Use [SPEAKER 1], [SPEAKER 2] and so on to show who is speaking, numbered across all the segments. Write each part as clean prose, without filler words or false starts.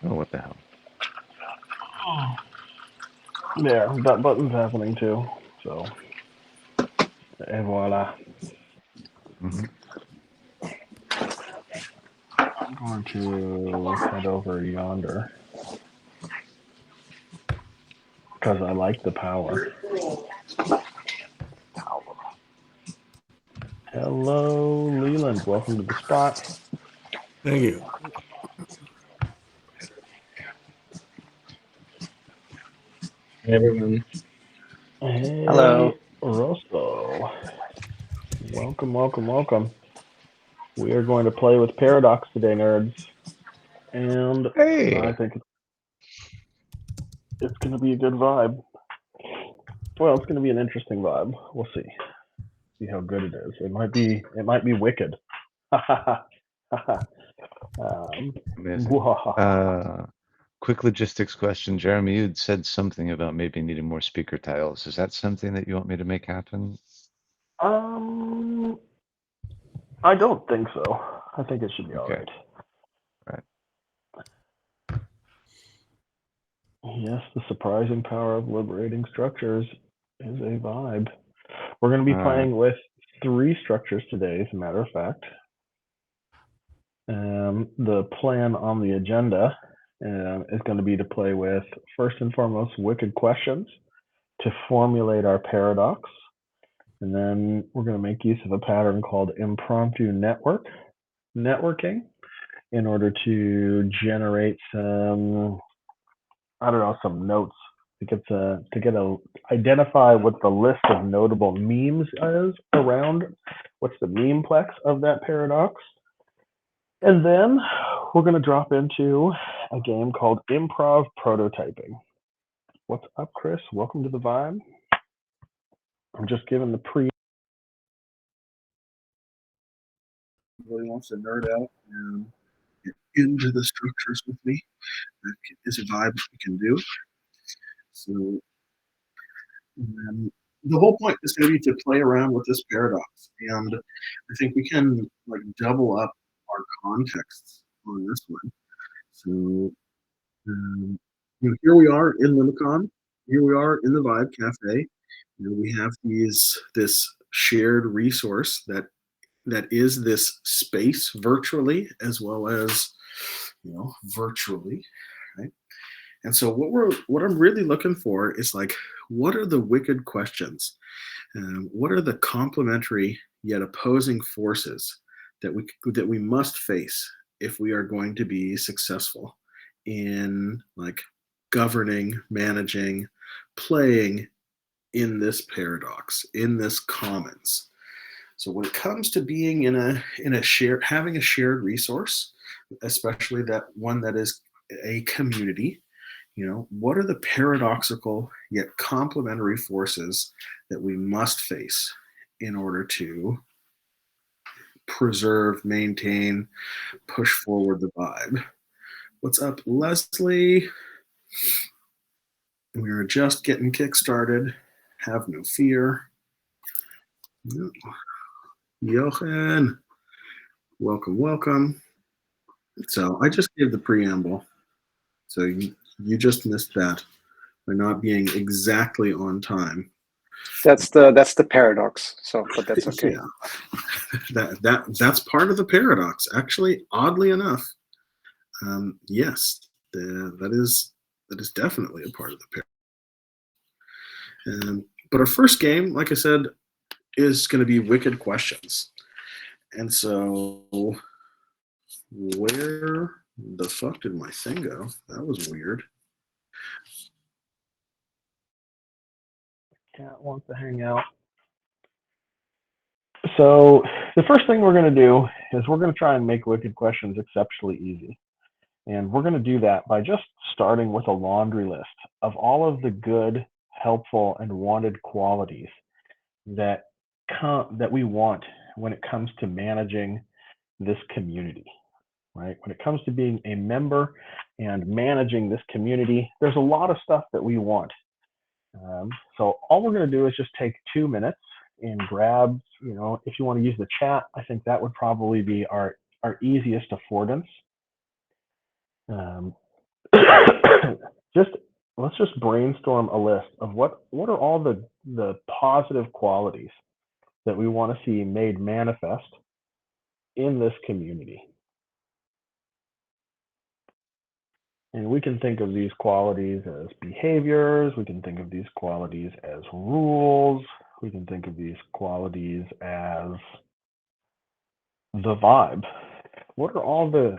[SPEAKER 1] Oh, what the hell?
[SPEAKER 2] There, that button's happening too. So, et voila.
[SPEAKER 1] Mm-hmm.
[SPEAKER 2] I'm going to head over yonder because I like the power. Hello, Leland. Welcome to the spot.
[SPEAKER 3] Thank you. Hey, everyone.
[SPEAKER 2] Hey,
[SPEAKER 4] Hello.
[SPEAKER 2] Rosso. Welcome, welcome, welcome. We are going to play with Paradox today, nerds. And I
[SPEAKER 1] Hey.
[SPEAKER 2] think it's going to be a good vibe. Well, it's going to be an interesting vibe. We'll see. See how good it is. It might be. It might be wicked. um,
[SPEAKER 1] Amazing. Quick logistics question. Jeremy, you'd said something about maybe needing more speaker tiles. Is that something that you want me to make happen?
[SPEAKER 2] um, I don't think so. I think it should be all
[SPEAKER 1] Okay.
[SPEAKER 2] right.
[SPEAKER 1] Right.
[SPEAKER 2] Yes, the surprising power of liberating structures is a vibe. We're going to be
[SPEAKER 1] All right.
[SPEAKER 2] playing with three structures today, as a matter of fact. The plan on the agenda is going to be to play with, first and foremost, wicked questions to formulate our paradox. And then we're going to make use of a pattern called impromptu networking in order to generate some, I don't know, some notes to identify what the list of notable memes is around what's the memeplex of that paradox. And then we're going to drop into a game called Improv Prototyping. What's up, Chris? Welcome to the Vibe. I'm just giving the pre. Really wants to nerd out and get into the structures with me. That is a vibe we can do. So the whole point is going to be to play around with this paradox, and I think we can like double up our contexts on this one. So Um, here we are in Limicon. Here we are in the Vibe Cafe. We have this shared resource that is this space virtually as well as virtually, right? And so what I'm really looking for is like, what are the wicked questions? What are the complementary yet opposing forces that we must face if we are going to be successful in like governing, managing, playing in this paradox, in this commons? So when it comes to being in a shared, having a shared resource, especially that one that is a community, what are the paradoxical yet complementary forces that we must face in order to preserve, maintain, push forward the vibe? What's up, Leslie? We are just getting kick-started. Have no fear. Jochen, welcome, welcome. So I just gave the preamble. So you just missed that by not being exactly on time.
[SPEAKER 4] That's the paradox. So, but that's okay.
[SPEAKER 2] Yeah, that's part of the paradox. Actually, oddly enough, yes, that is definitely a part of the paradox. But our first game, like I said, is going to be wicked questions. And so, where the fuck did my thing go? That was weird. Cat wants to hang out. So the first thing we're going to do is we're going to try and make wicked questions exceptionally easy. And we're going to do that by just starting with a laundry list of all of the good, helpful, and wanted qualities that that we want when it comes to managing this community, right? When it comes to being a member and managing this community, there's a lot of stuff that we want. So all we're going to do is just take 2 minutes and grab, if you want to use the chat, I think that would probably be our easiest affordance.
[SPEAKER 5] just let's just brainstorm a list of what are all the positive qualities that we want to see made manifest in this community. And we can think of these qualities as behaviors. We can think of these qualities as rules. We can think of these qualities as the vibe. What are all the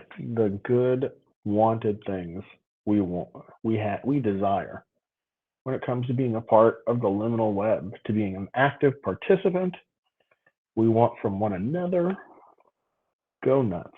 [SPEAKER 5] good wanted things we want, we desire when it comes to being a part of the liminal web, to being an active participant? We want from one another. Go nuts.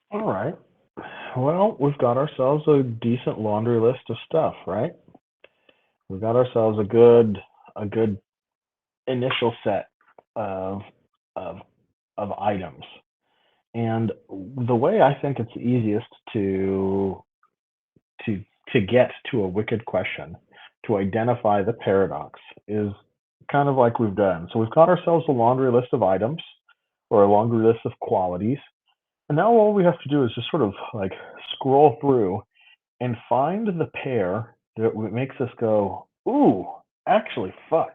[SPEAKER 5] All right. Well, we've got ourselves a decent laundry list of stuff, right? We've got ourselves a good initial set of of of items. And the way I think it's easiest to to get to a wicked question, to identify the paradox, is kind of like we've done. So we've got ourselves a laundry list of items or a laundry list of qualities. And now all we have to do is just sort of like scroll through and find the pair that makes us go, ooh, actually, fuck.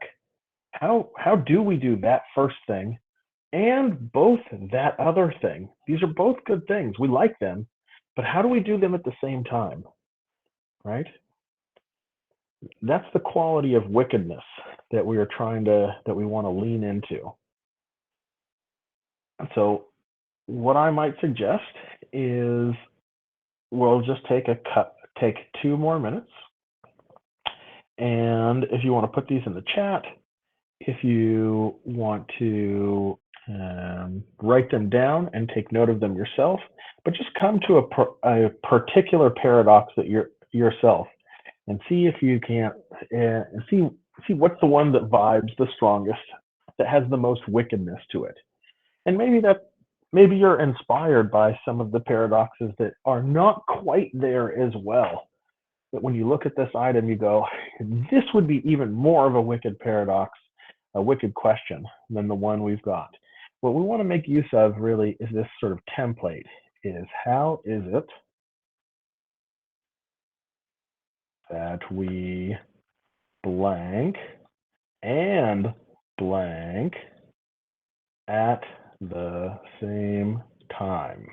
[SPEAKER 5] How do we do that first thing and both that other thing? These are both good things. We like them, but how do we do them at the same time? Right? That's the quality of wickedness that we want to lean into. So what I might suggest is we'll just take 2 more minutes. And if you want to put these in the chat, if you want to write them down and take note of them yourself, but just come to a particular paradox that yourself and see if you can't see what's the one that vibes the strongest, that has the most wickedness to it. And maybe maybe you're inspired by some of the paradoxes that are not quite there as well. But when you look at this item, you go, this would be even more of a wicked paradox, a wicked question than the one we've got. What we want to make use of really is this sort of template, is how is it that we blank and blank at the same time?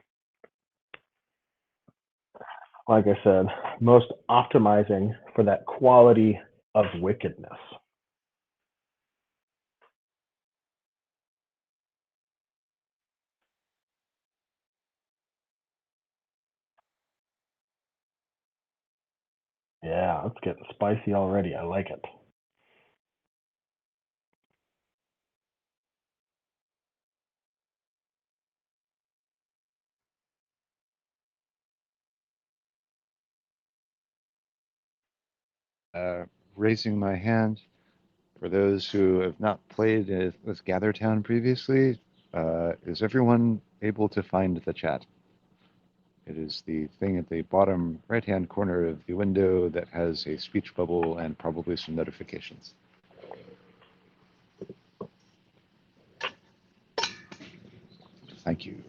[SPEAKER 5] Like I said, most optimizing for that quality of wickedness. Yeah, it's getting spicy already. I like it.
[SPEAKER 1] Raising my hand for those who have not played with GatherTown previously. Is everyone able to find the chat? It is the thing at the bottom right-hand corner of the window that has a speech bubble and probably some notifications. Thank you.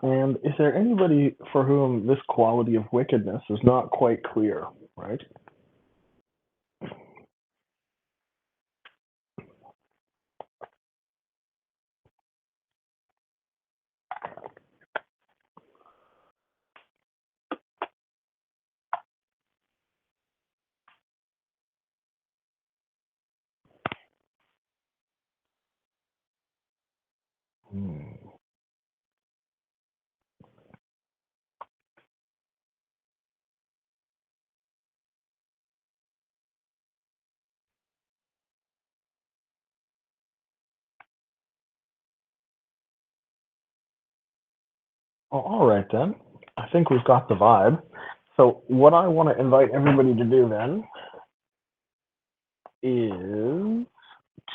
[SPEAKER 5] And is there anybody for whom this quality of wickedness is not quite clear, right? Well, all right then. I think we've got the vibe. So what I want to invite everybody to do then is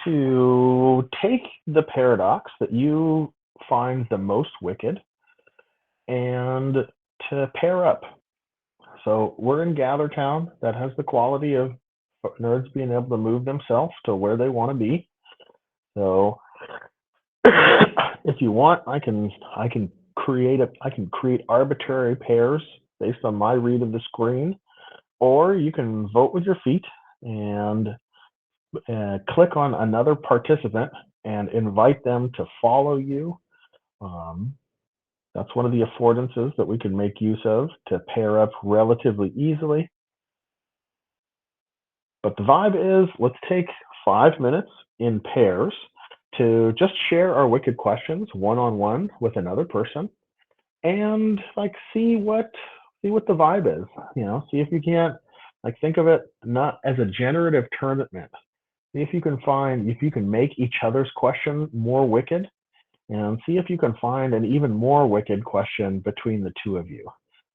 [SPEAKER 5] to take the paradox that you find the most wicked and to pair up. So we're in GatherTown that has the quality of nerds being able to move themselves to where they want to be. So if you want, I can create arbitrary pairs based on my read of the screen, or you can vote with your feet and click on another participant and invite them to follow you. That's one of the affordances that we can make use of to pair up relatively easily. But the vibe is, let's take 5 minutes in pairs to just share our wicked questions one-on-one with another person and like see what the vibe is. See if you can't think of it not as a generative tournament. See if you can make each other's question more wicked, and see if you can find an even more wicked question between the two of you.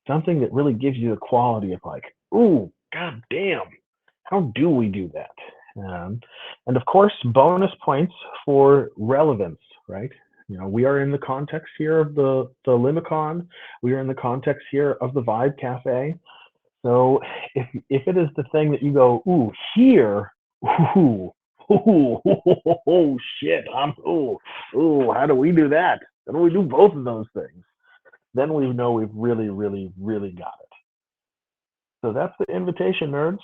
[SPEAKER 5] Something that really gives you the quality of ooh, god damn, how do we do that? And of course, bonus points for relevance, right? We are in the context here of the Limicon. We are in the context here of the Vibecafe. So if it is the thing that you go, ooh, here, ooh, shit, ooh, how do we do that? And when we do both of those things, then we know we've really, really, really got it. So that's the invitation, nerds.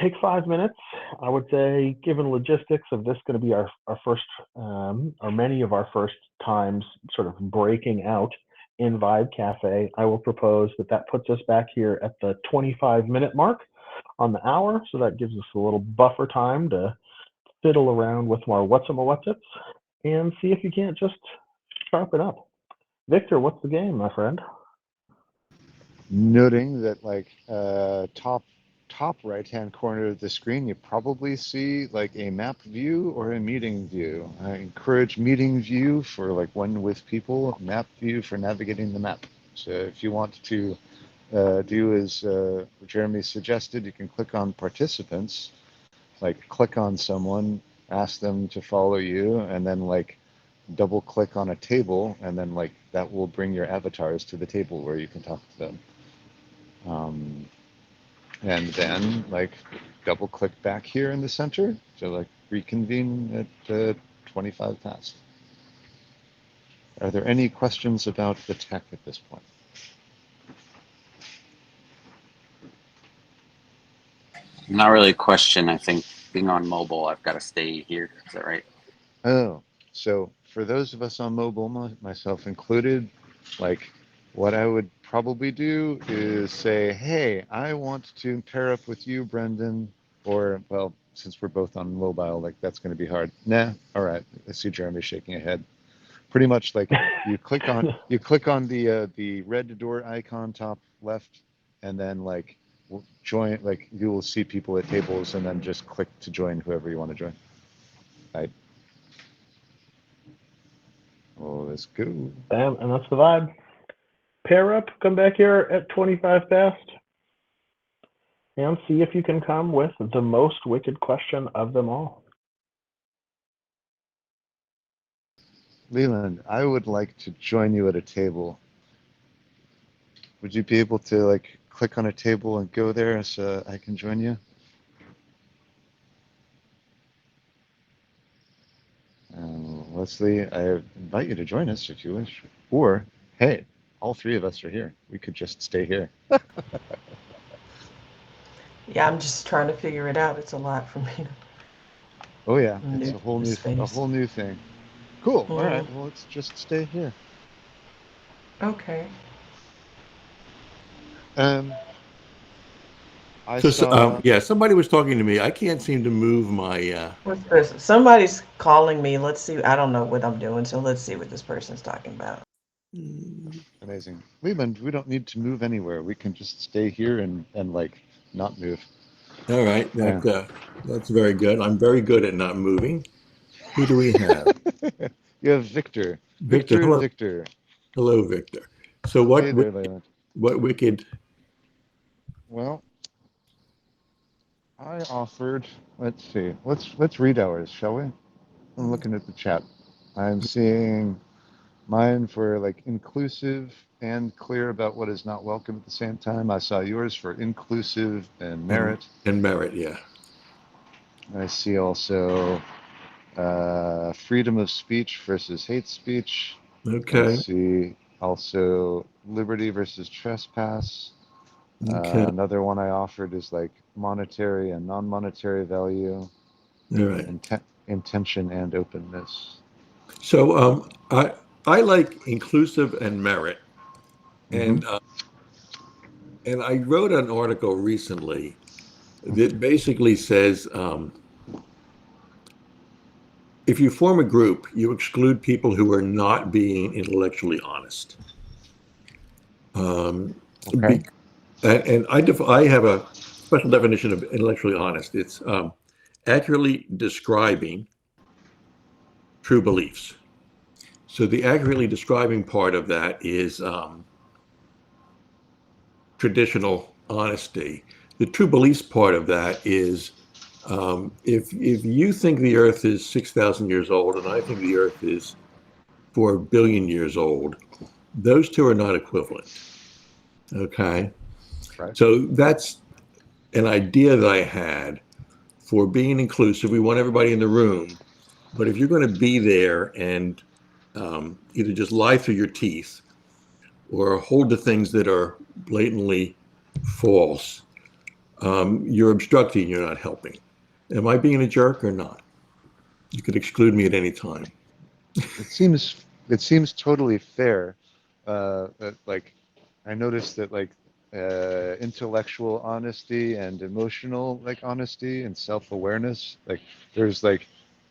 [SPEAKER 5] Take 5 minutes. I would say, given logistics of this going to be our first, or many of our first times sort of breaking out in Vibecafe, I will propose that puts us back here at the 25-minute mark on the hour. So that gives us a little buffer time to fiddle around with more what's it and see if you can't just sharpen up. Victor, what's the game, my friend?
[SPEAKER 1] Noting that like top right hand corner of the screen, you probably see like a map view or a meeting view. I encourage meeting view for like one with people, map view for navigating the map. So if you want to do as Jeremy suggested, you can click on participants, like click on someone, ask them to follow you, and then like double click on a table, and then like that will bring your avatars to the table where you can talk to them. And then like double click back here in the center to like reconvene at 25 past. Are there any questions about the tech at this point?
[SPEAKER 6] Not really a question. I think being on mobile, I've got to stay here. Is that right?
[SPEAKER 1] Oh, so for those of us on mobile, myself included, like what I would probably do is say, hey, I want to pair up with you, Brendan, or, well, since we're both on mobile, like that's going to be hard. Nah, all right. I see Jeremy shaking a head. Pretty much like you click on the red door icon top left, and then like join, like you will see people at tables, and then just click to join whoever you want to join. Right. Oh, let's go.
[SPEAKER 5] Bam, and that's the vibe. Pair up, come back here at 25 past, and see if you can come with the most wicked question of them all.
[SPEAKER 1] Leland, I would like to join you at a table. Would you be able to like click on a table and go there so I can join you? Leslie, I invite you to join us if you wish. Or, hey, all three of us are here. We could just stay here.
[SPEAKER 7] Yeah, I'm just trying to figure it out. It's a lot for me.
[SPEAKER 1] Oh yeah, it's
[SPEAKER 7] New
[SPEAKER 1] a whole new thing. Cool. All right. Well, let's just stay here.
[SPEAKER 7] Okay.
[SPEAKER 3] Yeah, somebody was talking to me. I can't seem to move my.
[SPEAKER 7] What's this? Somebody's calling me. Let's see. I don't know what I'm doing, so let's see what this person's talking about.
[SPEAKER 1] Amazing. Leland, we don't need to move anywhere. We can just stay here and like not move.
[SPEAKER 3] All right, that's very good. I'm very good at not moving. Who do we have?
[SPEAKER 1] You have Victor.
[SPEAKER 3] Victor,
[SPEAKER 1] and
[SPEAKER 3] hello.
[SPEAKER 1] Victor.
[SPEAKER 3] Hello, Victor. So what?
[SPEAKER 1] Hey there, Leland.
[SPEAKER 3] What wicked?
[SPEAKER 1] Well, I offered. Let's see. Let's read ours, shall we? I'm looking at the chat. I'm seeing mine for like inclusive and clear about what is not welcome at the same time. I saw yours for inclusive and merit.
[SPEAKER 3] And merit, yeah.
[SPEAKER 1] I see also freedom of speech versus hate speech.
[SPEAKER 3] Okay.
[SPEAKER 1] I see also liberty versus trespass.
[SPEAKER 3] Okay.
[SPEAKER 1] Another one I offered is like monetary and non-monetary value.
[SPEAKER 3] All right.
[SPEAKER 1] Intention and openness.
[SPEAKER 3] So I like inclusive and merit, and I wrote an article recently that basically says if you form a group, you exclude people who are not being intellectually honest.
[SPEAKER 1] Okay.
[SPEAKER 3] And I have a special definition of intellectually honest. It's accurately describing true beliefs. So the accurately describing part of that is traditional honesty. The true beliefs part of that is if you think the Earth is 6,000 years old and I think the Earth is 4 billion years old, those two are not equivalent. Okay.
[SPEAKER 1] Right.
[SPEAKER 3] So that's an idea that I had for being inclusive. We want everybody in the room, but if you're going to be there and either just lie through your teeth or hold to things that are blatantly false, you're obstructing, you're not helping. Am I being a jerk or not? You could exclude me at any time.
[SPEAKER 1] It seems totally fair. Like I noticed that like intellectual honesty and emotional like honesty and self-awareness, like there's like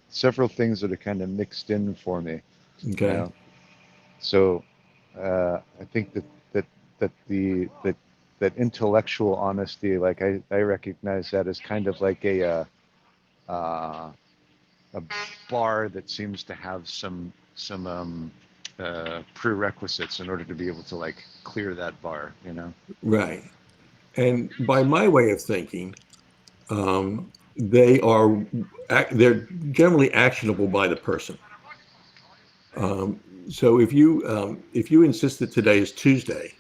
[SPEAKER 1] several things that are kind of mixed in for me, you
[SPEAKER 3] Okay.
[SPEAKER 1] know. So I think that intellectual honesty, like I recognize that as kind of like uh, a bar that seems to have some prerequisites in order to be able to like clear that bar, you know.
[SPEAKER 3] Right. And by my way of thinking, they're generally actionable by the person. Um, so if you insist that today is Tuesday,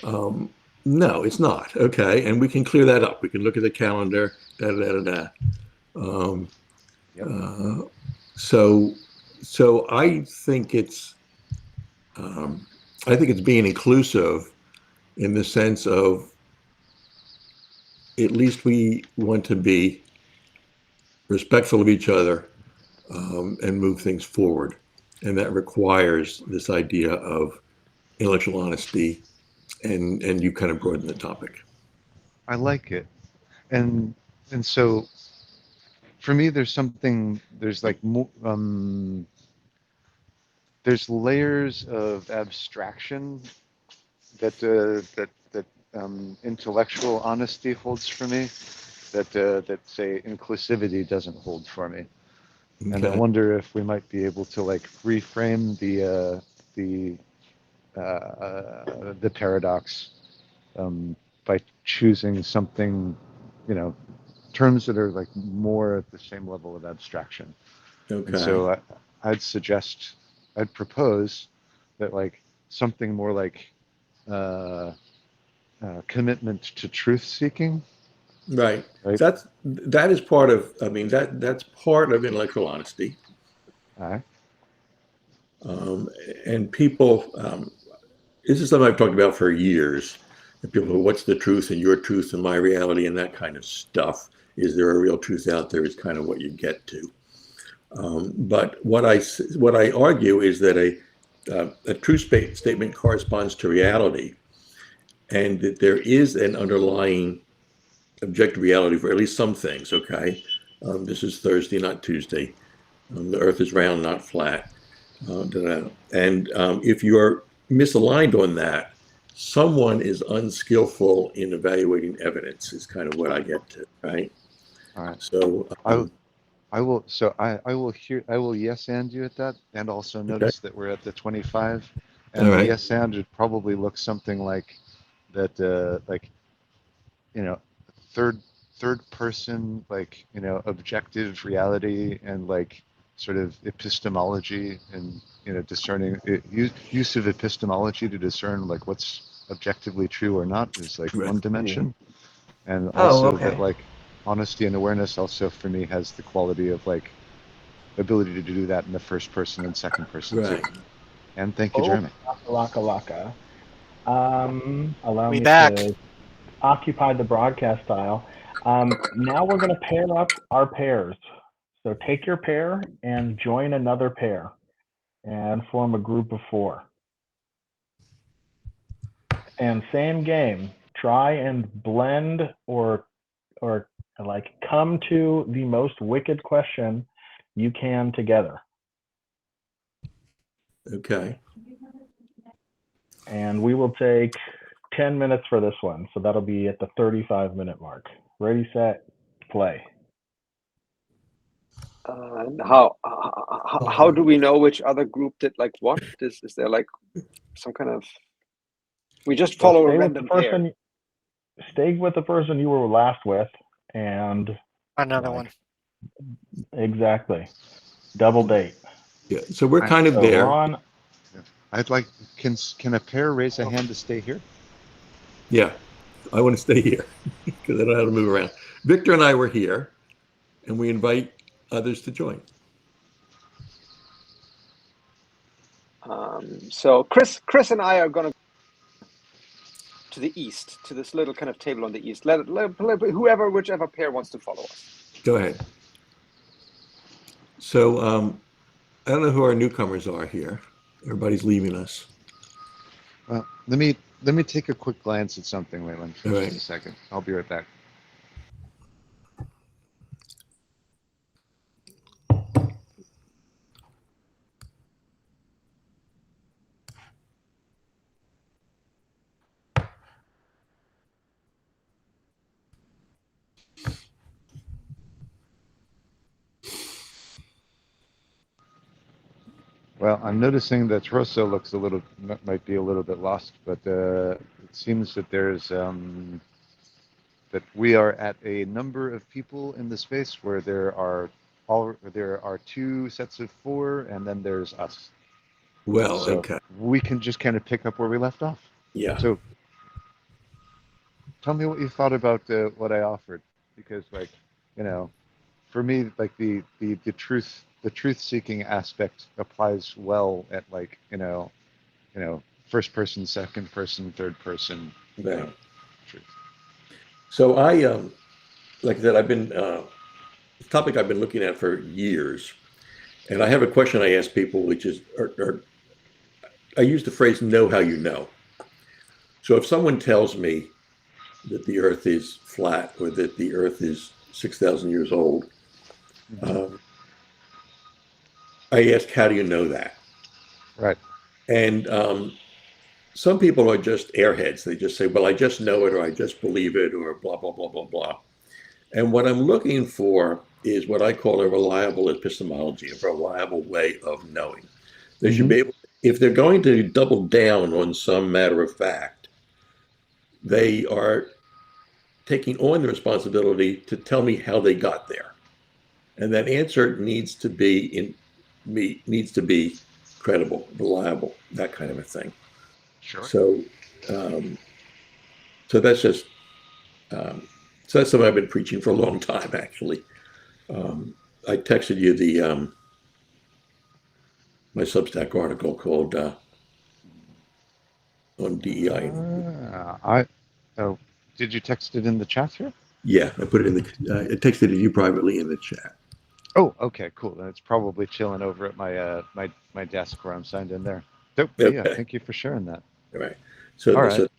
[SPEAKER 3] um, no, it's not. Okay, and we can clear that up. We can look at the calendar. Da da da da. Um,
[SPEAKER 1] Yep.
[SPEAKER 3] so so um, I think it's being inclusive in the sense of at least we want to be respectful of each other, and move things forward. And that requires this idea of intellectual honesty, and you kind of broaden the topic.
[SPEAKER 1] I like it. And so for me there's like there's layers of abstraction that intellectual honesty holds for me that say inclusivity doesn't hold for me. And I
[SPEAKER 3] Okay.
[SPEAKER 1] wonder if we might be able to like reframe the the paradox, by choosing something, you know, terms that are like more at the same level of abstraction. And
[SPEAKER 3] Okay.
[SPEAKER 1] so I'd propose that like something more like uh, commitment to truth seeking,
[SPEAKER 3] Right.
[SPEAKER 1] right?
[SPEAKER 3] That is part of. I mean, that's part of intellectual honesty.
[SPEAKER 1] All right.
[SPEAKER 3] Um, and people, this is something I've talked about for years. And people go, "What's the truth and your truth and my reality and that kind of stuff? Is there a real truth out there?" Is kind of what you get to. But what I argue is that a true statement corresponds to reality, and that there is an underlying objective reality for at least some things. Okay, this is Thursday, not Tuesday. The Earth is round, not flat. And if you are misaligned on that, someone is unskillful in evaluating evidence. Is kind of what I get to, right?
[SPEAKER 1] All right.
[SPEAKER 3] So
[SPEAKER 1] I I will. So I will hear. I will yes and you at that, and also
[SPEAKER 3] okay,
[SPEAKER 1] notice that we're at the 25,
[SPEAKER 3] all
[SPEAKER 1] and the
[SPEAKER 3] right,
[SPEAKER 1] yes and would probably look something like that. Like, you know, third third person, like, you know, objective reality and like sort of epistemology, and you know, discerning use of epistemology to discern like what's objectively true or not is like
[SPEAKER 3] right.
[SPEAKER 1] one dimension. And
[SPEAKER 7] Oh,
[SPEAKER 1] also that
[SPEAKER 7] okay.
[SPEAKER 1] like honesty and awareness also for me has the quality of like ability to do that in the first person and second person too.
[SPEAKER 3] Right.
[SPEAKER 1] And thank you,
[SPEAKER 5] Oh,
[SPEAKER 1] Jeremy.
[SPEAKER 5] laka laka. Allow
[SPEAKER 8] We
[SPEAKER 5] me
[SPEAKER 8] back.
[SPEAKER 5] to occupy the broadcast tile. Now we're going to pair up our pairs. So take your pair and join another pair and form a group of 4. And same game. Try and blend or like come to the most wicked question you can together.
[SPEAKER 3] Okay.
[SPEAKER 5] And we will take 10 minutes for this one. So that'll be at the 35-minute mark. Ready, set, play.
[SPEAKER 4] How do we know which other group did like what? Is there like some kind of, we just
[SPEAKER 5] So
[SPEAKER 4] follow a
[SPEAKER 5] stay with the
[SPEAKER 4] random pair?
[SPEAKER 5] person. Stay with the person you were last with, and
[SPEAKER 8] Another
[SPEAKER 5] like
[SPEAKER 8] one.
[SPEAKER 5] exactly double date.
[SPEAKER 3] Yeah. So we're
[SPEAKER 1] I,
[SPEAKER 3] kind of
[SPEAKER 5] So
[SPEAKER 3] there.
[SPEAKER 5] Ron,
[SPEAKER 1] I'd like, can a pair raise a hand to stay here?
[SPEAKER 3] Yeah. I want to stay here because I don't know how to move around. Victor and I were here, and we invite others to join.
[SPEAKER 4] So Chris and I are gonna to the east, to this little kind of table on the east. Let whichever pair wants to follow us.
[SPEAKER 3] Go ahead. So I don't know who our newcomers are here. Everybody's leaving us.
[SPEAKER 1] Well, let me take a quick glance at something, Leland, for
[SPEAKER 3] All
[SPEAKER 1] just
[SPEAKER 3] right.
[SPEAKER 1] a second. I'll be right back. Well, I'm noticing that Rosso looks might be a little bit lost, but it seems that that we are at a number of people in the space where there are two sets of four, and then there's us.
[SPEAKER 3] Well,
[SPEAKER 1] So
[SPEAKER 3] okay.
[SPEAKER 1] we can just kind of pick up where we left off.
[SPEAKER 3] Yeah.
[SPEAKER 1] So tell me what you thought about what I offered, because for me, like the truth seeking aspect applies well at first person, second person, third person,
[SPEAKER 3] Right.
[SPEAKER 1] truth.
[SPEAKER 3] So I, like I said, I've been it's a topic I've been looking at for years, and I have a question I ask people, which is, I use the phrase "know how you know." So if someone tells me that the Earth is flat or that the Earth is 6,000 years old, I ask, "How do you know that?"
[SPEAKER 1] Right.
[SPEAKER 3] And some people are just airheads. They just say, "Well, I just know it," or "I just believe it," or blah blah blah blah blah. And what I'm looking for is what I call a reliable epistemology, a reliable way of knowing. They should be able, if they're going to double down on some matter of fact, they are taking on the responsibility to tell me how they got there. And that answer needs to be credible, reliable, that kind of a thing.
[SPEAKER 1] Sure.
[SPEAKER 3] So, so that's just so that's something I've been preaching for a long time, actually. I texted you the my Substack article called on DEI.
[SPEAKER 1] Oh, did you text it in the chat here?
[SPEAKER 3] Yeah, I put it in the. I texted it you privately in the chat.
[SPEAKER 1] Oh, okay, cool. Then it's probably chilling over at my desk where I'm signed in there. Dope.
[SPEAKER 3] Okay.
[SPEAKER 1] Yeah, thank you for sharing that.
[SPEAKER 3] All right. So,
[SPEAKER 1] All right.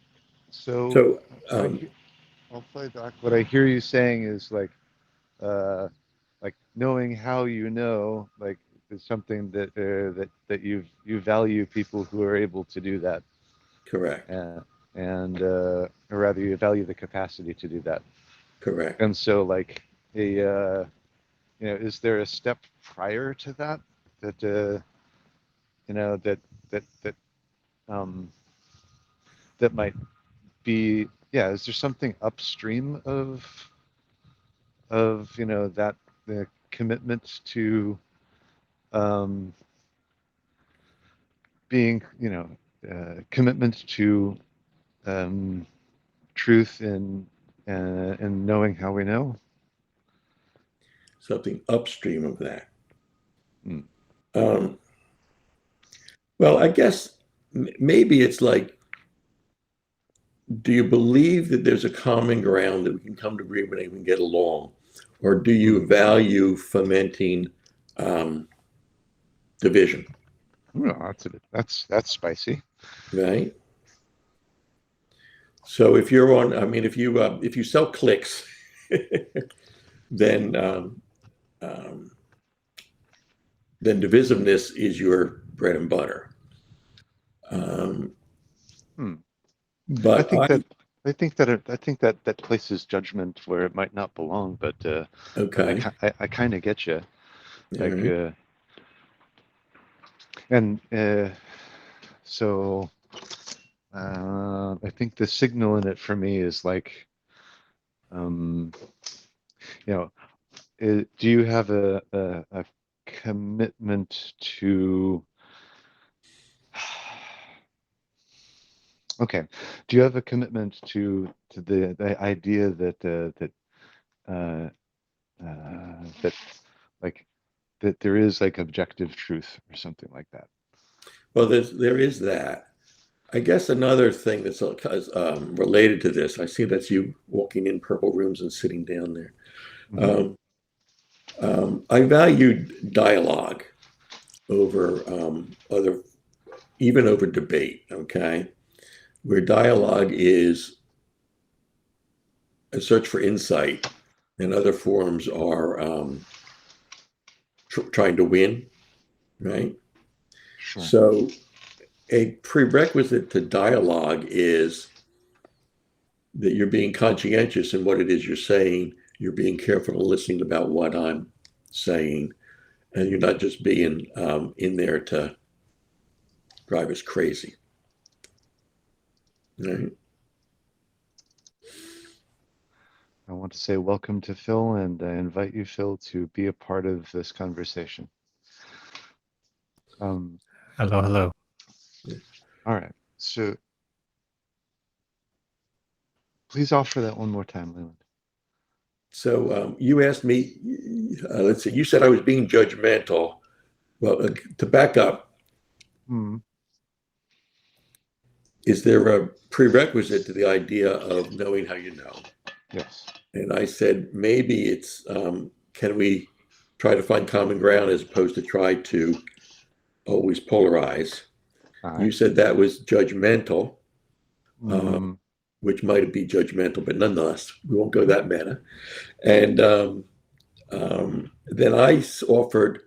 [SPEAKER 1] So
[SPEAKER 3] so
[SPEAKER 1] I'll play back. What I hear you saying is like knowing how you know, like is something that you value people who are able to do that,
[SPEAKER 3] correct.
[SPEAKER 1] or rather you value the capacity to do that.
[SPEAKER 3] Correct.
[SPEAKER 1] And so like is there a step prior to that that that that might be, yeah, is there something upstream of that the commitment to um, being commitment to um, truth and knowing how we know?
[SPEAKER 3] Something upstream of that.
[SPEAKER 1] Mm.
[SPEAKER 3] Well, I guess maybe it's like, do you believe that there's a common ground that we can come to agreement and we can get along, or do you value fomenting division?
[SPEAKER 1] Oh, that's spicy.
[SPEAKER 3] Right. So if you're on, I mean, if you sell clicks, then then divisiveness is your bread and butter. But
[SPEAKER 1] I think that that places judgment where it might not belong, but
[SPEAKER 3] okay.
[SPEAKER 1] I kind of get you. Like,
[SPEAKER 3] Right.
[SPEAKER 1] and so I think the signal in it for me is like, um, do you have a commitment to? Okay, do you have a commitment to the idea uh, that like that there is like objective truth or something like that?
[SPEAKER 3] Well, there is that. I guess another thing that's related to this, I see that's you walking in purple rooms and sitting down there.
[SPEAKER 1] Mhm.
[SPEAKER 3] I valued dialogue over even over debate, okay? Where dialogue is a search for insight and other forms are trying to win, right?
[SPEAKER 1] Sure.
[SPEAKER 3] So a prerequisite to dialogue is that you're being conscientious in what it is you're saying. You're being careful and listening about what I'm saying, and you're not just being in there to drive us crazy. Right?
[SPEAKER 1] I want to say welcome to Phil, and I invite you, Phil, to be a part of this conversation.
[SPEAKER 8] Hello, hello.
[SPEAKER 1] All right. So please offer that one more time, Leland.
[SPEAKER 3] So you asked me, let's see, you said I was being judgmental. Well, to back up,
[SPEAKER 1] Hmm.
[SPEAKER 3] is there a prerequisite to the idea of knowing how you know?
[SPEAKER 1] Yes.
[SPEAKER 3] And I said, maybe it's, can we try to find common ground as opposed to try to always polarize?
[SPEAKER 1] Aye.
[SPEAKER 3] You said that was judgmental,
[SPEAKER 1] Mm.
[SPEAKER 3] which might be judgmental, but nonetheless, we won't go that meta. And then I offered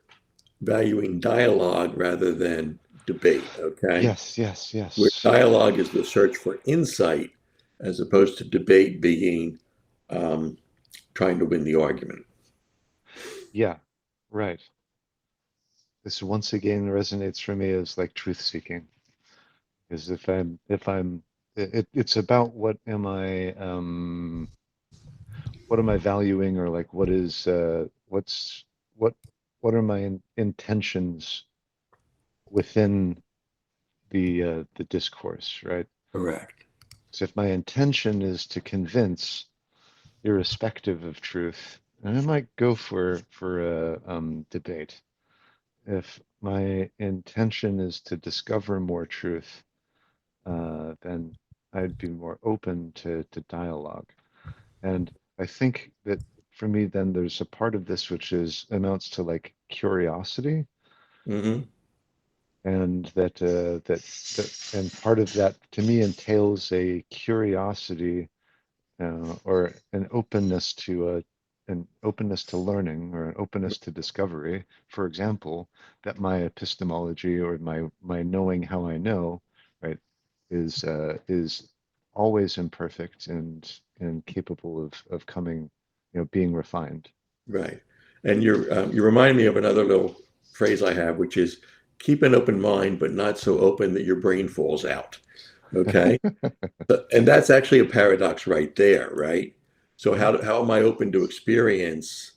[SPEAKER 3] valuing dialogue rather than debate, okay?
[SPEAKER 1] Yes, yes,
[SPEAKER 3] Where
[SPEAKER 1] yes.
[SPEAKER 3] dialogue is the search for insight as opposed to debate being trying to win the argument.
[SPEAKER 1] Yeah, right. This once again resonates for me as like truth seeking. Because it's about what am I valuing, or like what what are my intentions within the discourse, right?
[SPEAKER 3] Correct.
[SPEAKER 1] So if my intention is to convince, irrespective of truth, then I might go for a debate. If my intention is to discover more truth, then I'd be more open to dialogue. And I think that for me, then there's a part of this which is amounts to like curiosity,
[SPEAKER 3] Mm-hmm.
[SPEAKER 1] and and part of that to me entails a curiosity, or an openness to learning, or an openness to discovery. For example, that my epistemology, or my knowing how I know, right, is always imperfect and capable of coming, being refined.
[SPEAKER 3] Right. And you remind me of another little phrase I have, which is keep an open mind, but not so open that your brain falls out. Okay. And that's actually a paradox right there, right? So how am I open to experience?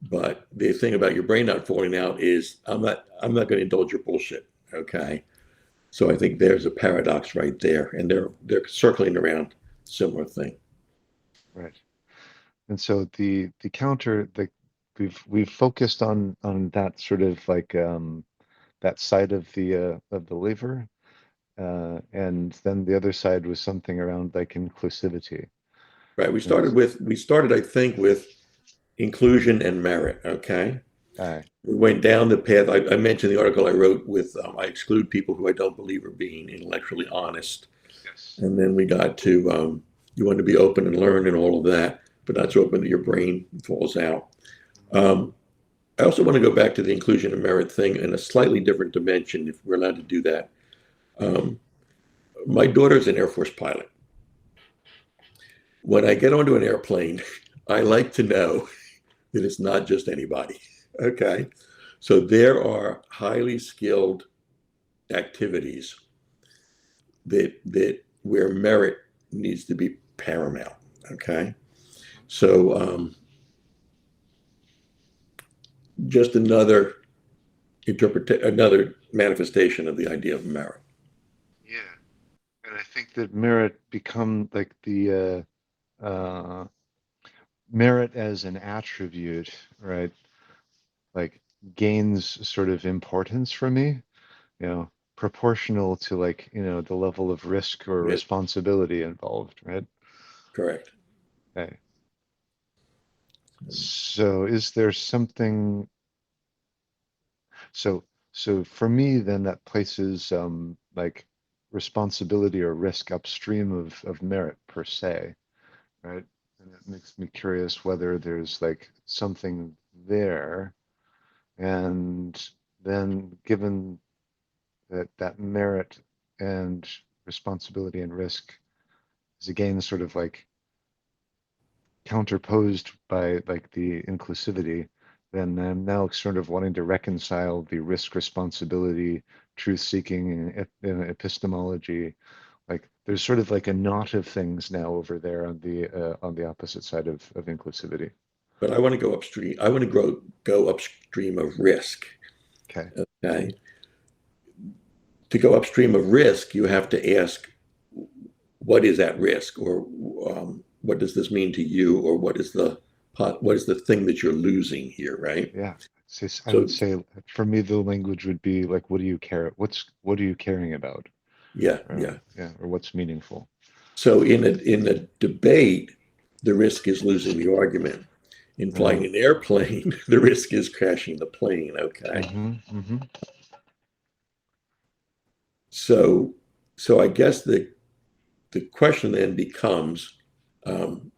[SPEAKER 3] But the thing about your brain not falling out is I'm not going to indulge your bullshit. Okay. So I think there's a paradox right there, and they're circling around similar thing.
[SPEAKER 1] Right. And so the counter, we've focused on that sort of like that side of the lever, and then the other side was something around like inclusivity.
[SPEAKER 3] Right.
[SPEAKER 1] And
[SPEAKER 3] We started, I think, with inclusion and merit. Okay.
[SPEAKER 1] aye,
[SPEAKER 3] We went down the path. I mentioned the article I wrote with I exclude people who I don't believe are being intellectually honest.
[SPEAKER 1] yes,
[SPEAKER 3] And then we got to you want to be open and learn and all of that, but not so open that your brain falls out. Um, I also want to go back to the inclusion and merit thing in a slightly different dimension, if we're allowed to do that. Um, my daughter's an Air Force pilot. When I get onto an airplane, I like to know that it's not just anybody. Okay. So there are highly skilled activities that where merit needs to be paramount. Okay. So just another manifestation of the idea of merit.
[SPEAKER 1] yeah. And I think that merit become like the merit as an attribute, right? Like gains sort of importance for me. proportional to like, the level of risk or
[SPEAKER 3] Yes,
[SPEAKER 1] responsibility involved, right?
[SPEAKER 3] correct.
[SPEAKER 1] Okay. So is there something, so so for me then that places like responsibility or risk upstream of merit per se, right? And it makes me curious whether there's like something there. And then given that merit and responsibility and risk is again sort of like counterposed by like the inclusivity, then I'm now sort of wanting to reconcile the risk responsibility, truth seeking, and epistemology. Like there's sort of like a knot of things now over there on the opposite side of inclusivity.
[SPEAKER 3] But I want to go upstream. I want to go upstream of risk.
[SPEAKER 1] Okay.
[SPEAKER 3] Okay. To go upstream of risk, you have to ask, what is at risk, or what does this mean to you, or what is the thing that you're losing here, right?
[SPEAKER 1] Yeah. I would
[SPEAKER 3] So
[SPEAKER 1] say for me the language would be like, what do you care? What are you caring about?
[SPEAKER 3] yeah, yeah.
[SPEAKER 1] Yeah, or what's meaningful.
[SPEAKER 3] So in a debate, the risk is losing the argument. In flying an airplane, the risk is crashing the plane. Okay.
[SPEAKER 1] Mm-hmm, mm-hmm.
[SPEAKER 3] So I guess the question then becomes, um,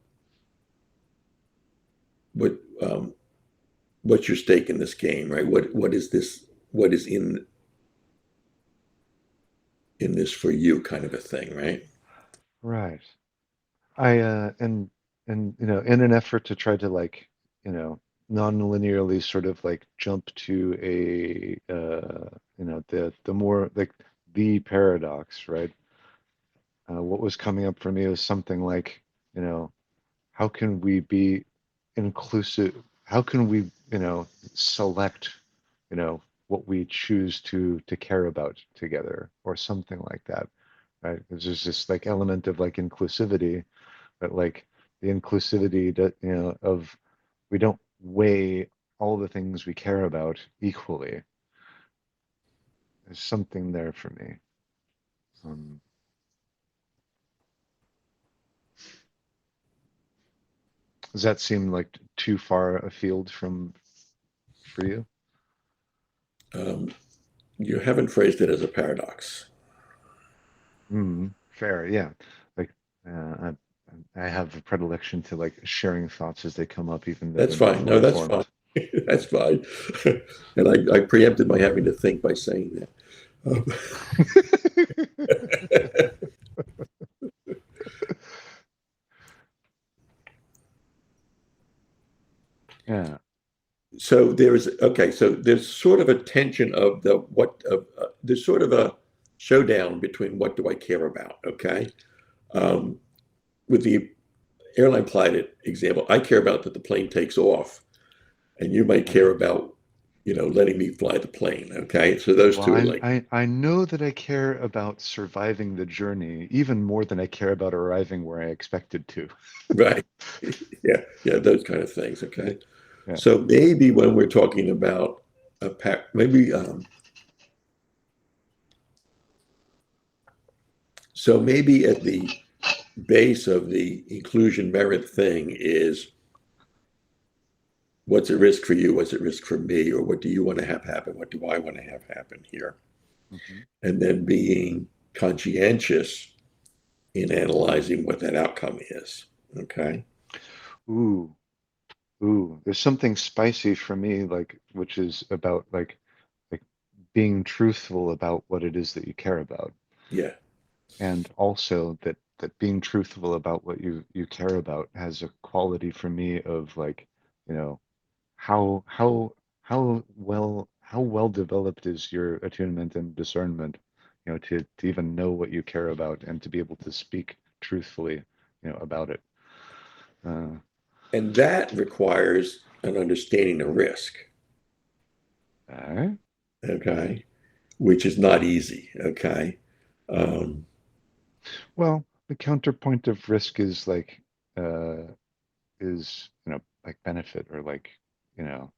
[SPEAKER 3] what what's your stake in this game, right? What is this? What is in this for you, kind of a thing, right?
[SPEAKER 1] Right. I and in an effort to try to like, you know, non-linearly sort of like jump to a the more like the paradox, right? What was coming up for me was something like, you know, how can we be inclusive? How can we, select, what we choose to care about together, or something like that, right? There's this like element of like inclusivity, but like the inclusivity that of we don't weigh all the things we care about equally. There's something there for me. Um, does that seem like too far afield from for you?
[SPEAKER 3] Um, you haven't phrased it as a paradox.
[SPEAKER 1] Fair, yeah. Like I have a predilection to like sharing thoughts as they come up, even though
[SPEAKER 3] That's
[SPEAKER 1] they're not
[SPEAKER 3] fine. No,
[SPEAKER 1] fully
[SPEAKER 3] that's fine.
[SPEAKER 1] formed.
[SPEAKER 3] That's fine. And I preempted my having to think by saying that. Um,
[SPEAKER 1] Yeah.
[SPEAKER 3] so there's sort of a tension of there's sort of a showdown between what do I care about, okay? Um, with the airline pilot example, I care about that the plane takes off, and you might care about, letting me fly the plane, okay? So those
[SPEAKER 1] Well,
[SPEAKER 3] two are like,
[SPEAKER 1] I know that I care about surviving the journey even more than I care about arriving where I expected to.
[SPEAKER 3] right. Yeah, those kind of things, okay?
[SPEAKER 1] Yeah.
[SPEAKER 3] So maybe when we're talking about maybe so maybe at the base of the inclusion merit thing is, what's at risk for you, what's at risk for me, or what do you want to have happen, what do I want to have happen here,
[SPEAKER 1] Hmm.
[SPEAKER 3] and then being conscientious in analyzing what that outcome is, okay?
[SPEAKER 1] Ooh, ooh. There's something spicy for me, like which is about like being truthful about what it is that you care about,
[SPEAKER 3] Yeah.
[SPEAKER 1] and also that being truthful about what you care about has a quality for me of like, you know, how how how well developed is your attunement and discernment, to even know what you care about and to be able to speak truthfully, about it. Uh,
[SPEAKER 3] And that requires an understanding of risk,
[SPEAKER 1] uh,
[SPEAKER 3] okay, which is not easy, okay. um,
[SPEAKER 1] well, the counterpoint of risk is like uh, like benefit or like you know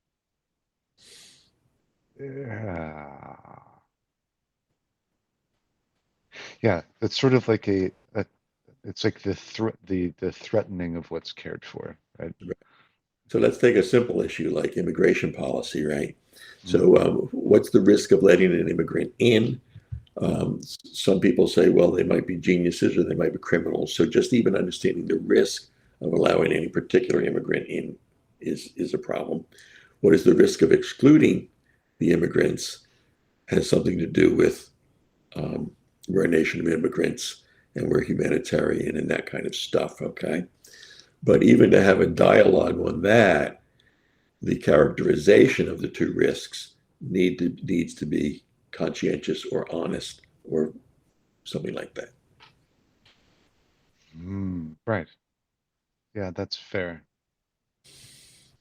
[SPEAKER 1] uh, Yeah, it's sort of like a it's like the threatening of what's cared for, right?
[SPEAKER 3] So let's take a simple issue like immigration policy, right?
[SPEAKER 1] Mm,
[SPEAKER 3] So what's the risk of letting an immigrant in? Some people say, well, they might be geniuses or they might be criminals. So just even understanding the risk of allowing any particular immigrant in is a problem. What is the risk of excluding the immigrants has something to do with we're a nation of immigrants and we're humanitarian and that kind of stuff. Okay. But even to have a dialogue on that, the characterization of the two risks needs to be conscientious or honest or something like that.
[SPEAKER 1] right. Yeah, that's fair.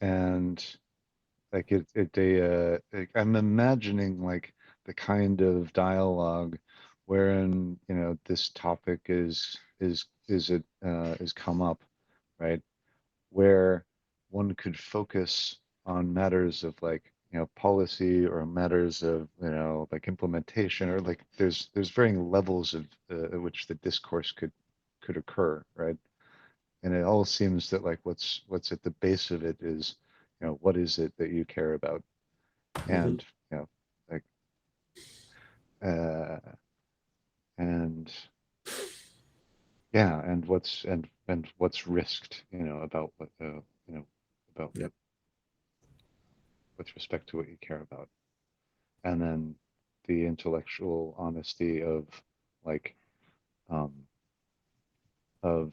[SPEAKER 1] And like like, I'm imagining like the kind of dialogue wherein, this topic is come up, right? Where one could focus on matters of like, policy or matters of, like implementation or like there's varying levels of at which the discourse could occur, right? And it all seems that like what's at the base of it is, what is it that you care about?
[SPEAKER 3] Mhm.
[SPEAKER 1] And, like, uh, and yeah, and what's risked, about what, about
[SPEAKER 3] Yeah.
[SPEAKER 1] with respect to what you care about. And then the intellectual honesty of like, um, of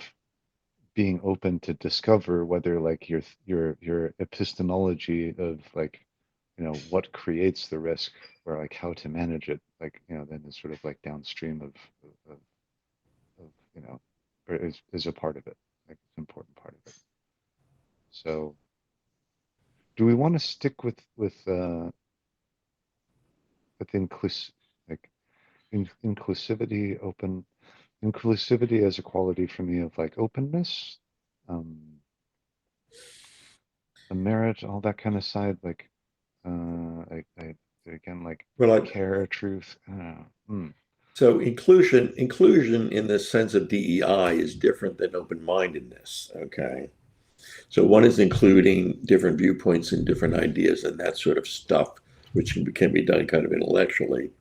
[SPEAKER 1] being open to discover whether like your epistemology of like, what creates the risk or like how to manage it, like, then is sort of like downstream of or is a part of it, like it's an important part of it. So do we want to stick with like inclusivity, inclusivity as a quality for me of like openness, um, the merit, all that kind of side, like I again like
[SPEAKER 3] Well,
[SPEAKER 1] care, truth. I don't know.
[SPEAKER 3] so inclusion in the sense of DEI is different than open-mindedness. Okay. So one is including different viewpoints and different ideas and that sort of stuff, which can be done kind of intellectually.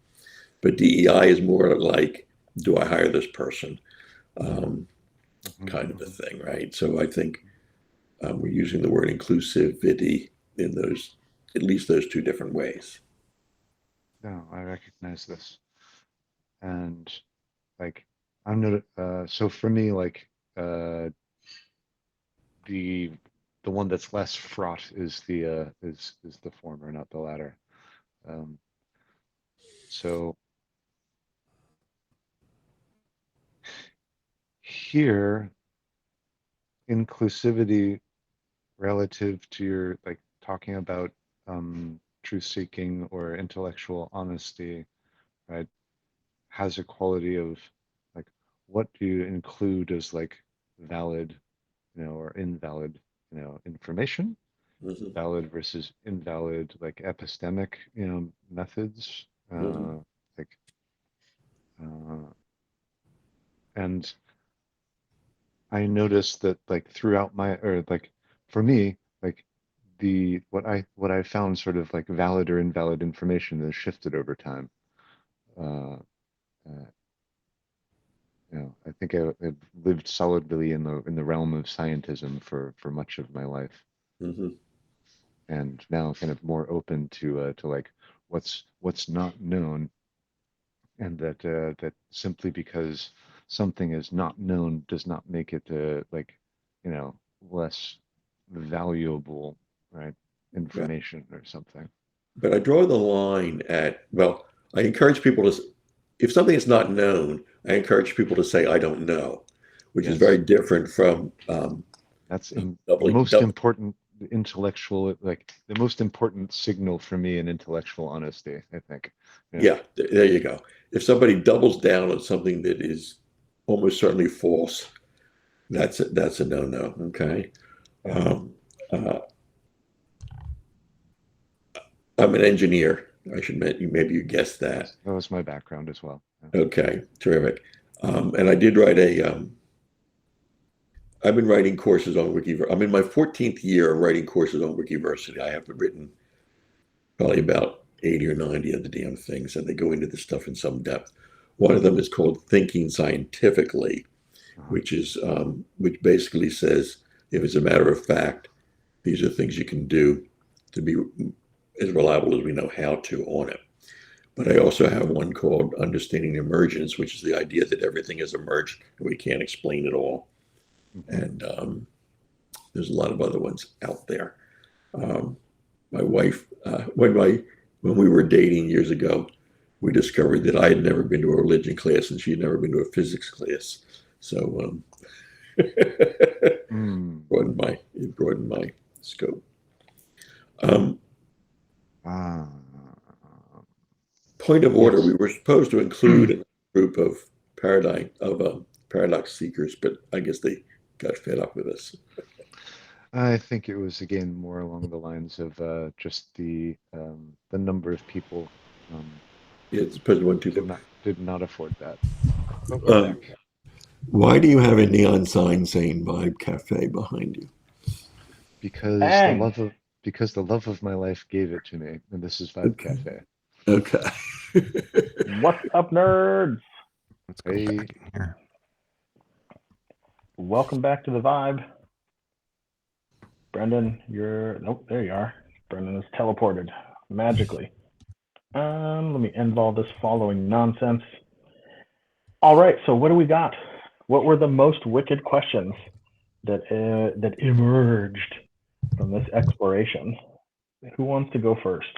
[SPEAKER 3] But DEI is more like, do I hire this person? Um, Kind of a thing, right? So I think we're using the word inclusivity in those, at least those two different ways.
[SPEAKER 1] No, I recognize this, and like I'm not. So for me, like the the one that's less fraught is the former, not the latter. Um, so here, inclusivity relative to your like talking about truth seeking or intellectual honesty, right, has a quality of like what do you include as like valid, or invalid, information,
[SPEAKER 3] Hmm.
[SPEAKER 1] valid versus invalid, like epistemic, methods,
[SPEAKER 3] Hmm.
[SPEAKER 1] like, uh, and I noticed that like throughout my, or like for me, like the what I found sort of like valid or invalid information has shifted over time. Uh, uh, I think I've lived solidly in the realm of scientism for much of my life,
[SPEAKER 3] Hmm.
[SPEAKER 1] and now kind of more open to like what's not known, and that simply because something is not known does not make it like, less valuable, right?
[SPEAKER 3] Right.
[SPEAKER 1] Information or something.
[SPEAKER 3] But I draw the line at, well, I encourage people to, if something is not known, I encourage people to say, I don't know, which is very
[SPEAKER 1] Yes,
[SPEAKER 3] different from
[SPEAKER 1] that's the
[SPEAKER 3] doubling,
[SPEAKER 1] most
[SPEAKER 3] double.
[SPEAKER 1] important intellectual, like the most important signal for me in intellectual honesty, I think. Yeah.
[SPEAKER 3] Yeah, there you go. If somebody doubles down on something that is almost certainly false, that's a no-no. Okay.
[SPEAKER 1] Yeah.
[SPEAKER 3] Um, uh, I'm an engineer. I should maybe you guessed that.
[SPEAKER 1] That was my background as well.
[SPEAKER 3] Okay, terrific. And I did write I've been writing courses on Wikiversity. I'm in my 14th year of writing courses on Wikiversity. I have written probably about 80 or 90 of the damn things, and they go into this stuff in some depth. One of them is called Thinking Scientifically, which basically says, if it's a matter of fact, these are things you can do to be as reliable as we know how to on it. But I also have one called Understanding Emergence, which is the idea that everything has emerged and we can't explain it all. And there's a lot of other ones out there. My wife, when we were dating years ago, we discovered that I had never been to a religion class and she had never been to a physics class. So it broadened my scope. Point of order: we were supposed to include a group of paradox seekers, but I guess they got fed up with us.
[SPEAKER 1] I think it was again more along the lines of just the number of people.
[SPEAKER 3] It's supposed to be 1, 2, 4.
[SPEAKER 1] Did not afford that. But we're back.
[SPEAKER 3] Why do you have a neon sign saying Vibecafe behind you?
[SPEAKER 1] Because the love of my life gave it to me, and this is Vibecafe.
[SPEAKER 3] Okay.
[SPEAKER 5] What's up, nerds?
[SPEAKER 8] Let's go back in here.
[SPEAKER 5] Welcome back to the Vibe. Brendan, nope, there you are. Brendan is teleported magically. Let me end all this following nonsense. All right, so what do we got? What were the most wicked questions that emerged from this exploration? Who wants to go first?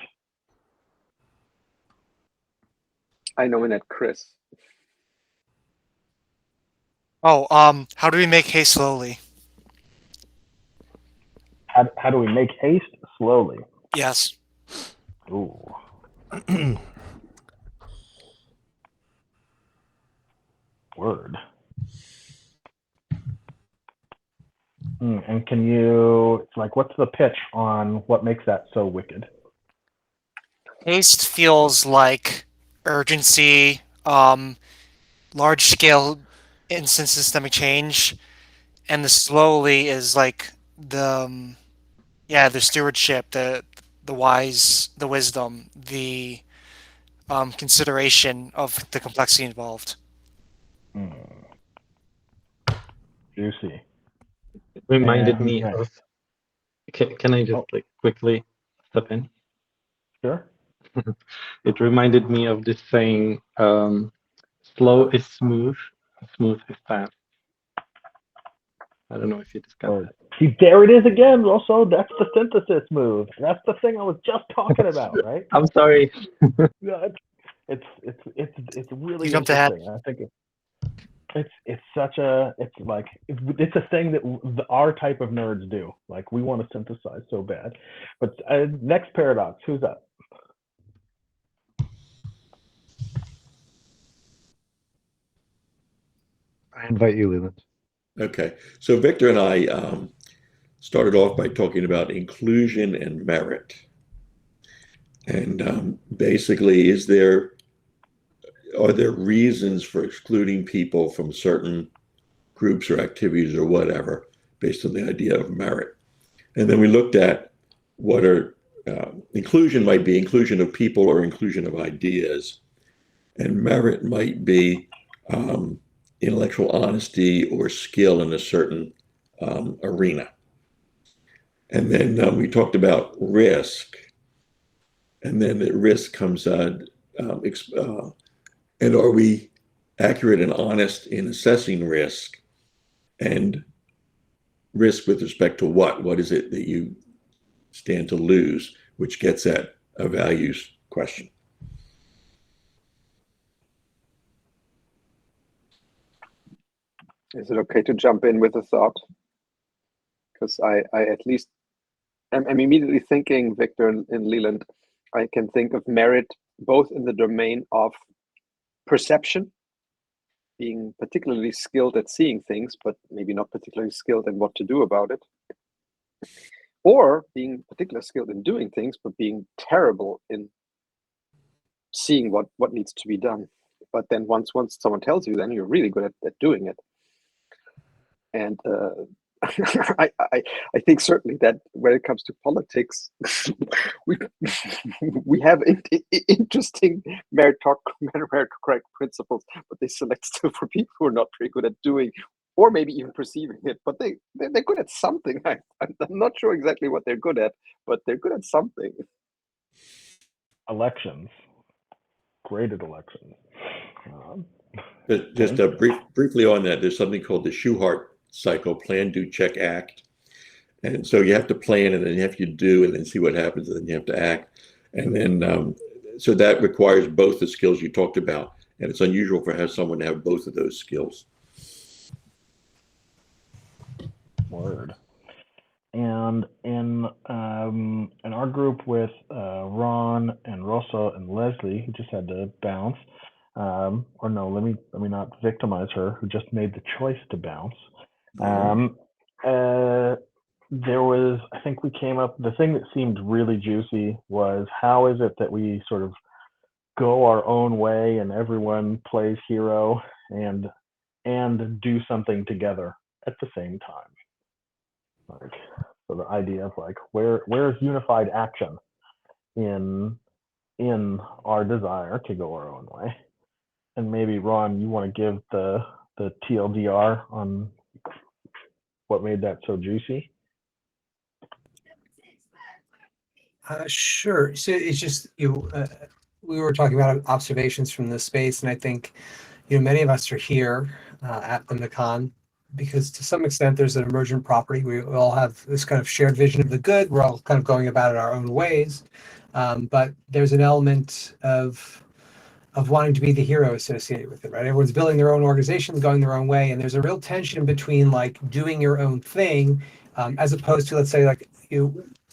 [SPEAKER 4] I nominate Chris.
[SPEAKER 9] Oh, how do we make hay slowly?
[SPEAKER 5] How do we make haste slowly?
[SPEAKER 9] Yes.
[SPEAKER 5] Ooh. Word. And can you, what's the pitch on what makes that so wicked?
[SPEAKER 9] Haste feels like urgency, large-scale instant systemic change, and the slowly is like the stewardship, the wisdom, the consideration of the complexity involved.
[SPEAKER 5] Juicy.
[SPEAKER 10] It reminded me of. Can I just quickly step in?
[SPEAKER 5] Sure.
[SPEAKER 10] It reminded me of this saying: "Slow is smooth, smooth is fast." I don't know if you discovered that.
[SPEAKER 5] See, there it is again. Also, that's the synthesis move. That's the thing I was just talking about, right?
[SPEAKER 10] I'm sorry.
[SPEAKER 5] Yeah, it's really
[SPEAKER 9] You jumped ahead.
[SPEAKER 5] interesting. I think it's a thing that our type of nerds do. Like, we want to synthesize so bad. But next paradox, who's up?
[SPEAKER 1] I invite you, Leland.
[SPEAKER 3] Okay, so Victor and I started off by talking about inclusion and merit. And basically, are there reasons for excluding people from certain groups or activities or whatever based on the idea of merit? And then we looked at what inclusion might be inclusion of people or inclusion of ideas. And merit might be intellectual honesty or skill in a certain arena. And then we talked about risk. And then the risk comes and are we accurate and honest in assessing risk? And risk with respect to what? What is it that you stand to lose, which gets at a values question.
[SPEAKER 4] Is it okay to jump in with a thought? Because I at least I'm immediately thinking, Victor and Leland, I can think of merit both in the domain of perception, being particularly skilled at seeing things, but maybe not particularly skilled in what to do about it, or being particularly skilled in doing things, but being terrible in seeing what needs to be done. But then once someone tells you, then you're really good at doing it. And I think certainly that when it comes to politics, we we have interesting meritocratic principles, but they select still for people who are not very good at doing, or maybe even perceiving it. But they're good at something. I'm not sure exactly what they're good at, but they're good at something.
[SPEAKER 5] Elections, graded elections.
[SPEAKER 3] Just briefly on that, there's something called the Schuhart cycle: plan, do, check, act. And so you have to plan, and then you have to do, and then see what happens, and then you have to act. And then, so that requires both the skills you talked about. And it's unusual for someone to have both of those skills.
[SPEAKER 5] Word. And in our group with Ron and Rosa and Leslie, who just had to bounce, or no, let me not victimize her, who just made the choice to bounce. There was, I think we came up, the thing that seemed really juicy was, how is it that we sort of go our own way and everyone plays hero and do something together at the same time? Like, so the idea of like, where is unified action in our desire to go our own way? And maybe Ron, you want to give the TLDR on what made that so juicy?
[SPEAKER 11] Sure. So it's just, we were talking about observations from this space, and I think, many of us are here at Limicon because to some extent there's an emergent property. We all have this kind of shared vision of the good. We're all kind of going about it our own ways, but there's an element of wanting to be the hero associated with it, right? Everyone's building their own organizations, going their own way, and there's a real tension between like doing your own thing, as opposed to, let's say, like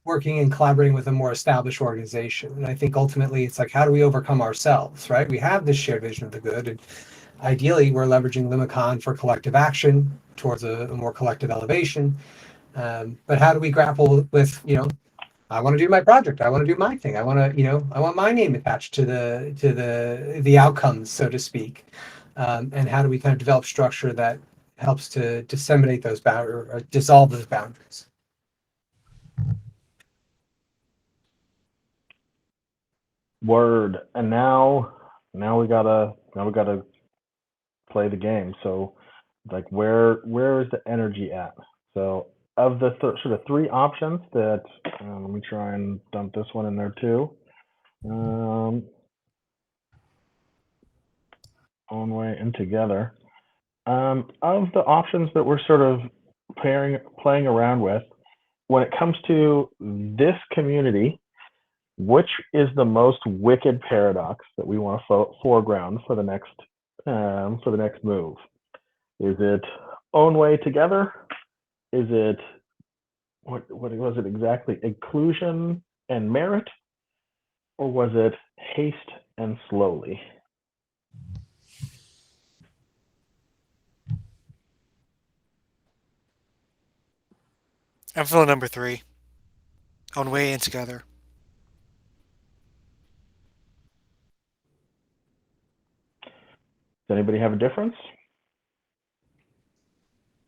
[SPEAKER 11] working and collaborating with a more established organization. And I think ultimately it's like, how do we overcome ourselves, right? We have this shared vision of the good, and ideally we're leveraging Limicon for collective action towards a more collective elevation. But how do we grapple with, I want to do my project, I want to do my thing, I want to, I want my name attached to the outcomes, so to speak. And how do we kind of develop structure that helps to disseminate those boundaries or dissolve those boundaries?
[SPEAKER 5] Word. And now we gotta play the game. So like, where is the energy at? So of the sort of three options that, let me try and dump this one in there too. Own way and together. Of the options that we're sort of playing around with, when it comes to this community, which is the most wicked paradox that we want to foreground for the next move? Is it own way together? Is it what was it exactly? Inclusion and merit, or was it haste and slowly?
[SPEAKER 9] I'm feeling number 3. Own way and together.
[SPEAKER 5] Does anybody have a difference?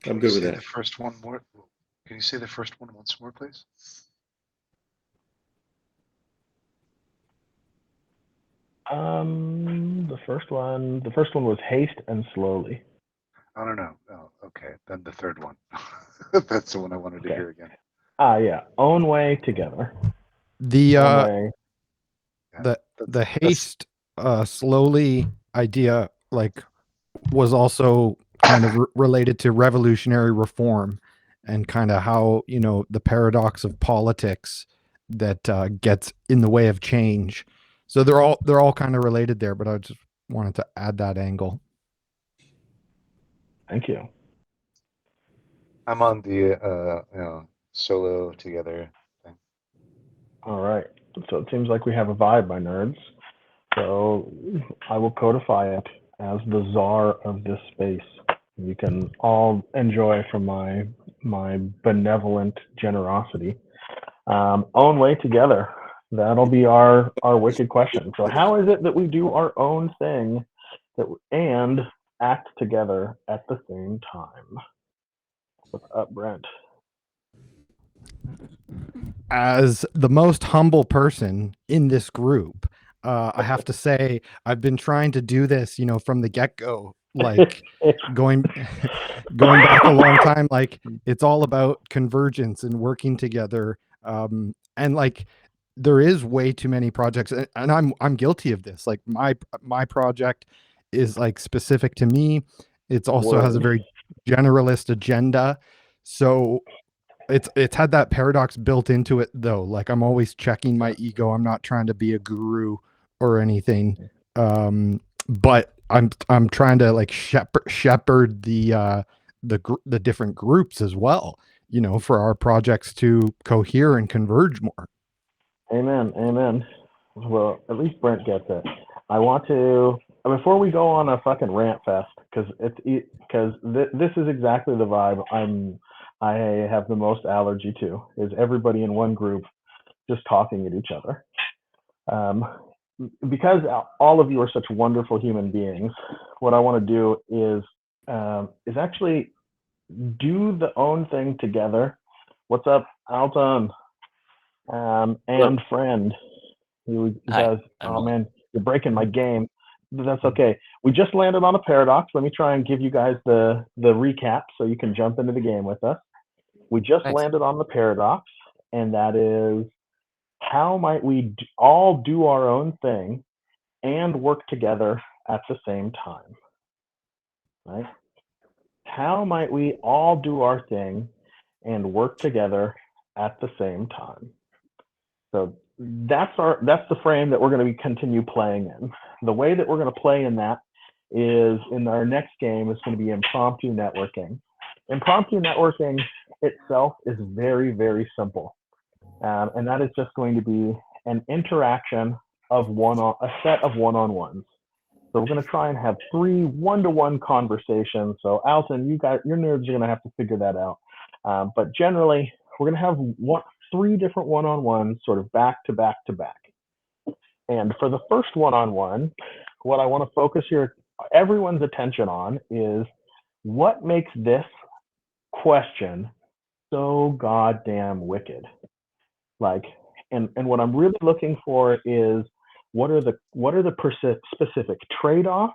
[SPEAKER 3] I'm good with that.
[SPEAKER 1] The first one more. Can you say the first one once more, please?
[SPEAKER 5] The first one was haste and slowly.
[SPEAKER 1] I don't know. Oh, okay. Then the third one. That's the one I wanted to hear again.
[SPEAKER 5] Yeah. Own way together.
[SPEAKER 8] The haste slowly idea was also kind of related to revolutionary reform and kind of how, the paradox of politics that gets in the way of change. So they're all kind of related there, but I just wanted to add that angle.
[SPEAKER 5] Thank you.
[SPEAKER 1] I'm on the solo together thing.
[SPEAKER 5] All right. So it seems like we have a vibe, my nerds. So I will codify it as the czar of this space. You can all enjoy from my benevolent generosity. Own way together. That'll be our wicked question. So how is it that we do our own thing and act together at the same time? What's up, Brent?
[SPEAKER 8] As the most humble person in this group, I have to say I've been trying to do this, from the get-go, like going going back a long time. Like, it's all about convergence and working together. And like, there is way too many projects, and I'm guilty of this. Like, my project is like specific to me. It's also has a very generalist agenda. So it's had that paradox built into it, though. Like, I'm always checking my ego. I'm not trying to be a guru or anything. But I'm trying to like shepherd the different groups as well, for our projects to cohere and converge more.
[SPEAKER 5] Amen. Well, at least Brent gets it. I want to, before we go on a fucking rant fest, because this is exactly the vibe I have the most allergy to, is everybody in one group just talking at each other. Because all of you are such wonderful human beings, what I want to do is actually do the own thing together. What's up, Alton? And friend, who does. Oh man, you're breaking my game. But that's okay. We just landed on a paradox. Let me try and give you guys the recap so you can jump into the game with us. We just landed on the paradox, and that is, how might we all do our own thing and work together at the same time? Right? How might we all do our thing and work together at the same time? So that's the frame that we're going to continue playing in. The way that we're going to play in that is, in our next game, is going to be impromptu networking. Impromptu networking itself is very, very simple. And that is just going to be an interaction of a set of one-on-ones. So we're going to try and have 3 one-to-one conversations. So Alton, your nerds are going to have to figure that out. But generally, we're going to have 3 different one-on-ones, sort of back to back to back. And for the first one-on-one, what I want to focus everyone's attention on is, what makes this question so goddamn wicked? Like, and what I'm really looking for is, what are the specific trade-offs,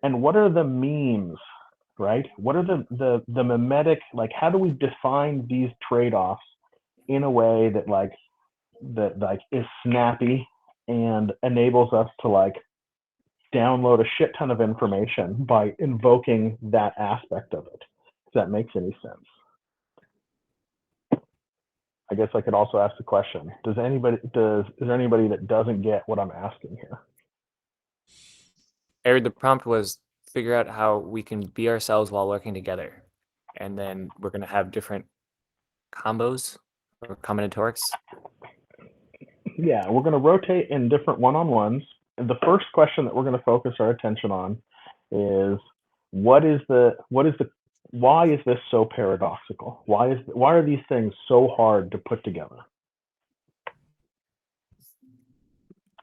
[SPEAKER 5] and what are the memes, right? What are the mimetic, like, how do we define these trade-offs in a way that is snappy and enables us to download a shit ton of information by invoking that aspect of it, if that makes any sense. I guess I could also ask the question, is there anybody that doesn't get what I'm asking here?
[SPEAKER 12] Eric, the prompt was figure out how we can be ourselves while working together. And then we're going to have different combos or combinatorics.
[SPEAKER 5] Yeah, we're going to rotate in different one-on-ones. And the first question that we're going to focus our attention on is, why is this so paradoxical? Why are these things so hard to put together?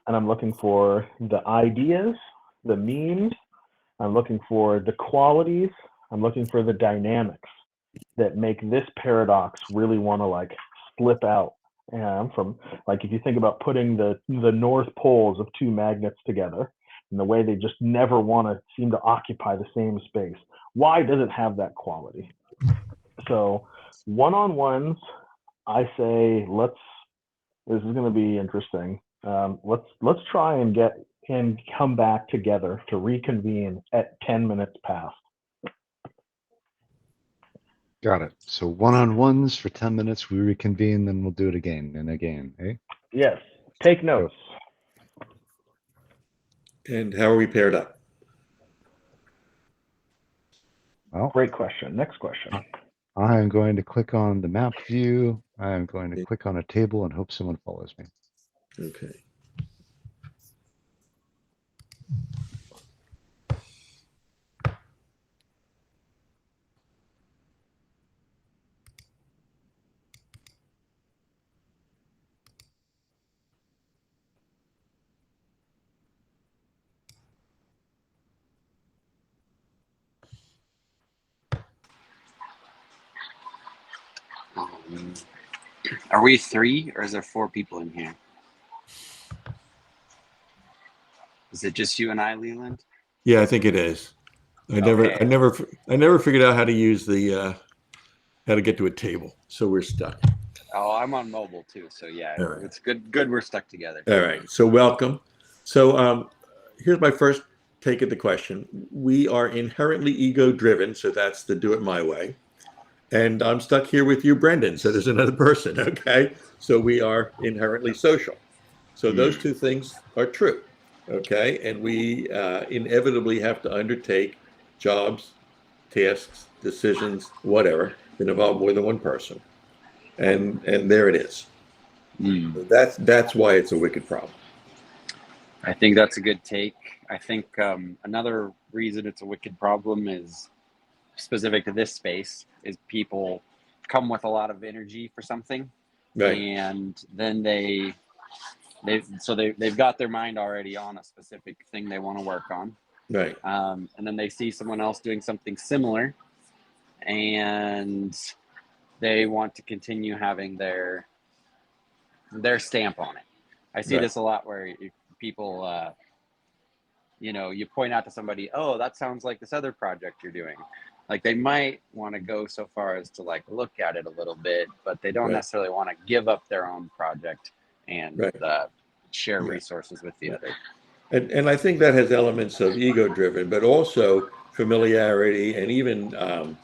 [SPEAKER 5] And I'm looking for the ideas, the memes. I'm looking for the qualities. I'm looking for the dynamics that make this paradox really want to slip out. From, if you think about putting the north poles of 2 magnets together, and the way they just never want to seem to occupy the same space. Why does it have that quality? So one-on-ones, I say, this is going to be interesting. Let's try and come back together to reconvene at 10 minutes past.
[SPEAKER 1] Got it. So one-on-ones for 10 minutes, we reconvene, then we'll do it again and again, eh?
[SPEAKER 5] Yes. Take notes.
[SPEAKER 3] And how are we paired up?
[SPEAKER 1] Well,
[SPEAKER 5] great question. Next question.
[SPEAKER 1] I am going to click on the map view. I am going to click on a table and hope someone follows me.
[SPEAKER 3] Okay.
[SPEAKER 6] Are we 3 or is there 4 people in here? Is it just you and I, Leland?
[SPEAKER 3] Yeah, I think it is. I
[SPEAKER 6] Okay.
[SPEAKER 3] never figured out how to use the how to get to a table, so we're stuck.
[SPEAKER 6] Oh, I'm on mobile too, so yeah,
[SPEAKER 3] All right.
[SPEAKER 6] it's good we're stuck together.
[SPEAKER 3] All right, so welcome. So here's my first take at the question. We are inherently ego-driven, so that's the do it my way. And I'm stuck here with you, Brendan, so there's another person, okay? So we are inherently social. So those two things are true, okay? And we inevitably have to undertake jobs, tasks, decisions, whatever, that involve more than one person. And there it is. That's why it's a wicked problem.
[SPEAKER 6] I think that's a good take. I think another reason it's a wicked problem is specific to this space is people come with a lot of energy for something,
[SPEAKER 3] Right.
[SPEAKER 6] and then they've got their mind already on a specific thing they want to work on.
[SPEAKER 3] Right.
[SPEAKER 6] And then they see someone else doing something similar, and they want to continue having their stamp on it. I see this a lot where people, you point out to somebody, oh, that sounds like this other project you're doing. Like they might want to go so far as to like look at it a little bit, but they don't necessarily want to give up their own project and share resources with the other.
[SPEAKER 3] And I think that has elements of ego-driven, but also familiarity and even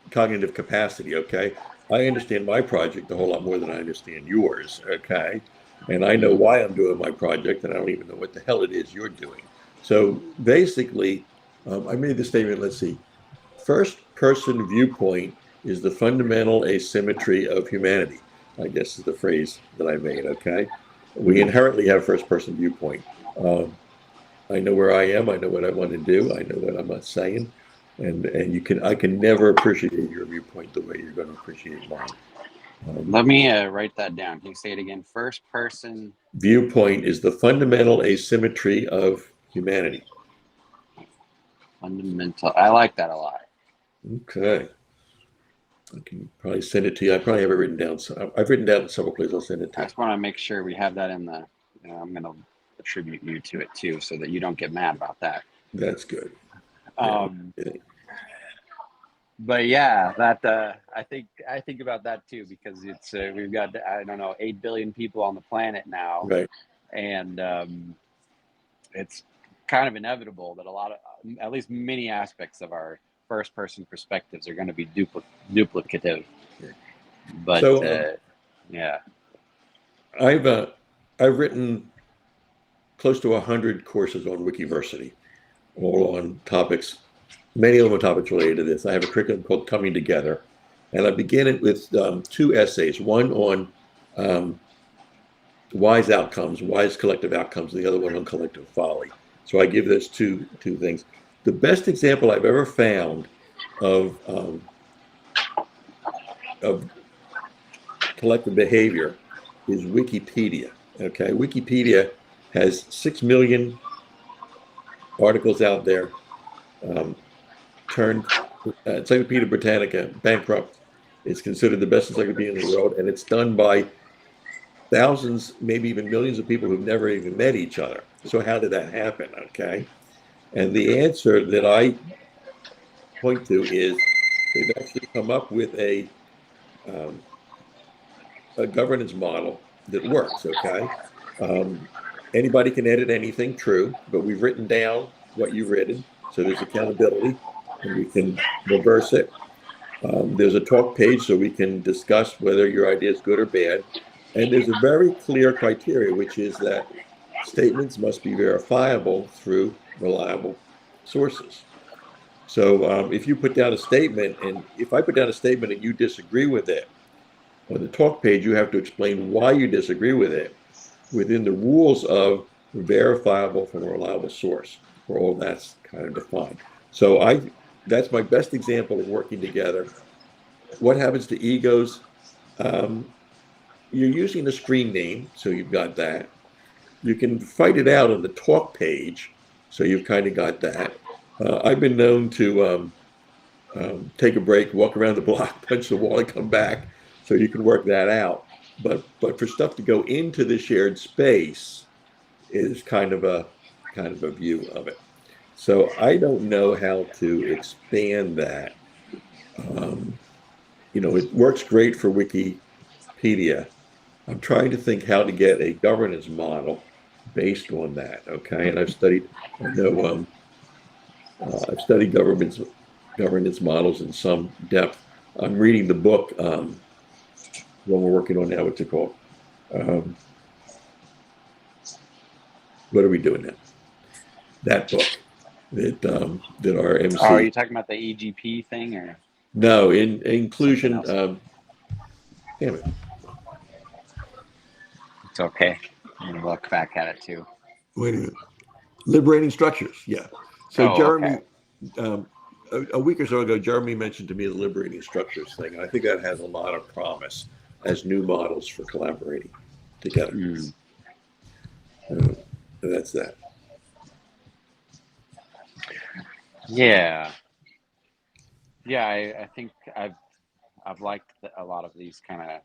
[SPEAKER 3] cognitive capacity, okay? I understand my project a whole lot more than I understand yours, okay? And I know why I'm doing my project, and I don't even know what the hell it is you're doing. So basically, I made the statement, let's see, first-person viewpoint is the fundamental asymmetry of humanity, I guess is the phrase that I made, okay? We inherently have first-person viewpoint. I know where I am, I know what I want to do, I know what I'm not saying, and I can never appreciate your viewpoint the way you're going to appreciate mine.
[SPEAKER 6] Let me write that down. Can you say it again? First person
[SPEAKER 3] viewpoint is the fundamental asymmetry of humanity.
[SPEAKER 6] Fundamental. I like that a lot.
[SPEAKER 3] Okay. I can probably send it to you. I probably have it written down. So I've written down in several places. I'll send it to you.
[SPEAKER 6] I just want to make sure we have that in the. I'm going to attribute you to it too, so that you don't get mad about that.
[SPEAKER 3] That's good.
[SPEAKER 6] But yeah, that I think about that too, because it's we've got 8 billion people on the planet now,
[SPEAKER 3] right?
[SPEAKER 6] And it's kind of inevitable that a lot of, at least many aspects of our first-person perspectives are going to be duplicative. But
[SPEAKER 3] so,
[SPEAKER 6] yeah,
[SPEAKER 3] I've written close to 100 courses on Wikiversity, all on topics. Many of them are topics related to this. I have a curriculum called Coming Together, and I begin it with 2 essays, one on wise outcomes, wise collective outcomes, and the other one on collective folly. So I give those two things. The best example I've ever found of collective behavior is Wikipedia. Okay, Wikipedia has 6 million articles out there. Turned Encyclopedia Britannica bankrupt. It's considered the best encyclopedia in the world, and it's done by thousands, maybe even millions of people who've never even met each other. So how did that happen? Okay, and the answer that I point to is they've actually come up with a governance model that works. Okay, anybody can edit anything, true, but we've written down what you've written, so there's accountability. And we can reverse it. There's a talk page so we can discuss whether your idea is good or bad. And there's a very clear criteria, which is that statements must be verifiable through reliable sources. So if you put down a statement, and if I put down a statement and you disagree with it, on the talk page, you have to explain why you disagree with it within the rules of verifiable from a reliable source, where all that's kind of defined. So that's my best example of working together. What happens to egos? You're using the screen name, so you've got that. You can fight it out on the talk page, so you've kind of got that. I've been known to take a break, walk around the block, punch the wall, and come back. So you can work that out. But for stuff to go into the shared space is kind of a view of it. So I don't know how to expand that. It works great for Wikipedia. I'm trying to think how to get a governance model based on that. Okay, and I've studied governance models in some depth. I'm reading the book, one we're working on now. What's it called? What are we doing now? That book that our MC.
[SPEAKER 6] Oh, are you talking about the EGP thing, or
[SPEAKER 3] no? In inclusion. Damn it.
[SPEAKER 6] it's okay. I'm gonna look back at it too.
[SPEAKER 3] Wait a minute. Liberating structures. Yeah. So Jeremy,
[SPEAKER 6] okay.
[SPEAKER 3] A week or so ago, Jeremy mentioned to me the liberating structures thing. I think that has a lot of promise as new models for collaborating together. That's that.
[SPEAKER 6] Yeah. Yeah, I think I've liked a lot of these kind of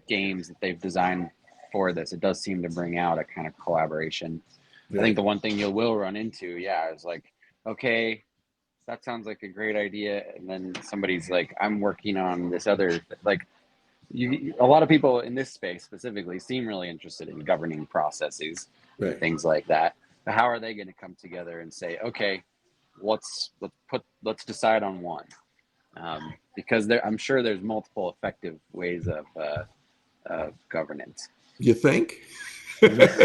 [SPEAKER 6] games that they've designed for this. It does seem to bring out a kind of collaboration.
[SPEAKER 3] Right.
[SPEAKER 6] I think the one thing you will run into, is like, okay, that sounds like a great idea, and then somebody's like, I'm working on this other, like, a lot of people in this space specifically seem really interested in governing processes,
[SPEAKER 3] Right.
[SPEAKER 6] things like that. But how are they going to come together and say, okay, let's decide on one? Because I'm sure there's multiple effective ways of governance.
[SPEAKER 3] You think? Let's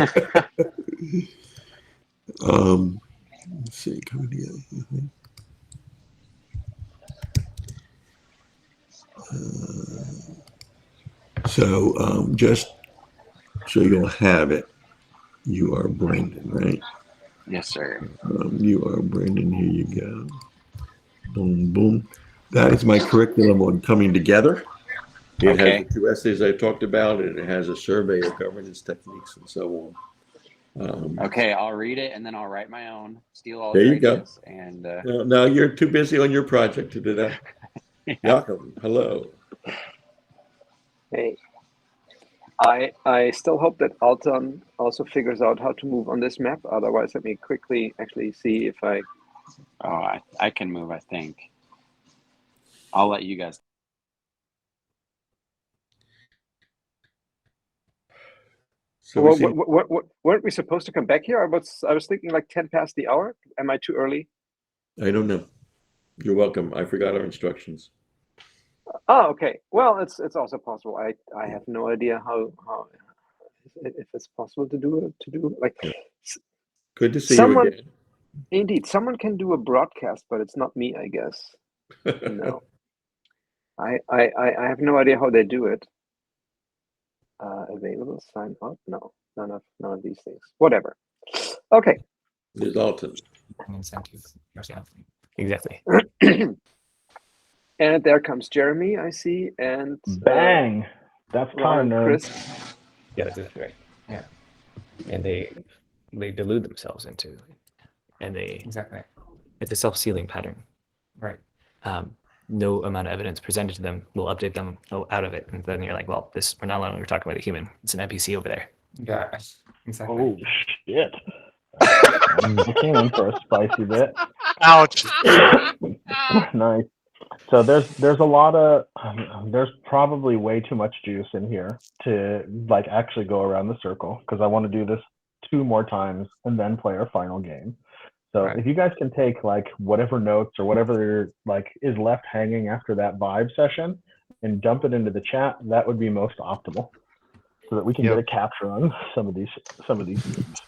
[SPEAKER 3] see. Coming together. So just so you'll have it, you are Brendan, right?
[SPEAKER 6] Yes, sir.
[SPEAKER 3] You are Brendan. Here you go. Boom, boom. That is my curriculum on coming together. It has the 2 essays I talked about, and it has a survey of governance techniques and so on.
[SPEAKER 6] Okay, I'll read it, and then I'll write my own, steal all
[SPEAKER 3] there
[SPEAKER 6] your
[SPEAKER 3] you
[SPEAKER 6] ideas.
[SPEAKER 3] go.
[SPEAKER 6] And
[SPEAKER 3] no, you're too busy on your project to do that. Jakob, hello.
[SPEAKER 4] Hey. I still hope that Alton also figures out how to move on this map. Otherwise, let me quickly actually see if I...
[SPEAKER 6] Oh, I can move, I think. I'll let you guys.
[SPEAKER 4] So weren't we supposed to come back here? I was thinking like 10 past the hour. Am I too early?
[SPEAKER 3] I don't know. You're welcome. I forgot our instructions.
[SPEAKER 4] Oh, okay. Well, it's also possible. I have no idea how if it's possible to do like.
[SPEAKER 3] Yeah. Good to see you again.
[SPEAKER 4] Indeed, someone can do a broadcast, but it's not me, I guess. No, I have no idea how they do it. Available, sign up. No, none of these things. Whatever. Okay.
[SPEAKER 3] There's Alton.
[SPEAKER 12] Exactly.
[SPEAKER 4] And there comes Jeremy, I see, and
[SPEAKER 5] bang. That's kind of
[SPEAKER 4] Chris.
[SPEAKER 12] Yeah, that's exactly right. Yeah, and they delude themselves into, and it's a self-sealing pattern. Right. No amount of evidence presented to them will update them out of it, and then you're like, well, we're not longer talking about a human. It's an NPC over there.
[SPEAKER 9] Yeah, exactly.
[SPEAKER 5] Oh shit! I came in for a spicy bit.
[SPEAKER 9] Ouch.
[SPEAKER 5] Nice. So there's a lot of there's probably way too much juice in here to like actually go around the circle, because I want to do this 2 more times and then play our final game. So if you guys can take like whatever notes or whatever like is left hanging after that vibe session and dump it into the chat, that would be most optimal, so that we can get a capture on some of these games.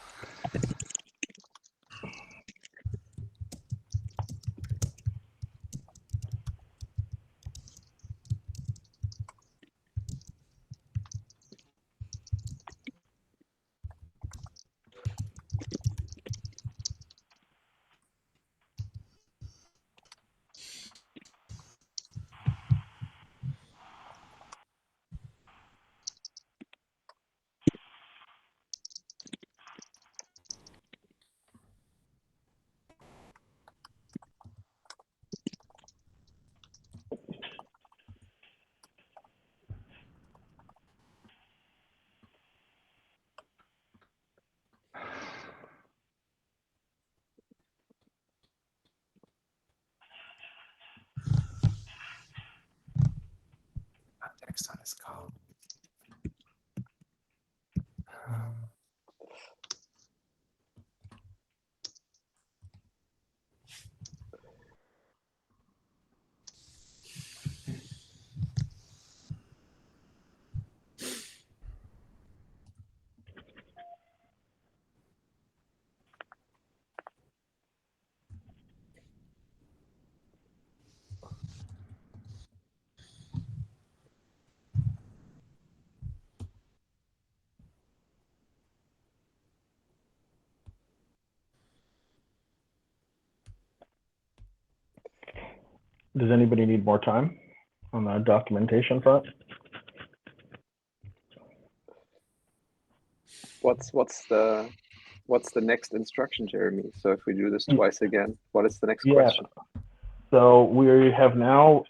[SPEAKER 5] Does anybody need more time on the documentation front?
[SPEAKER 4] What's the next instruction, Jeremy? So if we do this twice again, what is the next question?
[SPEAKER 5] So we've now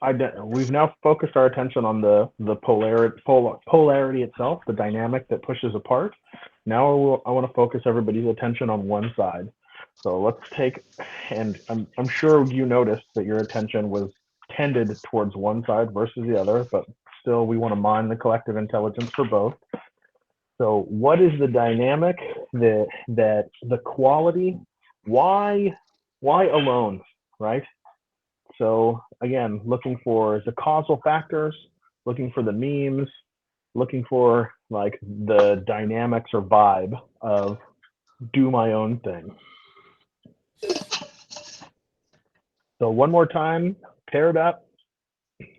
[SPEAKER 5] focused our attention on the polarity itself, the dynamic that pushes apart. Now I want to focus everybody's attention on one side. So let's take, and I'm sure you noticed that your attention was tended towards one side versus the other, but still we want to mine the collective intelligence for both. So what is the dynamic that the quality, why alone, right? So again, looking for the causal factors, looking for the memes, looking for like the dynamics or vibe of do my own thing. So one more time, paired up.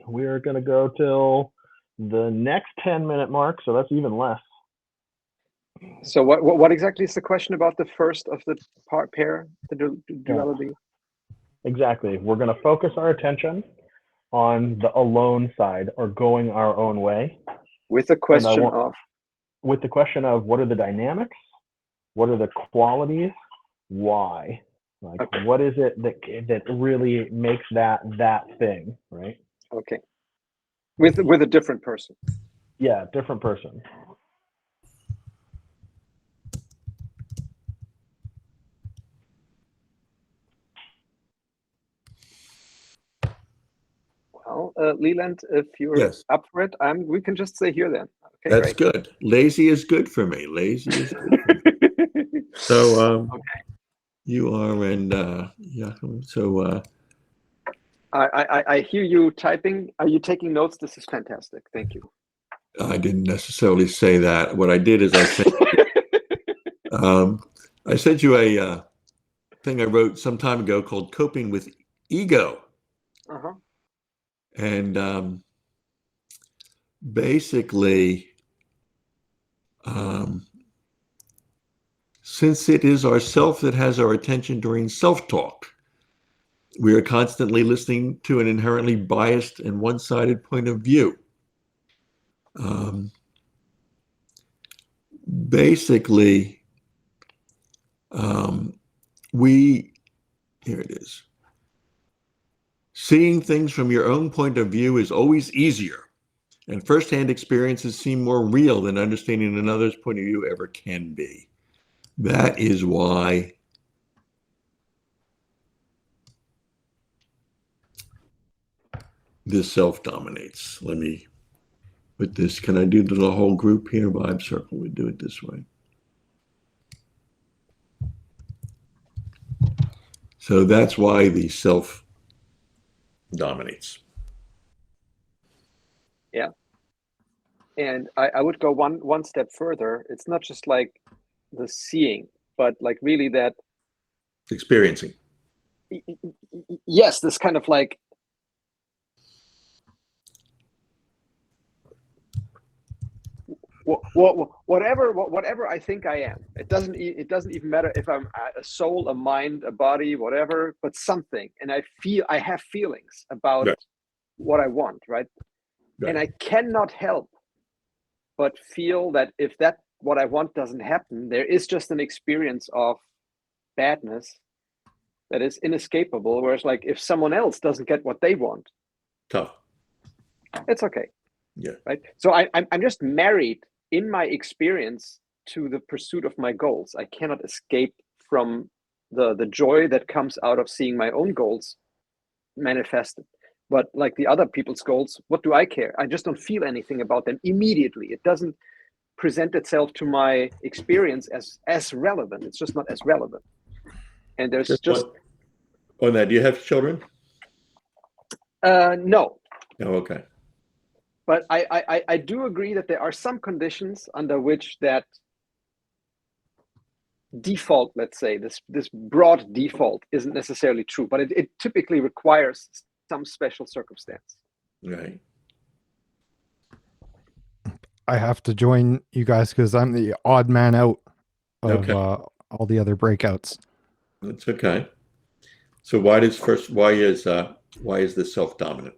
[SPEAKER 5] We're gonna go till the next 10-minute mark, so that's even less.
[SPEAKER 4] So what exactly is the question about the first of the pair, the duality?
[SPEAKER 5] Exactly. We're going to focus our attention on the alone side, or going our own way.
[SPEAKER 4] With the question of
[SPEAKER 5] what are the dynamics? What are the qualities? Why? Like, okay. What is it that really makes that thing, right?
[SPEAKER 4] Okay. With a different person.
[SPEAKER 5] Yeah, different person.
[SPEAKER 4] Well, Leland, if you're up for it, we can just stay here then. Okay,
[SPEAKER 3] that's great. Good. Lazy is good for me. Lazy is good for me. So, okay. You are, and yeah. So,
[SPEAKER 4] I hear you typing. Are you taking notes? This is fantastic. Thank you.
[SPEAKER 3] I didn't necessarily say that. What I did is I sent you a thing I wrote some time ago called "Coping with Ego."
[SPEAKER 4] Uh-huh.
[SPEAKER 3] And basically, since it is ourself that has our attention during self-talk, we are constantly listening to an inherently biased and one-sided point of view. Basically, here it is. Seeing things from your own point of view is always easier, and firsthand experiences seem more real than understanding another's point of view ever can be. That is why this self dominates. Let me put this. Can I do the whole group here? Vibe circle. We do it this way. So that's why the self dominates.
[SPEAKER 4] Yeah. And I would go one step further. It's not just like the seeing, but like really that
[SPEAKER 3] experiencing.
[SPEAKER 4] Yes, this kind of like whatever I think I am. It doesn't even matter if I'm a soul, a mind, a body, whatever, but something. And I have feelings about what I want, right? And I cannot help but feel that if what I want doesn't happen, there is just an experience of badness that is inescapable. Whereas like if someone else doesn't get what they want,
[SPEAKER 3] tough.
[SPEAKER 4] It's okay.
[SPEAKER 3] Yeah.
[SPEAKER 4] Right. So I'm just married in my experience to the pursuit of my goals. I cannot escape from the joy that comes out of seeing my own goals manifested. But like the other people's goals, what do I care? I just don't feel anything about them immediately. It doesn't present itself to my experience as relevant. It's just not as relevant. And there's just
[SPEAKER 3] on that. Do you have children?
[SPEAKER 4] No.
[SPEAKER 3] Oh, okay.
[SPEAKER 4] But I do agree that there are some conditions under which that default, let's say, this broad default isn't necessarily true, but it typically requires some special circumstance.
[SPEAKER 3] Right.
[SPEAKER 8] I have to join you guys because I'm the odd man out of all the other breakouts.
[SPEAKER 3] That's okay. So why is Why is this self-dominant?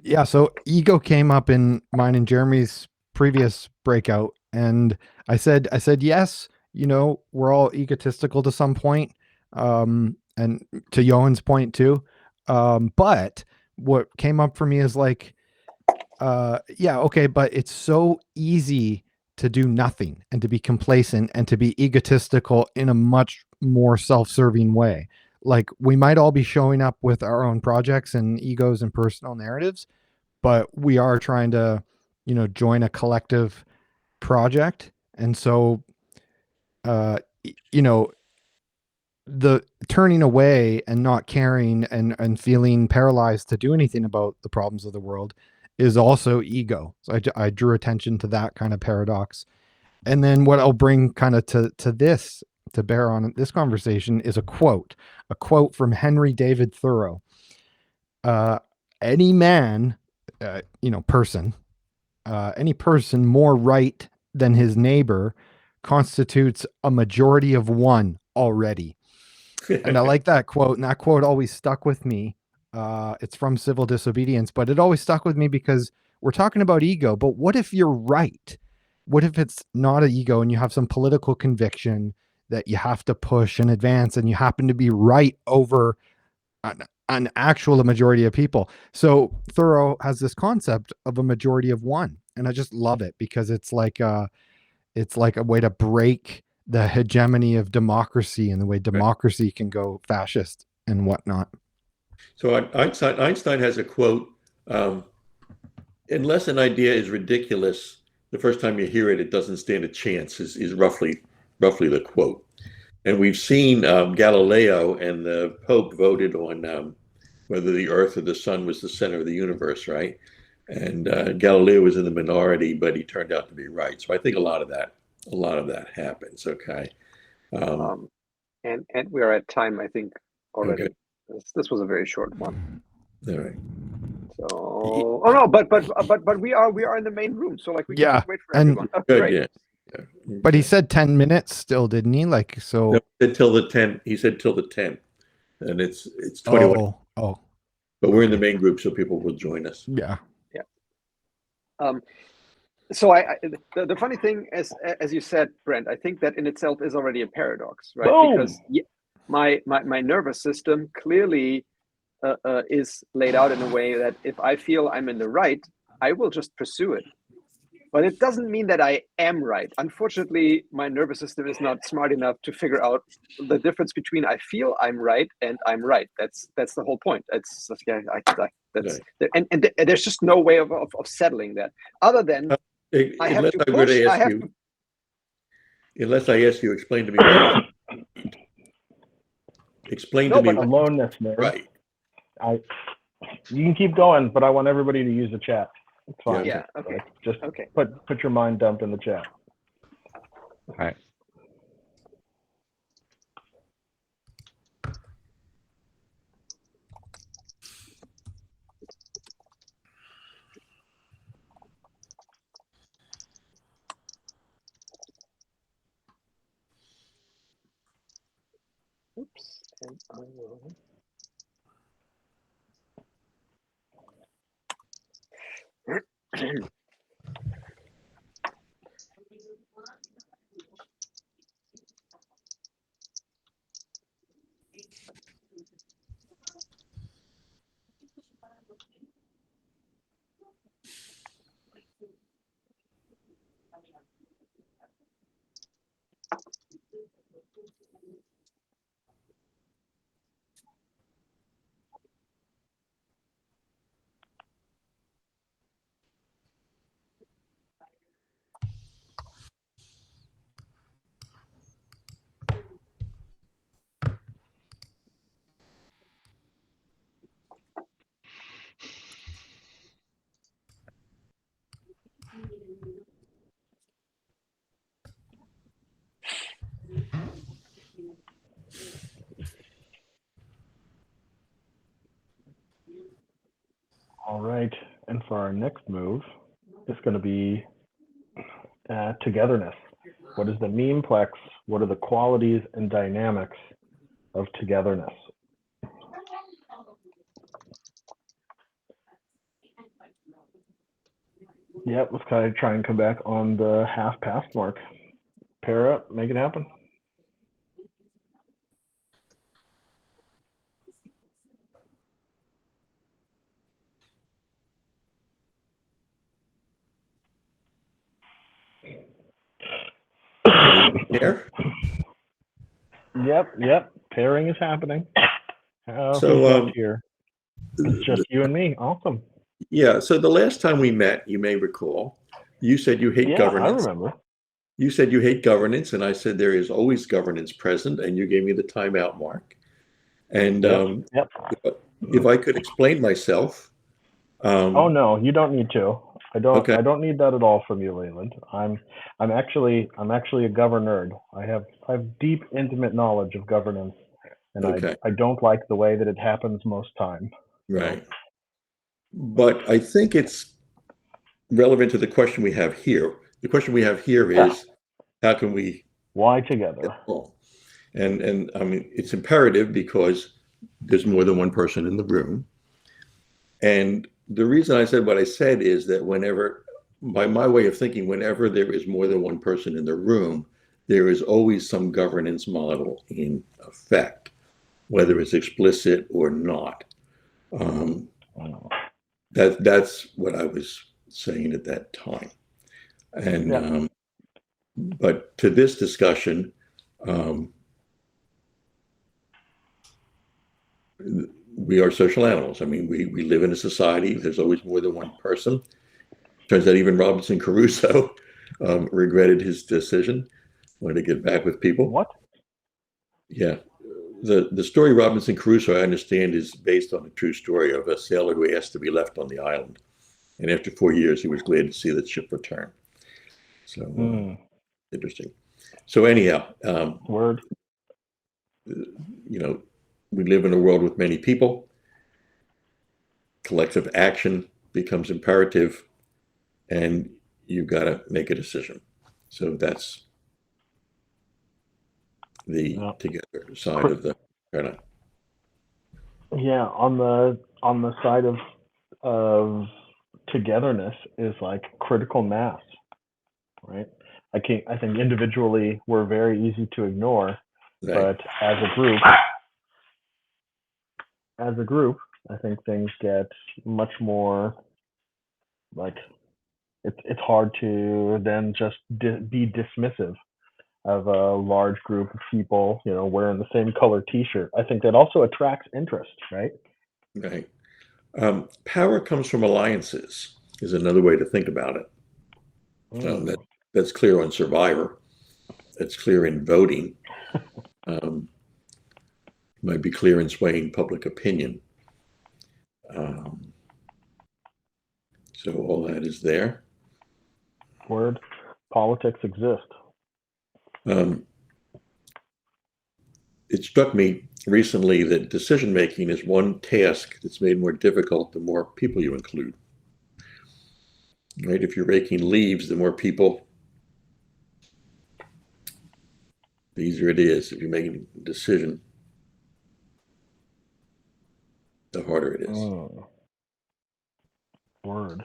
[SPEAKER 8] Yeah, so ego came up in mine and Jeremy's previous breakout, and I said yes, we're all egotistical to some point, and to Johan's point too. But what came up for me is like, yeah, okay, but it's so easy to do nothing and to be complacent and to be egotistical in a much more self-serving way. Like we might all be showing up with our own projects and egos and personal narratives, but we are trying to, join a collective project. And so, you know, the turning away and not caring and feeling paralyzed to do anything about the problems of the world is also ego. So I drew attention to that kind of paradox. And then what I'll bring kind of to this, to bear on this conversation, is a quote from Henry David Thoreau. Any man, person, any person more right than his neighbor constitutes a majority of one already. And I like that quote, and that quote always stuck with me. It's from Civil Disobedience, but it always stuck with me because we're talking about ego. But what if you're right? What if it's not an ego and you have some political conviction that you have to push and advance, and you happen to be right over an actual majority of people? So Thoreau has this concept of a majority of one, and I just love it because it's like a way to break the hegemony of democracy and the way democracy can go fascist and whatnot.
[SPEAKER 3] So Einstein has a quote, unless an idea is ridiculous, the first time you hear it, it doesn't stand a chance, is roughly the quote. And we've seen Galileo and the Pope voted on whether the Earth or the Sun was the center of the universe, right? And Galileo was in the minority, but he turned out to be right. So I think a lot of that happens. Okay.
[SPEAKER 4] And we are at time, I think, already.
[SPEAKER 3] Okay.
[SPEAKER 4] This was a very short one.
[SPEAKER 3] All right.
[SPEAKER 4] So, but we are in the main room, so like we can just wait for everyone. Oh,
[SPEAKER 3] good,
[SPEAKER 4] great.
[SPEAKER 3] yeah.
[SPEAKER 8] But he said 10 minutes still, didn't he? Like, so.
[SPEAKER 3] No, he said till the 10th, and it's 21.
[SPEAKER 8] Oh.
[SPEAKER 3] But we're in the main group, so people will join us.
[SPEAKER 8] Yeah.
[SPEAKER 4] So the funny thing is, as you said, Brent, I think that in itself is already a paradox, right?
[SPEAKER 5] Boom.
[SPEAKER 4] Because my nervous system clearly is laid out in a way that if I feel I'm in the right, I will just pursue it. But it doesn't mean that I am right. Unfortunately, my nervous system is not smart enough to figure out the difference between I feel I'm right and I'm right. That's the whole point. It's and there's just no way of settling that other than
[SPEAKER 3] Unless I ask you, explain to me. Explain to me.
[SPEAKER 5] Aloneness, man.
[SPEAKER 3] Right.
[SPEAKER 5] You can keep going, but I want everybody to use the chat. It's fine.
[SPEAKER 4] Yeah. Okay.
[SPEAKER 5] Just put your mind dump in the chat.
[SPEAKER 1] All right.
[SPEAKER 4] Oops. And I will.
[SPEAKER 5] All right, and for our next move, it's going to be togetherness. What is the memeplex? What are the qualities and dynamics of togetherness? Yep, let's kind of try and come back on the half past mark. Pair up, make it happen.
[SPEAKER 3] There.
[SPEAKER 5] Yep. Pairing is happening. Who's
[SPEAKER 3] So,
[SPEAKER 5] left here? It's just you and me. Awesome.
[SPEAKER 3] yeah. So the last time we met, you may recall, you said you hate
[SPEAKER 5] Yeah,
[SPEAKER 3] governance.
[SPEAKER 5] I remember.
[SPEAKER 3] You said you hate governance, and I said there is always governance present, and you gave me the timeout mark. And
[SPEAKER 5] Yep.
[SPEAKER 3] if I could explain myself.
[SPEAKER 5] Oh no, you don't need to.
[SPEAKER 3] Okay.
[SPEAKER 5] I don't need that at all from you, Leland. I'm actually a governor. I have deep, intimate knowledge of governance, and
[SPEAKER 3] Okay.
[SPEAKER 5] I don't like the way that it happens most time.
[SPEAKER 3] Right. But I think it's relevant to the question we have here. The question we have here is, how can we
[SPEAKER 5] Why together?
[SPEAKER 3] And I mean, it's imperative because there's more than one person in the room. And the reason I said what I said is that whenever, by my way of thinking, whenever there is more than one person in the room, there is always some governance model in effect, whether it's explicit or not. That's what I was saying at that time. And but to this discussion, we are social animals. I mean, we live in a society. There's always more than one person. Turns out even Robinson Crusoe regretted his decision, wanted to get back with people.
[SPEAKER 5] What?
[SPEAKER 3] Yeah. The story Robinson Crusoe, I understand, is based on a true story of a sailor who asked to be left on the island. And after 4 years, he was glad to see the ship return. So interesting. So anyhow,
[SPEAKER 5] word.
[SPEAKER 3] You know, we live in a world with many people. Collective action becomes imperative, and you've got to make a decision. So that's the together side of the paradigm.
[SPEAKER 5] Yeah, on the side of togetherness is like critical mass, right? I think individually we're very easy to ignore,
[SPEAKER 3] Right.
[SPEAKER 5] but as a group, I think things get much more like it's hard to then just be dismissive of a large group of people, wearing the same color T-shirt. I think that also attracts interest, right?
[SPEAKER 3] Right. Power comes from alliances is another way to think about it. That's clear on Survivor. That's clear in voting. Might be clear in swaying public opinion. So all that is there.
[SPEAKER 5] Word. Politics exist.
[SPEAKER 3] It struck me recently that decision making is one task that's made more difficult the more people you include. Right? If you're raking leaves, the more people, the easier it is. If you're making a decision, the harder it is.
[SPEAKER 5] Word.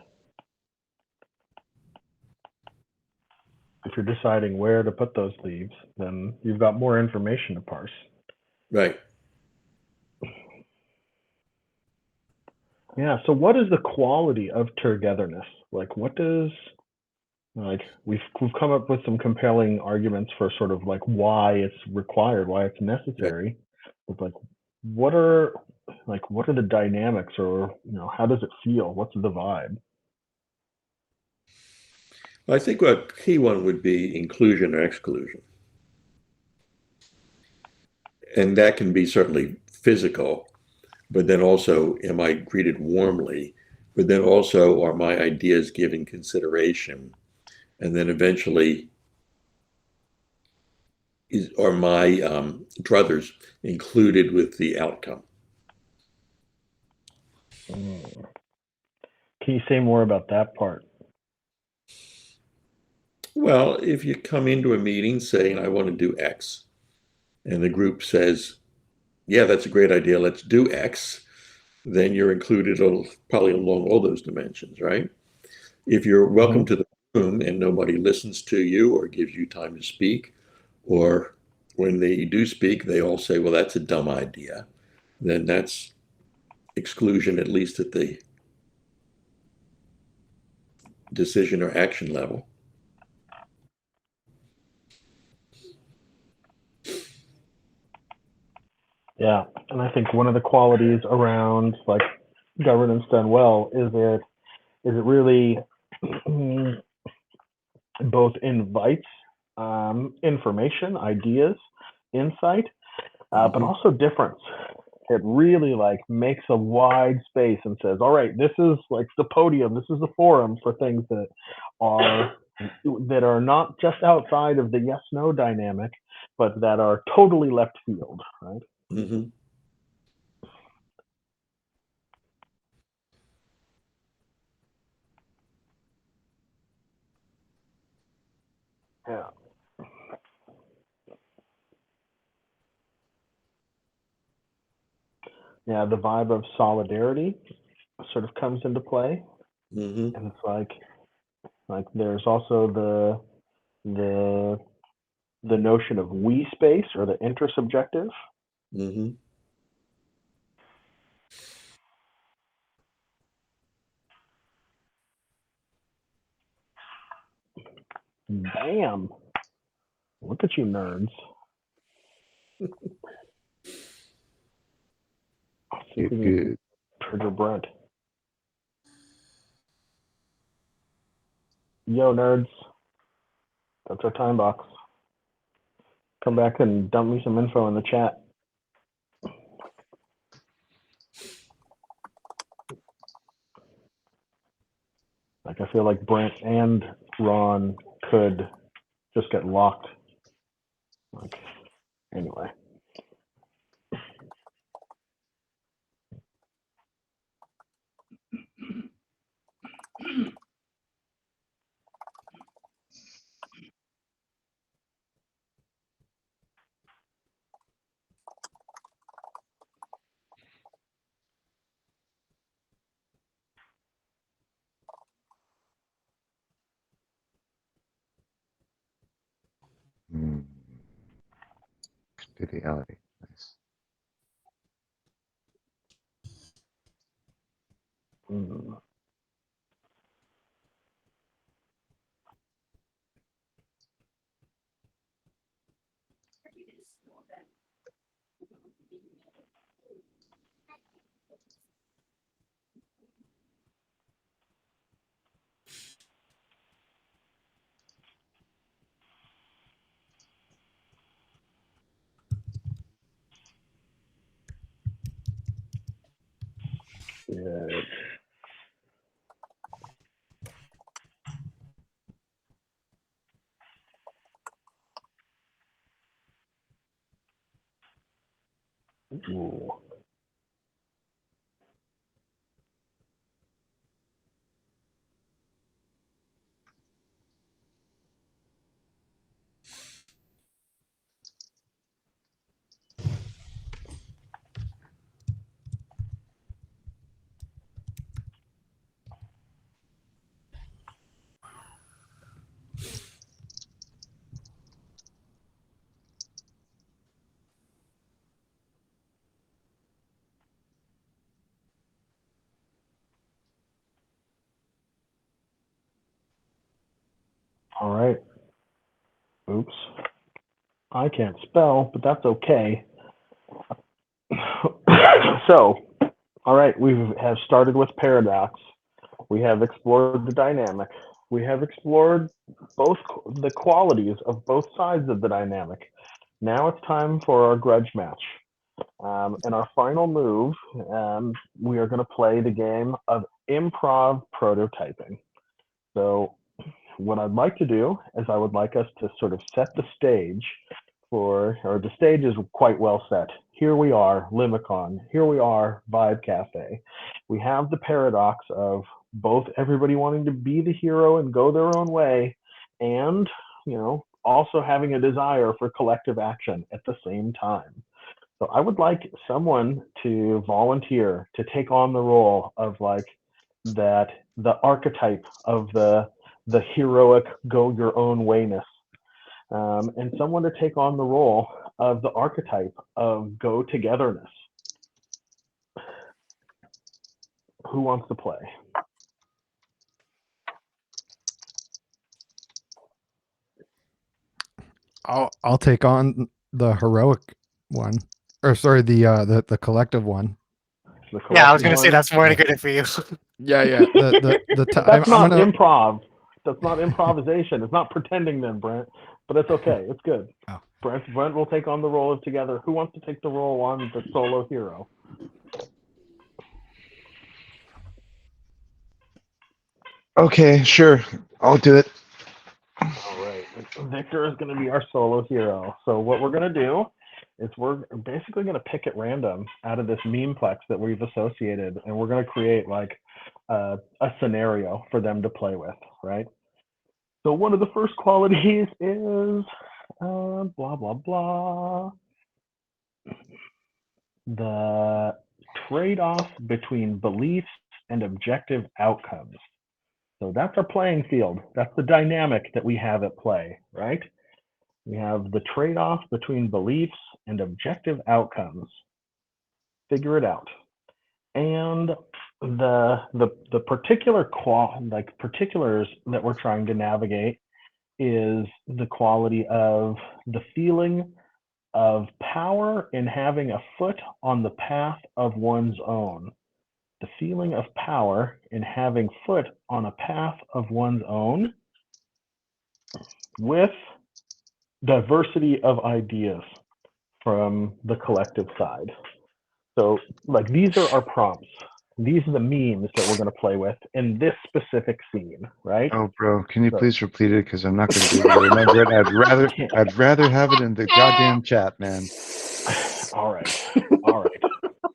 [SPEAKER 5] If you're deciding where to put those leaves, then you've got more information to parse.
[SPEAKER 3] Right.
[SPEAKER 5] Yeah. So what is the quality of togetherness? Like, what does, like, we've come up with some compelling arguments for sort of like why it's required, why it's necessary. But like, what are the dynamics, or how does it feel? What's the vibe?
[SPEAKER 3] I think a key one would be inclusion or exclusion. And that can be certainly physical, but then also, am I greeted warmly? But then also, are my ideas given consideration? And then eventually, are my druthers included with the outcome?
[SPEAKER 5] Can you say more about that part?
[SPEAKER 3] Well, if you come into a meeting saying, I want to do X, and the group says, yeah, that's a great idea, let's do X, then you're included probably along all those dimensions, right? If you're welcome to the room and nobody listens to you or gives you time to speak, or when they do speak, they all say, well, that's a dumb idea, then that's exclusion, at least at the decision or action level.
[SPEAKER 5] Yeah, and I think one of the qualities around like governance done well is it really both invites information, ideas, insight, but also difference. It really like makes a wide space and says, all right, this is like the podium, this is the forum for things that are not just outside of the yes/no dynamic, but that are totally left field, right?
[SPEAKER 3] Mm-hmm.
[SPEAKER 5] Yeah. Yeah, the vibe of solidarity sort of comes into play,
[SPEAKER 3] Mm-hmm.
[SPEAKER 5] and it's like there's also the notion of we space or the intersubjective.
[SPEAKER 3] Mm-hmm.
[SPEAKER 5] Bam! Look at you nerds. Let's see if we can
[SPEAKER 1] Good.
[SPEAKER 5] trigger Brent. Yo, nerds. That's our time box. Come back and dump me some info in the chat. Like, I feel like Brent and Ron could just get locked. Like, anyway.
[SPEAKER 1] Mm. Conviviality. Nice.
[SPEAKER 5] Mm. Yeah. Ooh. All right. Oops. I can't spell, but that's okay. So, all right, we have started with paradox. We have explored the dynamic. We have explored both the qualities of both sides of the dynamic. Now it's time for our grudge match. In our final move, we are going to play the game of improv prototyping. So what I'd like to do is I would like us to sort of set the stage or the stage is quite well set. Here we are, Limicon. Here we are, Vibecafe. We have the paradox of both everybody wanting to be the hero and go their own way, and also having a desire for collective action at the same time. So I would like someone to volunteer to take on the role of like that the archetype of the heroic go your own wayness, and someone to take on the role of the archetype of go togetherness. Who wants to play?
[SPEAKER 8] I'll take on the heroic one, or sorry, the collective one.
[SPEAKER 9] Yeah, I was gonna say that's more good for you.
[SPEAKER 8] Yeah.
[SPEAKER 5] That's not improv. That's not improvisation. It's not pretending then, Brent. But it's okay. It's good.
[SPEAKER 8] Oh.
[SPEAKER 5] Brent will take on the role of together. Who wants to take the role on the solo hero?
[SPEAKER 1] Okay, sure. I'll do it.
[SPEAKER 5] All right. Victor is going to be our solo hero. So what we're going to do is we're basically going to pick at random out of this memeplex that we've associated, and we're going to create like a scenario for them to play with, right? So one of the first qualities is blah, blah, blah. The trade-off between beliefs and objective outcomes. So that's our playing field. That's the dynamic that we have at play, right? We have the trade-off between beliefs and objective outcomes. Figure it out. And the particular particulars that we're trying to navigate is the quality of the feeling of power in having a foot on the path of one's own. The feeling of power in having foot on a path of one's own with diversity of ideas from the collective side. So like these are our prompts. These are the memes that we're going to play with in this specific scene, right?
[SPEAKER 1] Oh, bro, can you please repeat it? Because I'm not going to be able to remember it. I'd rather have it in the goddamn chat, man.
[SPEAKER 5] All right.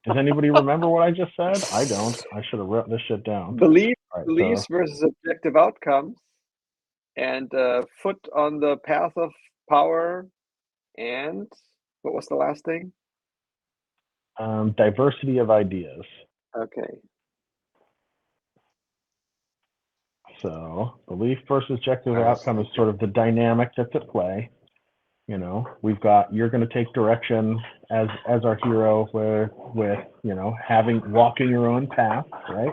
[SPEAKER 5] Does anybody remember what I just said? I don't. I should have wrote this shit down.
[SPEAKER 4] Beliefs versus objective outcomes, and foot on the path of power, and what was the last thing?
[SPEAKER 5] Diversity of ideas.
[SPEAKER 4] Okay.
[SPEAKER 5] So belief versus objective outcome is sort of the dynamic that's at play. You know, we've got, you're going to take direction as our hero with you know, walking your own path, right?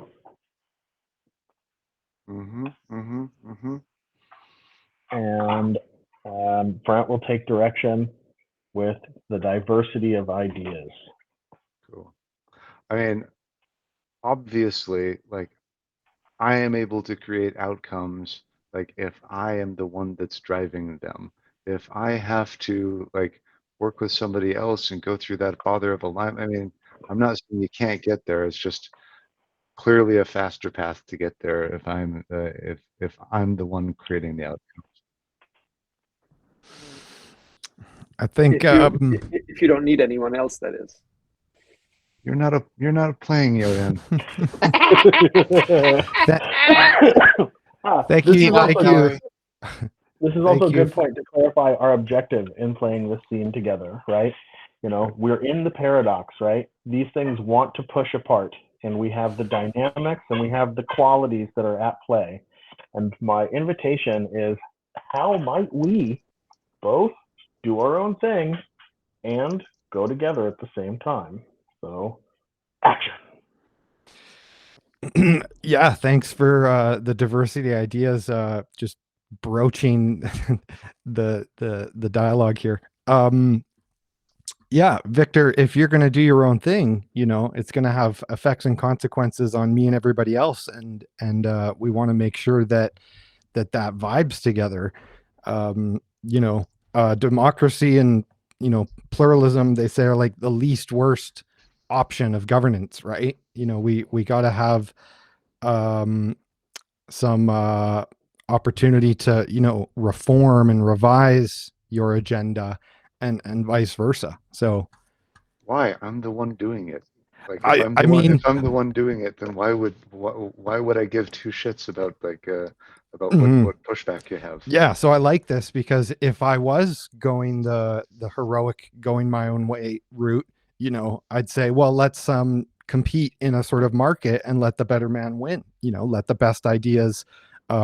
[SPEAKER 5] And Brent will take direction with the diversity of ideas.
[SPEAKER 1] Cool. I mean, obviously, like, I am able to create outcomes, like, if I am the one that's driving them. If I have to, like, work with somebody else and go through that bother of alignment, I mean, I'm not saying you can't get there. It's just clearly a faster path to get there if I'm if I'm the one creating the outcomes.
[SPEAKER 8] I think
[SPEAKER 4] if you don't need anyone else, that is.
[SPEAKER 1] You're not playing Yodan.
[SPEAKER 8] Thank you, IQ.
[SPEAKER 5] This is also a good point to clarify our objective in playing this scene together, right? You know, we're in the paradox, right? These things want to push apart, and we have the dynamics and we have the qualities that are at play. And my invitation is, how might we both do our own thing and go together at the same time? So, action.
[SPEAKER 8] Yeah, thanks for the diversity ideas. Just broaching the dialogue here. Yeah, Victor, if you're going to do your own thing, you know, it's going to have effects and consequences on me and everybody else, and we want to make sure that vibes together. You know, democracy and, you know, pluralism, they say, are like the least worst option of governance, right? You know, we got to have some opportunity to, you know, reform and revise your agenda, and vice versa. So
[SPEAKER 1] why? I'm the one doing it. Like, if I'm the one doing it, then why would I give two shits about what pushback you have?
[SPEAKER 8] Yeah, so I like this, because if I was going the heroic, going my own way route, you know, I'd say, well, let's compete in a sort of market and let the better man win. Let the best ideas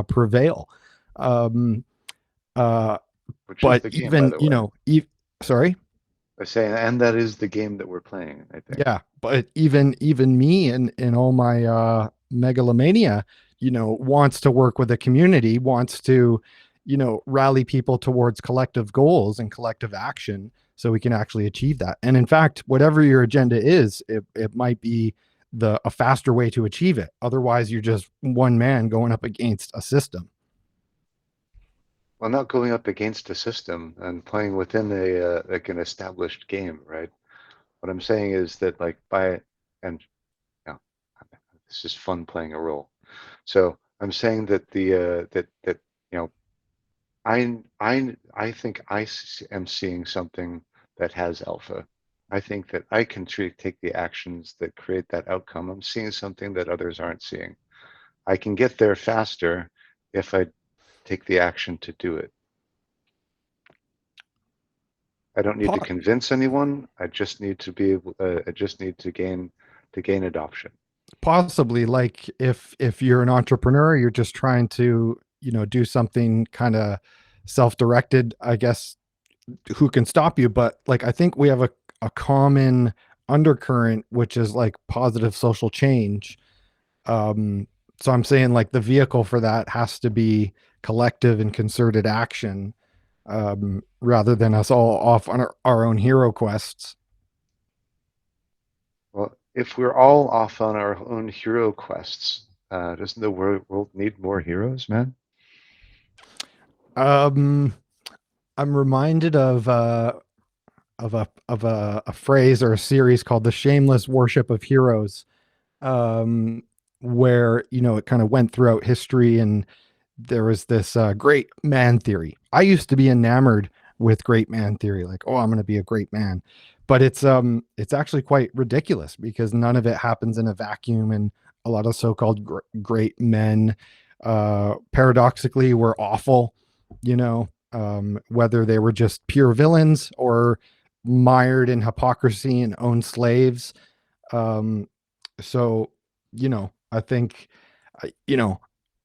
[SPEAKER 8] prevail.
[SPEAKER 1] Which is
[SPEAKER 8] But
[SPEAKER 1] the game, by
[SPEAKER 8] even,
[SPEAKER 1] the way.
[SPEAKER 8] Sorry.
[SPEAKER 1] I say, and that is the game that we're playing, I think.
[SPEAKER 8] Yeah, but even me in all my megalomania, wants to work with a community, wants to, rally people towards collective goals and collective action so we can actually achieve that. And in fact, whatever your agenda is, it might be a faster way to achieve it. Otherwise, you're just one man going up against a system.
[SPEAKER 1] Well, not going up against a system and playing within like an established game, right? What I'm saying is that and yeah, this is fun playing a role. So I'm saying that that I think am seeing something that has alpha. I think that I can take the actions that create that outcome. I'm seeing something that others aren't seeing. I can get there faster if I take the action to do it. I don't need to convince anyone. I just need to be able. I just need to gain adoption.
[SPEAKER 8] Possibly, like if you're an entrepreneur, you're just trying to do something kind of self-directed. I guess who can stop you? But like I think we have a common undercurrent, which is like positive social change. So I'm saying like the vehicle for that has to be collective and concerted action, rather than us all off on our own hero quests.
[SPEAKER 1] Well, if we're all off on our own hero quests, doesn't the world need more heroes, man?
[SPEAKER 8] I'm reminded of a phrase or a series called "The Shameless Worship of Heroes," where it kind of went throughout history, and there was this great man theory. I used to be enamored with great man theory, like, oh, I'm going to be a great man, but it's actually quite ridiculous because none of it happens in a vacuum, and a lot of so-called great men, paradoxically, were awful. Whether they were just pure villains or mired in hypocrisy and owned slaves. So, I think,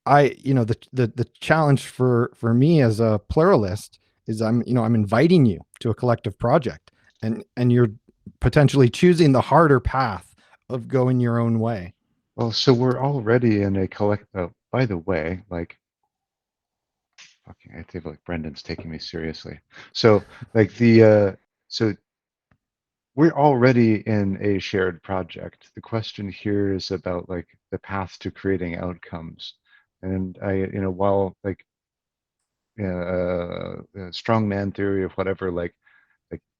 [SPEAKER 8] the challenge for me as a pluralist is I'm inviting you to a collective project, and you're potentially choosing the harder path of going your own way.
[SPEAKER 1] Well, so we're already in a collective. By the way, like, okay, I think like Brendan's taking me seriously. So like so we're already in a shared project. The question here is about like the path to creating outcomes. And while like strong man theory or whatever, like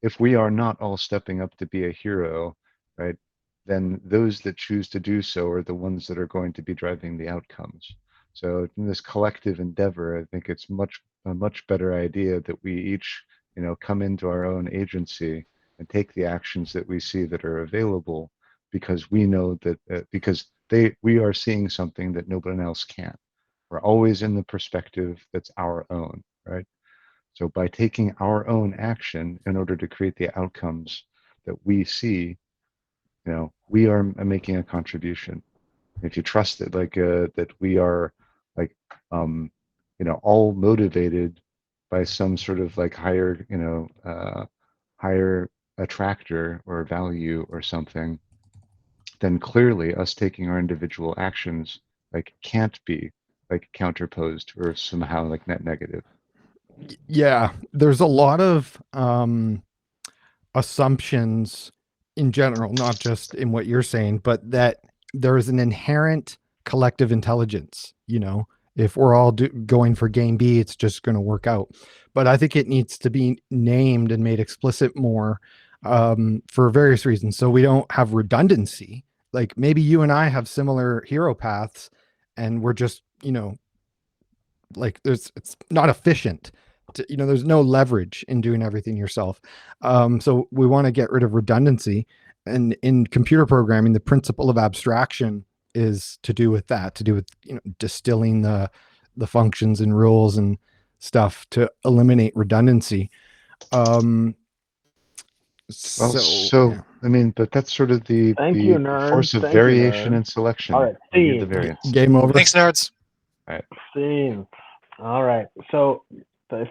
[SPEAKER 1] if we are not all stepping up to be a hero, right, then those that choose to do so are the ones that are going to be driving the outcomes. So in this collective endeavor, I think it's a much better idea that we each, come into our own agency and take the actions that we see that are available, because we know that we are seeing something that nobody else can. We're always in the perspective that's our own, right? So by taking our own action in order to create the outcomes that we see, we are making a contribution. If you trust it, like that we are like, all motivated by some sort of like higher, higher attractor or value or something, then clearly us taking our individual actions like can't be like counterposed or somehow like net negative.
[SPEAKER 8] Yeah, there's a lot of assumptions in general, not just in what you're saying, but that there is an inherent collective intelligence. If we're all going for game B, it's just going to work out. But I think it needs to be named and made explicit more, for various reasons. So we don't have redundancy. Like maybe you and I have similar hero paths, and we're just, like it's not efficient. There's no leverage in doing everything yourself. So we want to get rid of redundancy. And in computer programming, the principle of abstraction is to do with that, to do with distilling the functions and rules and stuff to eliminate redundancy.
[SPEAKER 1] Well,
[SPEAKER 8] So yeah.
[SPEAKER 1] I mean, but that's sort of the
[SPEAKER 5] Thank you,
[SPEAKER 1] the
[SPEAKER 5] nerds.
[SPEAKER 1] force of
[SPEAKER 5] Thank you,
[SPEAKER 1] variation
[SPEAKER 5] nerds.
[SPEAKER 1] and selection.
[SPEAKER 5] All right,
[SPEAKER 1] We need the
[SPEAKER 5] scenes.
[SPEAKER 1] variance.
[SPEAKER 8] Game over.
[SPEAKER 9] Thanks, nerds.
[SPEAKER 5] Scenes. All right. So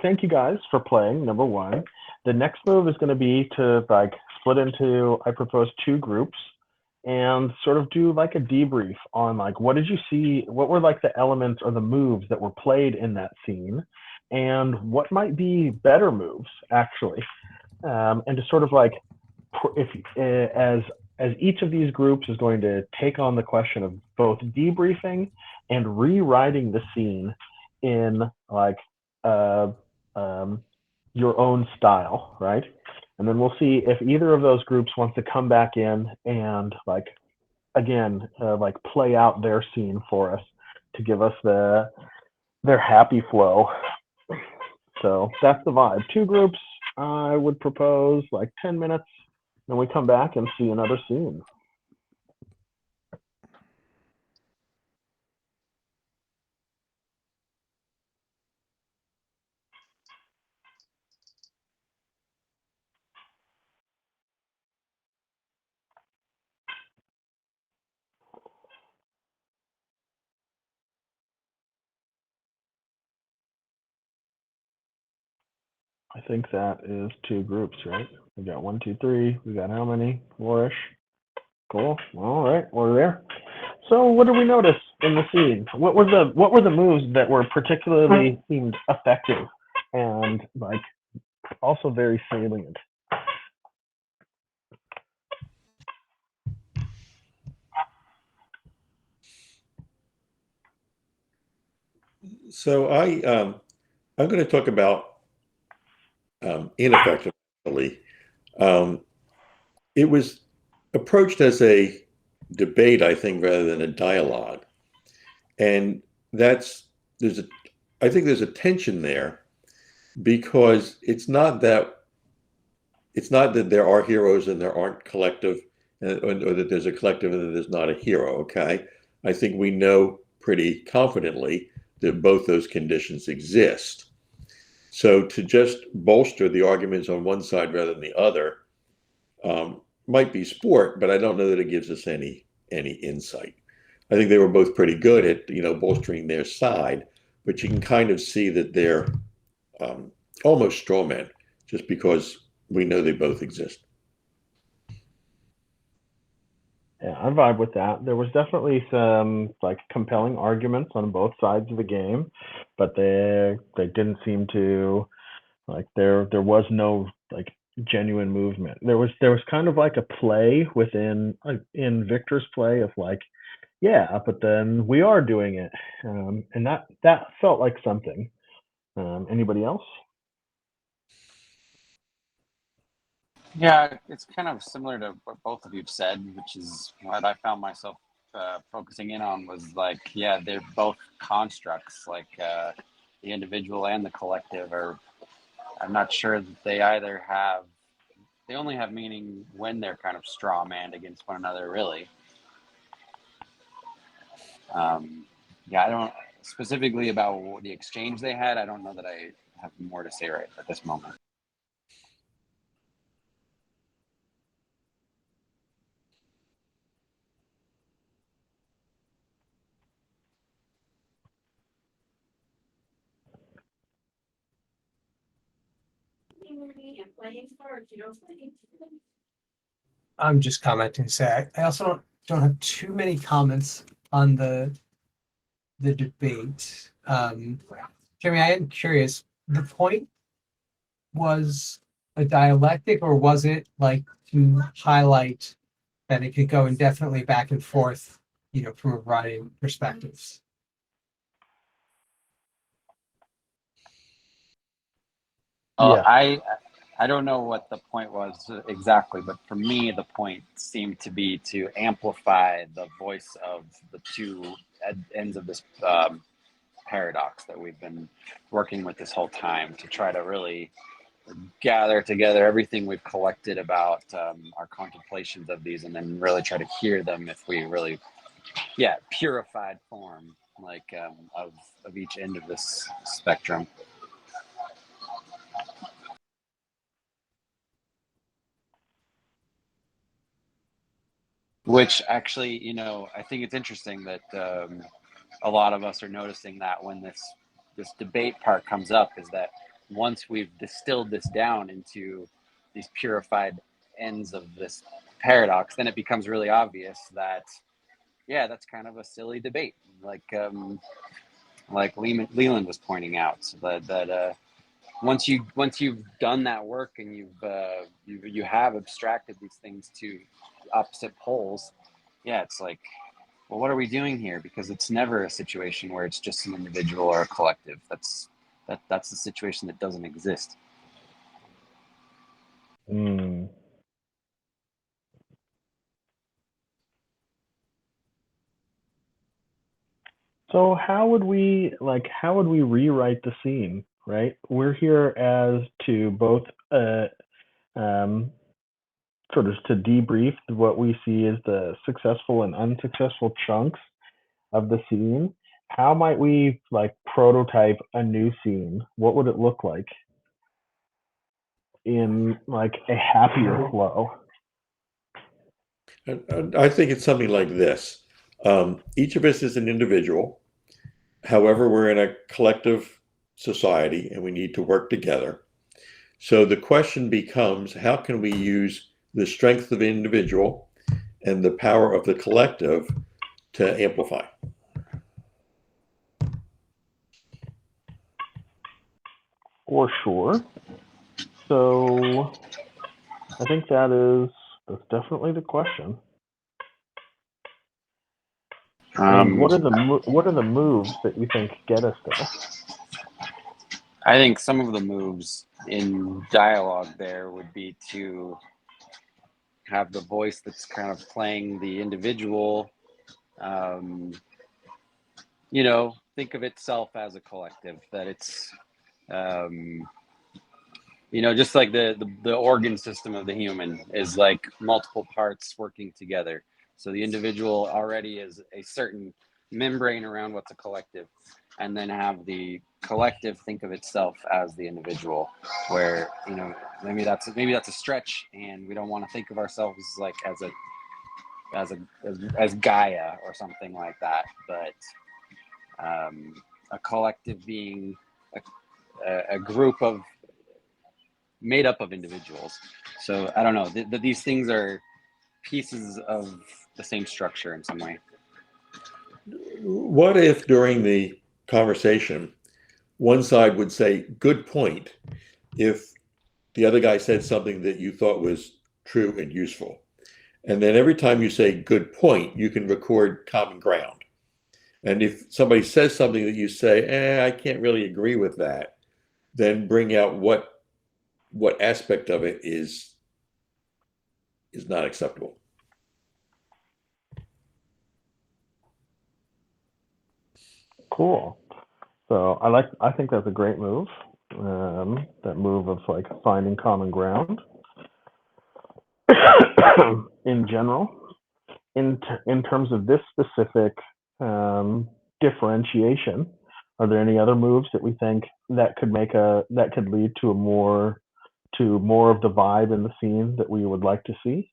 [SPEAKER 5] thank you guys for playing. Number one. The next move is going to be to like split into, I propose, 2 groups and sort of do like a debrief on like what did you see, what were like the elements or the moves that were played in that scene, and what might be better moves actually, and to sort of like if as each of these groups is going to take on the question of both debriefing and rewriting the scene in like uh, your own style, right? And then we'll see if either of those groups wants to come back in and like again like play out their scene for us to give us their happy flow. So that's the vibe. 2 groups. I would propose like 10 minutes. Then we come back and see another scene. I think that is 2 groups, right? We got 1, 2, 3. We got how many? 4-ish. Cool. All right, we're there. So, what did we notice in the scene? What were the moves that were particularly seemed effective and like also very salient?
[SPEAKER 3] So I'm going to talk about ineffectively. It was approached as a debate, I think, rather than a dialogue, and I think there's a tension there because it's not that there are heroes and there aren't collective, or that there's a collective and that there's not a hero. Okay, I think we know pretty confidently that both those conditions exist. So to just bolster the arguments on one side rather than the other might be sport, but I don't know that it gives us any insight. I think they were both pretty good at bolstering their side, but you can kind of see that they're almost straw men just because we know they both exist.
[SPEAKER 5] Yeah, I vibe with that. There was definitely some like compelling arguments on both sides of the game, but they didn't seem to like there was no like genuine movement. There was kind of like a play within in Victor's play of like, yeah, but then we are doing it, and that felt like something. Anybody else?
[SPEAKER 6] Yeah, it's kind of similar to what both of you've said, which is what I found myself focusing in on was like, yeah, they're both constructs, like the individual and the collective are. I'm not sure that they only have meaning when they're kind of straw manned against one another, really. Yeah, I don't specifically about the exchange they had. I don't know that I have more to say right at this moment.
[SPEAKER 11] I'm just commenting to say I also don't have too many comments on the debate. Jeremy, I am curious. The point was a dialectic, or was it like to highlight that it could go indefinitely back and forth, from a variety of perspectives?
[SPEAKER 5] Yeah.
[SPEAKER 6] I don't know what the point was exactly, but for me, the point seemed to be to amplify the voice of the two ends of this paradox that we've been working with this whole time to try to really gather together everything we've collected about our contemplations of these, and then really try to hear them if we really, purified form, like of each end of this spectrum. Which actually, I think it's interesting that a lot of us are noticing that when this debate part comes up, is that once we've distilled this down into these purified ends of this paradox, then it becomes really obvious that, yeah, that's kind of a silly debate, like Leland was pointing out, so that once you've done that work and you have abstracted these things to opposite poles, yeah, it's like, well, what are we doing here? Because it's never a situation where it's just an individual or a collective. That's the situation that doesn't exist.
[SPEAKER 5] Hmm. So how would we rewrite the scene, right? We're here as to both sort of to debrief what we see as the successful and unsuccessful chunks of the scene. How might we prototype a new scene? What would it look like in a happier flow?
[SPEAKER 3] I think it's something like this. Each of us is an individual. However, we're in a collective society and we need to work together. So the question becomes, how can we use the strength of the individual and the power of the collective to amplify?
[SPEAKER 5] For sure. So I think that's definitely the question. And what are the moves that you think get us there?
[SPEAKER 6] I think some of the moves in dialogue there would be to have the voice that's kind of playing the individual, think of itself as a collective, that it's, just like the organ system of the human is like multiple parts working together. So the individual already is a certain membrane around what's a collective, and then have the collective think of itself as the individual, where maybe that's a stretch, and we don't want to think of ourselves like as Gaia or something like that, but a collective being a group of made up of individuals. So I don't know, these things are pieces of the same structure in some way.
[SPEAKER 3] What if during the conversation, one side would say, good point, if the other guy said something that you thought was true and useful? And then every time you say good point, you can record common ground. And if somebody says something that you say, I can't really agree with that, then bring out what aspect of it is not acceptable.
[SPEAKER 5] Cool. So I think that's a great move. That move of finding common ground. In general, in terms of this specific differentiation, are there any other moves that we think that could lead to more of the vibe in the scene that we would like to see?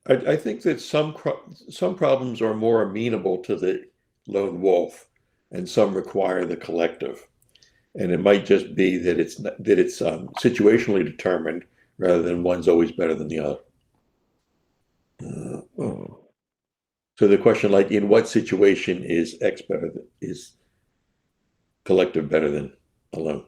[SPEAKER 3] I think that some problems are more amenable to the lone wolf, and some require the collective. And it might just be that it's situationally determined rather than one's always better than the other. So the question, like, in what situation is collective better than alone?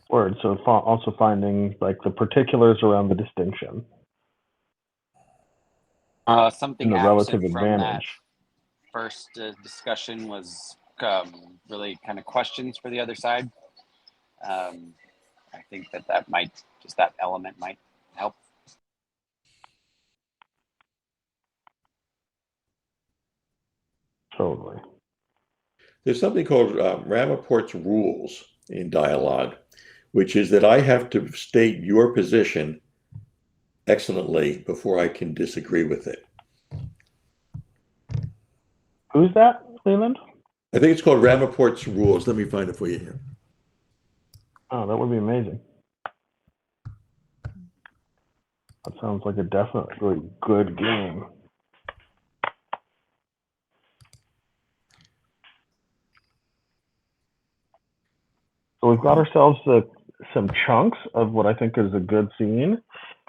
[SPEAKER 5] Word. So also finding the particulars around the distinction.
[SPEAKER 6] Something
[SPEAKER 5] and the relative advantage.
[SPEAKER 6] That first discussion was really kind of questions for the other side. I think that element might help.
[SPEAKER 5] Totally.
[SPEAKER 3] There's something called Ramaport's rules in dialogue, which is that I have to state your position excellently before I can disagree with it.
[SPEAKER 5] Who's that, Leland?
[SPEAKER 3] I think it's called Ramaport's Rules. Let me find it for you here.
[SPEAKER 5] Oh, that would be amazing. That sounds like a definitely good game. So we've got ourselves some chunks of what I think is a good scene.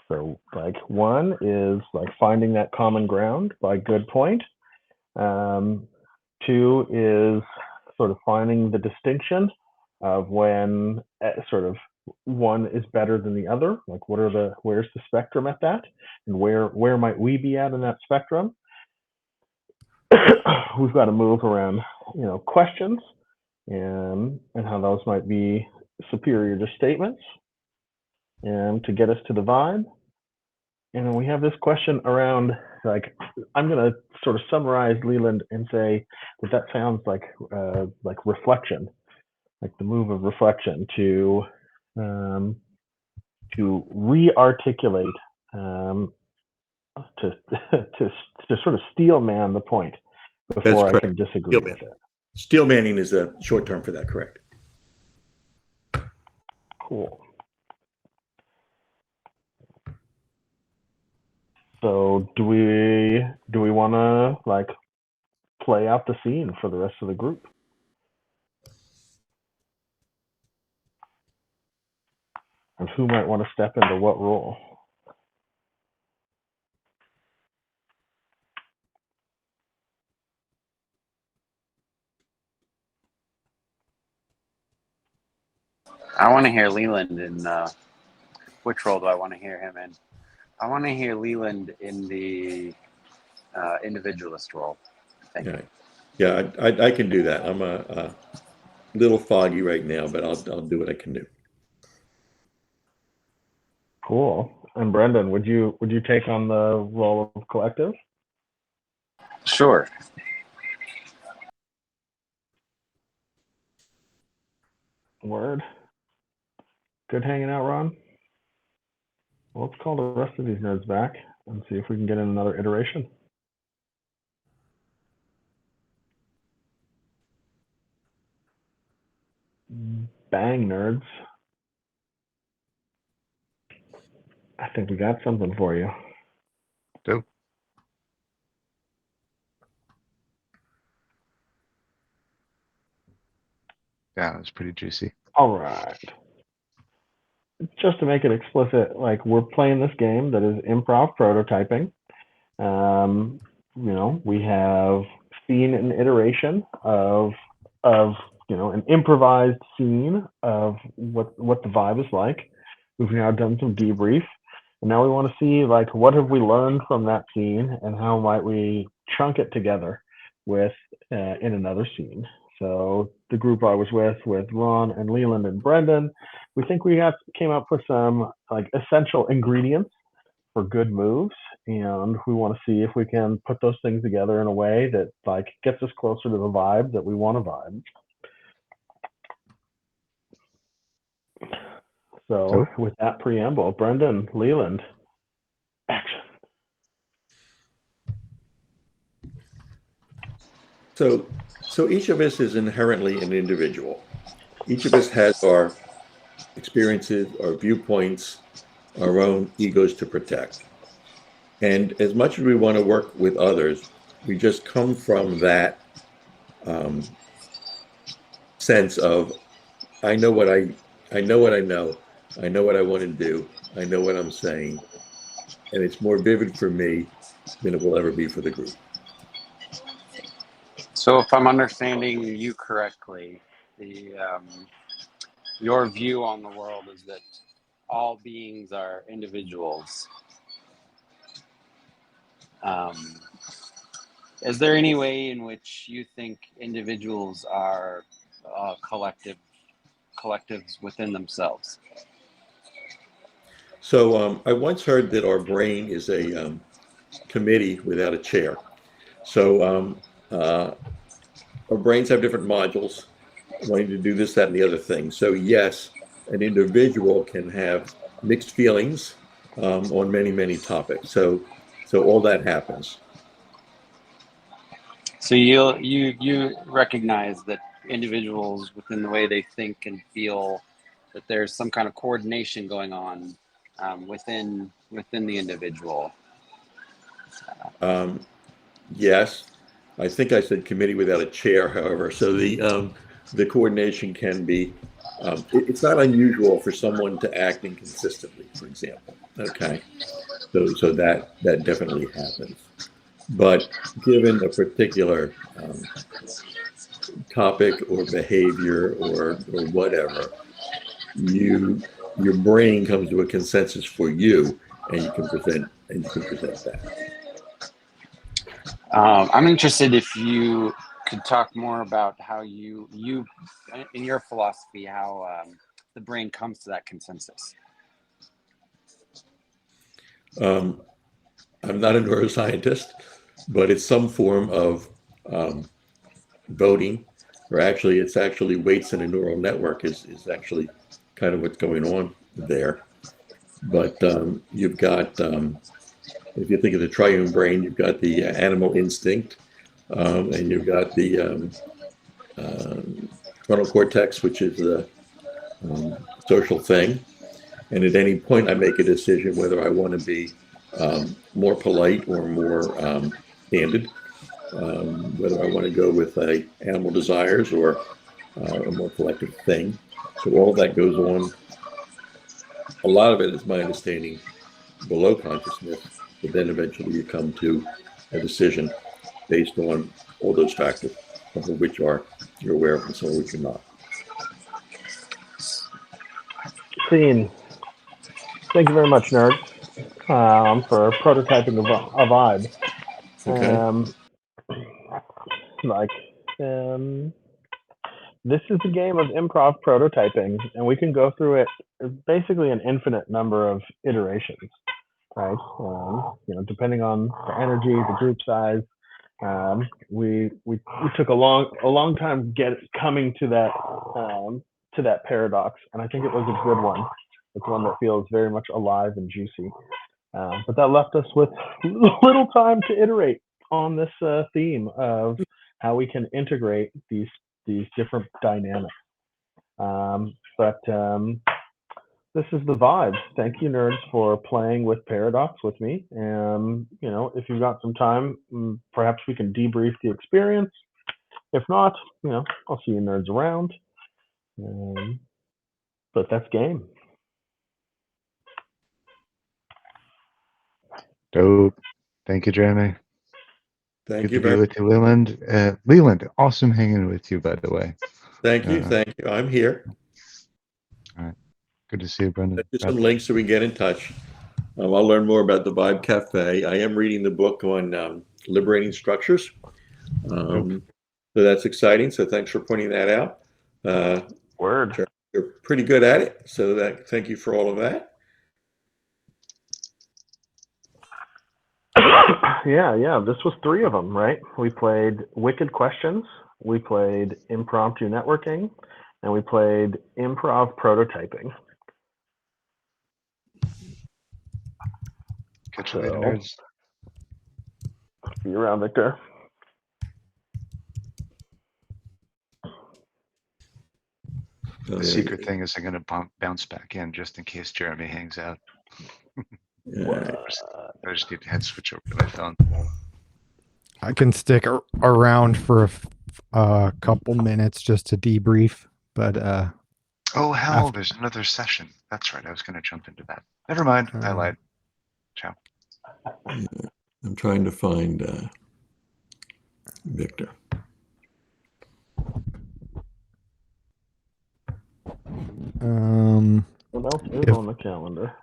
[SPEAKER 5] So like one is like finding that common ground by good point. Two is sort of finding the distinction of when sort of one is better than the other. Like where's the spectrum at that, and where might we be at in that spectrum? We've got to move around, questions and how those might be superior to statements, and to get us to the vibe. And then we have this question around, like, I'm going to sort of summarize Leland and say that sounds like reflection, like the move of reflection to re-articulate, to sort of steel man the point before I can disagree with it.
[SPEAKER 3] Steel manning is a short term for that, correct?
[SPEAKER 5] Cool. So do we want to like play out the scene for the rest of the group? And who might want to step into what role?
[SPEAKER 6] I want to hear Leland in which role do I want to hear him in? I want to hear Leland in the individualist role. Thank you.
[SPEAKER 3] Yeah, I can do that. I'm a little foggy right now, but I'll do what I can do.
[SPEAKER 5] Cool. And Brendan, would you take on the role of collective?
[SPEAKER 6] Sure.
[SPEAKER 5] Word. Good hanging out, Ron. Well, let's call the rest of these nerds back and see if we can get in another iteration. Bang, nerds. I think we got something for you.
[SPEAKER 1] Dope. Yeah, it was pretty juicy.
[SPEAKER 5] All right. Just to make it explicit, like, we're playing this game that is improv prototyping. We have seen an iteration of an improvised scene of what the vibe is like. We've now done some debrief, and now we want to see, like, what have we learned from that scene, and how might we chunk it together with in another scene. So the group I was with Ron and Leland and Brendan, we think we came up with some like essential ingredients for good moves, and we want to see if we can put those things together in a way that like gets us closer to the vibe that we want to vibe. So with that preamble, Brendan, Leland, action.
[SPEAKER 3] So each of us is inherently an individual. Each of us has our experiences, our viewpoints, our own egos to protect. And as much as we want to work with others, we just come from that sense of, I know what I know, I know what I want to do, I know what I'm saying, and it's more vivid for me than it will ever be for the group.
[SPEAKER 6] So if I'm understanding you correctly, your view on the world is that all beings are individuals. Is there any way in which you think individuals are collectives within themselves?
[SPEAKER 3] So I once heard that our brain is a committee without a chair. So our brains have different modules wanting to do this, that, and the other thing. So yes, an individual can have mixed feelings on many, many topics. So all that happens.
[SPEAKER 6] So you recognize that individuals within the way they think and feel, that there's some kind of coordination going on within the individual.
[SPEAKER 3] Yes, I think I said committee without a chair, however. So the coordination can be. It's not unusual for someone to act inconsistently, for example. Okay, so that definitely happens. But given a particular topic or behavior or whatever, your brain comes to a consensus for you, and you can present that.
[SPEAKER 6] I'm interested if you could talk more about how you in your philosophy, how the brain comes to that consensus.
[SPEAKER 3] I'm not a neuroscientist, but it's some form of voting, or it's actually weights in a neural network is actually kind of what's going on there. But you've got, if you think of the triune brain, you've got the animal instinct, and you've got the frontal cortex, which is the social thing. And at any point, I make a decision whether I want to be more polite or more candid, whether I want to go with animal desires or a more collective thing. So all of that goes on. A lot of it is my understanding below consciousness, but then eventually you come to a decision based on all those factors, some of which you're aware of and some of which you're not.
[SPEAKER 5] Scene. Thank you very much, nerd, for prototyping a vibe.
[SPEAKER 3] Okay.
[SPEAKER 5] This is a game of improv prototyping, and we can go through it basically an infinite number of iterations, right? Depending on the energy, the group size. We took a long time coming to that paradox, and I think it was a good one. It's one that feels very much alive and juicy. But that left us with little time to iterate on this theme of how we can integrate these different dynamics. This is the vibe. Thank you, nerds, for playing with Paradox with me. If you've got some time, perhaps we can debrief the experience. If not, I'll see you nerds around. But that's game.
[SPEAKER 1] Dope. Thank you, Jeremy.
[SPEAKER 3] Thank
[SPEAKER 1] Good
[SPEAKER 3] you
[SPEAKER 1] to be
[SPEAKER 3] very
[SPEAKER 1] with you, Leland. Leland, awesome hanging with you, by the way.
[SPEAKER 3] Thank you. I'm here.
[SPEAKER 1] All right. Good to see you, Brendan.
[SPEAKER 3] Send you some links so we can get in touch. I'll learn more about the Vibecafe. I am reading the book on liberating structures. So that's exciting. So thanks for pointing that out.
[SPEAKER 5] Word.
[SPEAKER 3] You're pretty good at it. So thank you for all of that.
[SPEAKER 5] Yeah. This was 3 of them, right? We played Wicked Questions, we played Impromptu Networking, and we played Improv Prototyping.
[SPEAKER 1] Catch you later, nerds.
[SPEAKER 5] See you around, Victor.
[SPEAKER 1] The secret thing is I'm going to bounce back in just in case Jeremy hangs out. I just need to head switch over to my phone.
[SPEAKER 8] I can stick around for a couple minutes just to debrief, but
[SPEAKER 1] oh hell, there's another session. That's right. I was going to jump into that. Never mind. I lied. Ciao.
[SPEAKER 3] I'm trying to find Victor.
[SPEAKER 5] What else is on the calendar?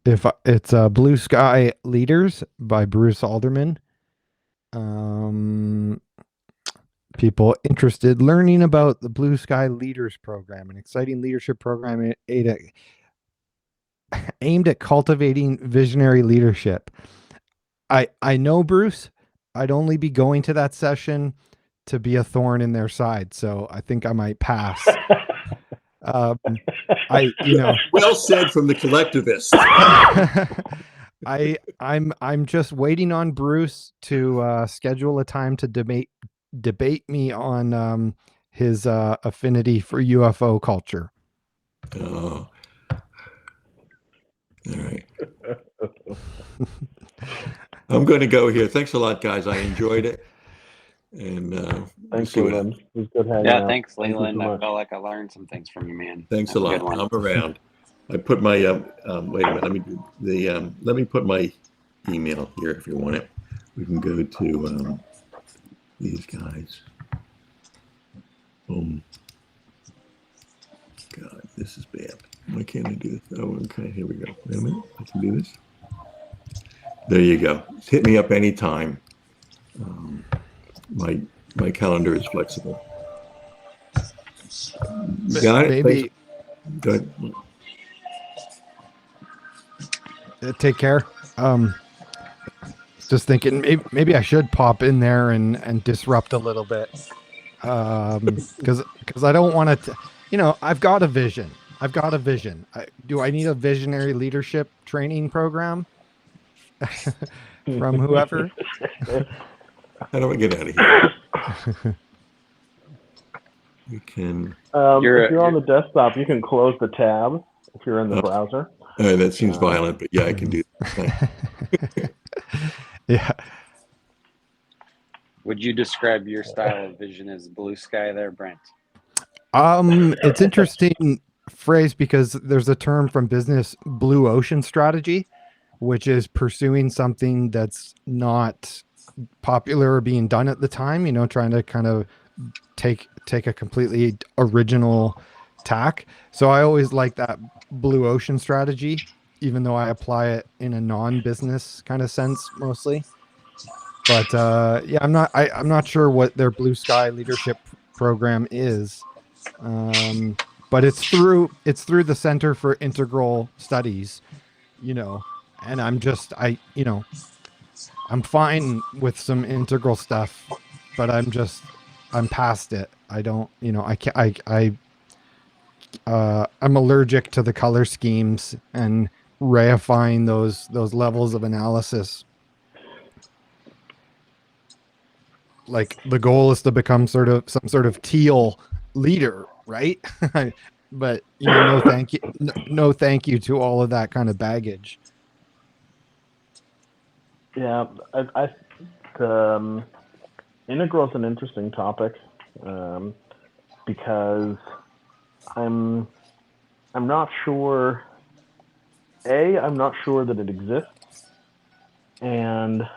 [SPEAKER 8] If it's Blue Sky Leaders by Bruce Alderman. People interested learning about the Blue Sky Leaders program, an exciting leadership program aimed at cultivating visionary leadership. I know, Bruce, I'd only be going to that session to be a thorn in their side, so I think I might pass.
[SPEAKER 3] Well said from the collectivist.
[SPEAKER 8] I'm just waiting on Bruce to schedule a time to debate me on his affinity for UFO culture.
[SPEAKER 3] Oh, all right. I'm going to go here. Thanks a lot, guys. I enjoyed it. And we'll
[SPEAKER 5] Thanks,
[SPEAKER 3] see what
[SPEAKER 5] Leland.
[SPEAKER 3] happens.
[SPEAKER 5] It was good hanging
[SPEAKER 6] Yeah,
[SPEAKER 5] out.
[SPEAKER 6] thanks,
[SPEAKER 5] Thank you so
[SPEAKER 6] Leland. I
[SPEAKER 5] much.
[SPEAKER 6] felt like I learned some things from you, man.
[SPEAKER 3] Thanks
[SPEAKER 6] That's
[SPEAKER 3] a
[SPEAKER 6] good
[SPEAKER 3] lot.
[SPEAKER 6] one.
[SPEAKER 3] I'm around. I put my wait a minute. Let me do the let me put my email here if you want it. We can go to these guys. Boom. God, this is bad. Why can't I do this? Oh, okay. Here we go. Wait a minute. I can do this. There you go. Hit me up anytime. My calendar is flexible. You got it?
[SPEAKER 8] Maybe
[SPEAKER 3] Good.
[SPEAKER 8] take care. Just thinking maybe I should pop in there and disrupt a little bit. Because I don't want to, I've got a vision. Do I need a visionary leadership training program from whoever?
[SPEAKER 3] How do I get out of here? We can.
[SPEAKER 5] If you're on the desktop, you can close the tab if you're in the browser.
[SPEAKER 3] That seems violent, but yeah, I can do that.
[SPEAKER 8] Yeah.
[SPEAKER 6] Would you describe your style of vision as blue sky there, Brent?
[SPEAKER 8] It's interesting phrase because there's a term from business, blue ocean strategy, which is pursuing something that's not popular or being done at the time, trying to kind of take a completely original tack. So I always like that blue ocean strategy, even though I apply it in a non-business kind of sense mostly. But yeah, I'm not sure what their blue sky leadership program is. But it's through the Center for Integral Studies, and I'm fine with some integral stuff, but I'm past it. I don't, I can't, I'm allergic to the color schemes and reifying those levels of analysis. Like the goal is to become some sort of teal leader, right? But no thank you, no thank you to all of that kind of baggage.
[SPEAKER 5] Yeah, I integral is an interesting topic because I'm not sure. I'm not sure that it exists, and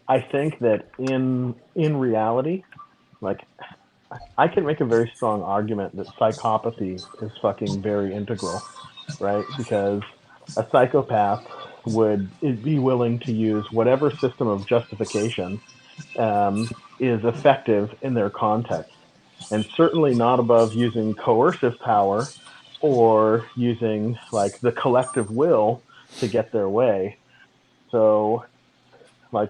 [SPEAKER 5] I think that in reality, I can make a very strong argument that psychopathy is fucking very integral, right? Because a psychopath would be willing to use whatever system of justification is effective in their context, and certainly not above using coercive power or using the collective will to get their way. So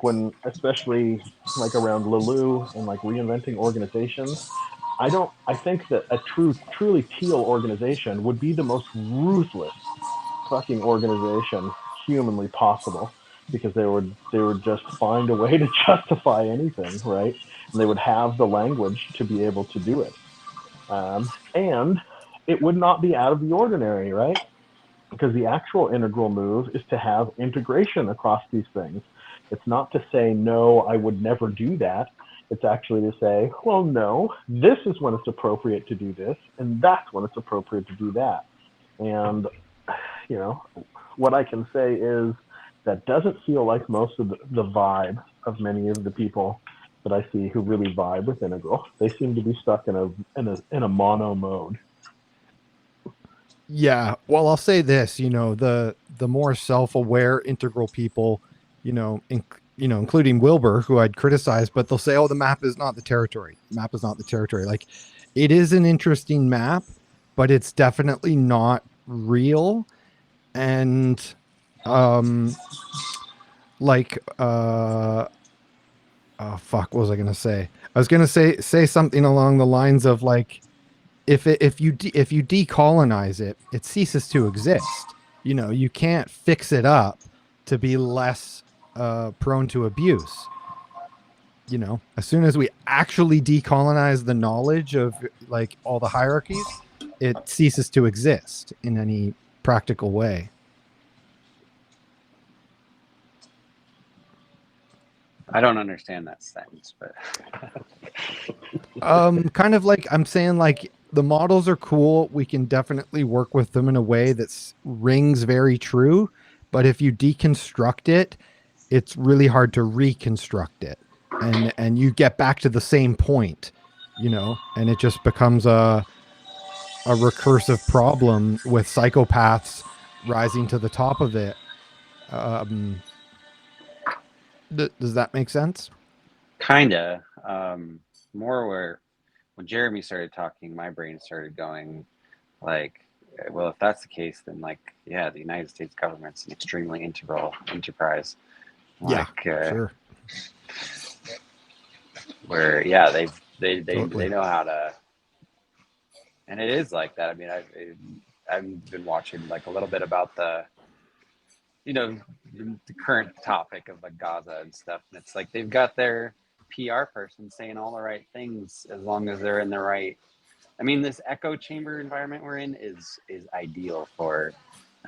[SPEAKER 5] when, especially around Lulu and reinventing organizations, I think that a truly teal organization would be the most ruthless fucking organization humanly possible, because they would just find a way to justify anything, right? And they would have the language to be able to do it. And it would not be out of the ordinary, right? Because the actual integral move is to have integration across these things. It's not to say, no, I would never do that. It's actually to say, well, no, this is when it's appropriate to do this, and that's when it's appropriate to do that. And, what I can say is that doesn't feel like most of the vibe of many of the people that I see who really vibe with integral. They seem to be stuck in a mono mode.
[SPEAKER 8] Yeah, well, I'll say this, the more self-aware integral people, including Wilbur, who I'd criticize, but they'll say, "Oh, the map is not the territory. The map is not the territory." Like, it is an interesting map, but it's definitely not real. And, oh fuck, what was I gonna say? I was gonna say something along the lines of if you decolonize it, it ceases to exist. You can't fix it up to be less prone to abuse. you know, as soon as we actually decolonize the knowledge of like all the hierarchies, it ceases to exist in any practical way.
[SPEAKER 6] I don't understand that sentence, but
[SPEAKER 8] Kind of like I'm saying, like the models are cool. We can definitely work with them in a way that rings very true. But if you deconstruct it, it's really hard to reconstruct it, and you get back to the same point, you know, and it just becomes a recursive problem with psychopaths rising to the top of it. Um, does that make sense?
[SPEAKER 6] kinda. More where when Jeremy started talking, my brain started going like, well, if that's the case, then like, yeah, the United States government's an extremely integral enterprise.
[SPEAKER 8] Yeah,
[SPEAKER 6] Like,
[SPEAKER 8] sure.
[SPEAKER 6] where yeah, they
[SPEAKER 8] Totally.
[SPEAKER 6] know how to, and it is like that. I mean, I've been watching like a little bit about the, you know, the current topic of like Gaza and stuff, and it's like they've got their PR person saying all the right things as long as they're in the right. I mean, this echo chamber environment we're in is ideal for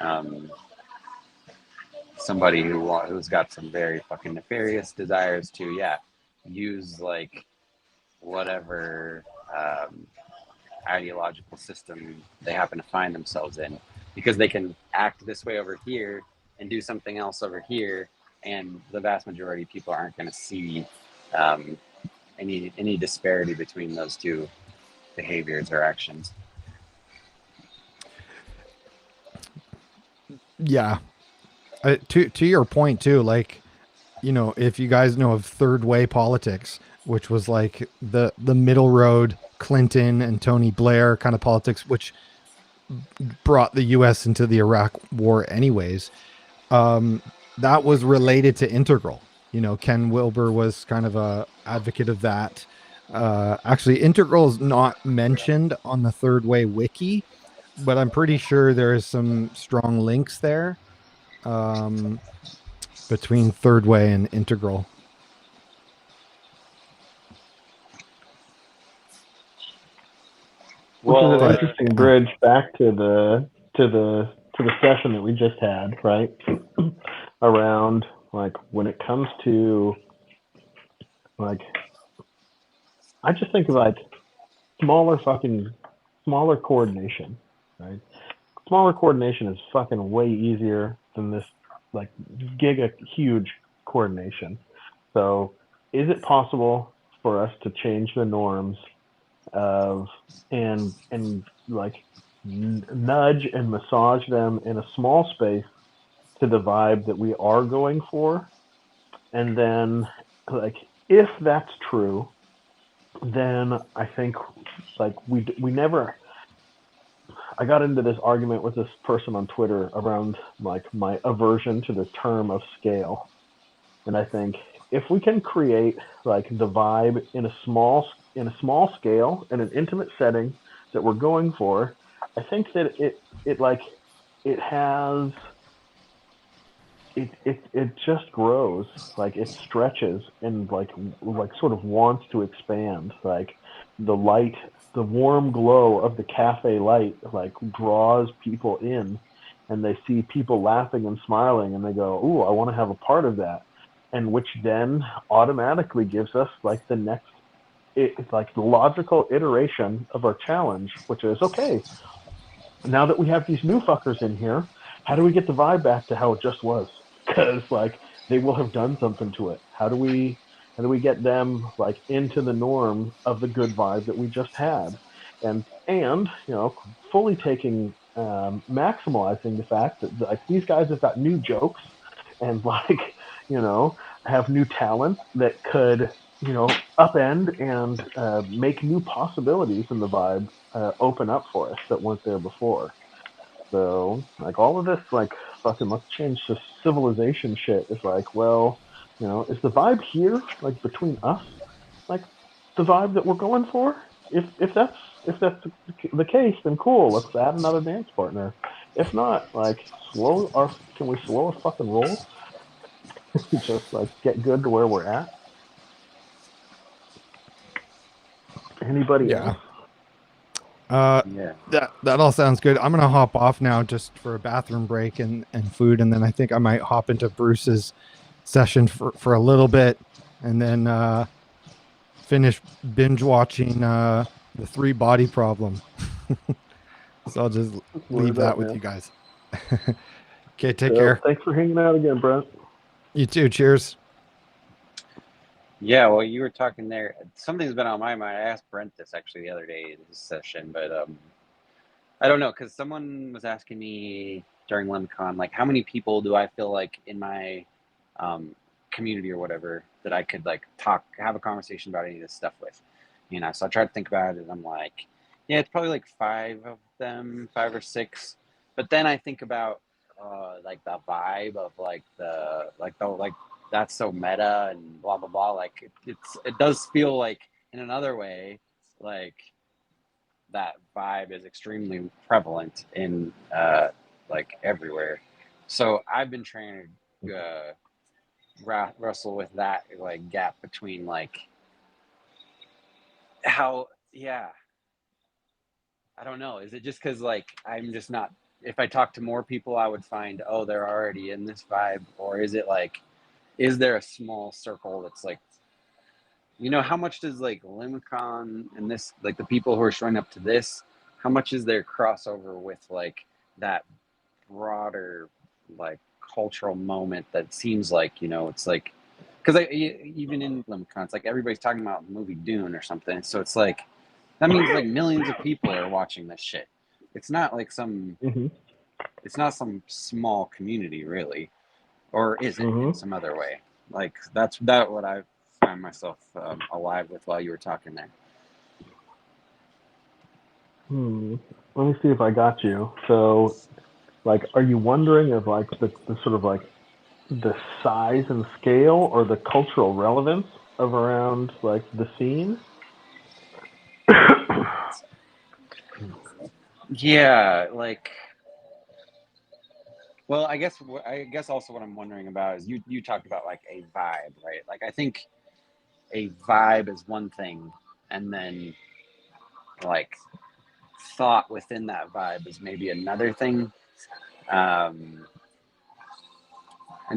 [SPEAKER 6] um, somebody who's got some very fucking nefarious desires to, yeah, use like whatever ideological system they happen to find themselves in, because they can act this way over here and do something else over here, and the vast majority of people aren't going to see um, any disparity between those two behaviors or actions.
[SPEAKER 8] Yeah. To your point too, like, you know, if you guys know of third way politics, which was like the middle road Clinton and Tony Blair kind of politics, which brought the US into the Iraq war anyways, that was related to integral. You know, Ken Wilber was kind of a advocate of that. Actually, integral is not mentioned on the third way wiki, but I'm pretty sure there is some strong links there between third way and integral.
[SPEAKER 5] Which is an
[SPEAKER 8] But-
[SPEAKER 5] interesting bridge back to the session that we just had, right? Around like when it comes to like, I just think of like smaller coordination, right? Smaller coordination is fucking way easier than this like giga huge coordination. So is it possible for us to change the norms of and like nudge and massage them in a small space to the vibe that we are going for? And then like if that's true, then I think like we never, I got into this argument with this person on Twitter around like my aversion to the term of scale. And I think if we can create like the vibe in a small scale in an intimate setting that we're going for, I think that it just grows, like it stretches and like sort of wants to expand. Like the light, the warm glow of the cafe light like draws people in, and they see people laughing and smiling and they go, ooh, I want to have a part of that. And which then automatically gives us like the next, it's like the logical iteration of our challenge, which is, okay, now that we have these new fuckers in here, how do we get the vibe back to how it just was? Because like they will have done something to it. How do we get them like into the norm of the good vibe that we just had? And you know, fully taking maximalizing the fact that like these guys have got new jokes and like, you know, have new talent that could, you know, upend and make new possibilities in the vibe open up for us that weren't there before. So like all of this like fucking let's change the civilization shit is like, well, you know, is the vibe here like between us like the vibe that we're going for? If that's the case, then cool, let's add another dance partner. If not, like can we slow our fucking roll? Just like get good to where we're at. Anybody
[SPEAKER 8] Yeah.
[SPEAKER 5] else?
[SPEAKER 6] Yeah.
[SPEAKER 8] That all sounds good. I'm gonna hop off now just for a bathroom break and food, and then I think I might hop into Bruce's session for a little bit, and then finish binge watching the 3 Body Problem. So I'll just leave
[SPEAKER 5] Word
[SPEAKER 8] that
[SPEAKER 5] up,
[SPEAKER 8] with
[SPEAKER 5] man.
[SPEAKER 8] you guys. Okay, take
[SPEAKER 5] So,
[SPEAKER 8] care.
[SPEAKER 5] thanks for hanging out again, Brent.
[SPEAKER 8] You too. Cheers.
[SPEAKER 6] Yeah, well, you were talking there. Something's been on my mind. I asked Brent this actually the other day in his session, but I don't know, because someone was asking me during Limicon, like, how many people do I feel like in my community or whatever that I could like have a conversation about any of this stuff with, you know? So I tried to think about it, and I'm like, yeah, it's probably like 5 of them, 5 or 6. But then I think about like the vibe of like that's so meta and blah blah blah. Like it does feel like in another way like that vibe is extremely prevalent in like everywhere. So I've been trying to wrestle with that like gap between like how I don't know. Is it just because like I'm just not? If I talk to more people, I would find they're already in this vibe, or is it like is there a small circle that's like how much does like Limicon and this like the people who are showing up to this, how much is there crossover with like that broader like cultural moment that seems like it's like because even in Limicon it's like everybody's talking about the movie Dune or something, so it's like that means like millions of people are watching this shit. It's not like it's not some small community really, or is it in some other way? Like that's what I find myself alive with while you were talking there.
[SPEAKER 5] Let me see if I got you. So, like, are you wondering if like the sort of like the size and scale or the cultural relevance of around like the scene?
[SPEAKER 6] Yeah, like, well, I guess also what I'm wondering about is you talked about like a vibe, right? Like I think a vibe is one thing, and then like thought within that vibe is maybe another thing. And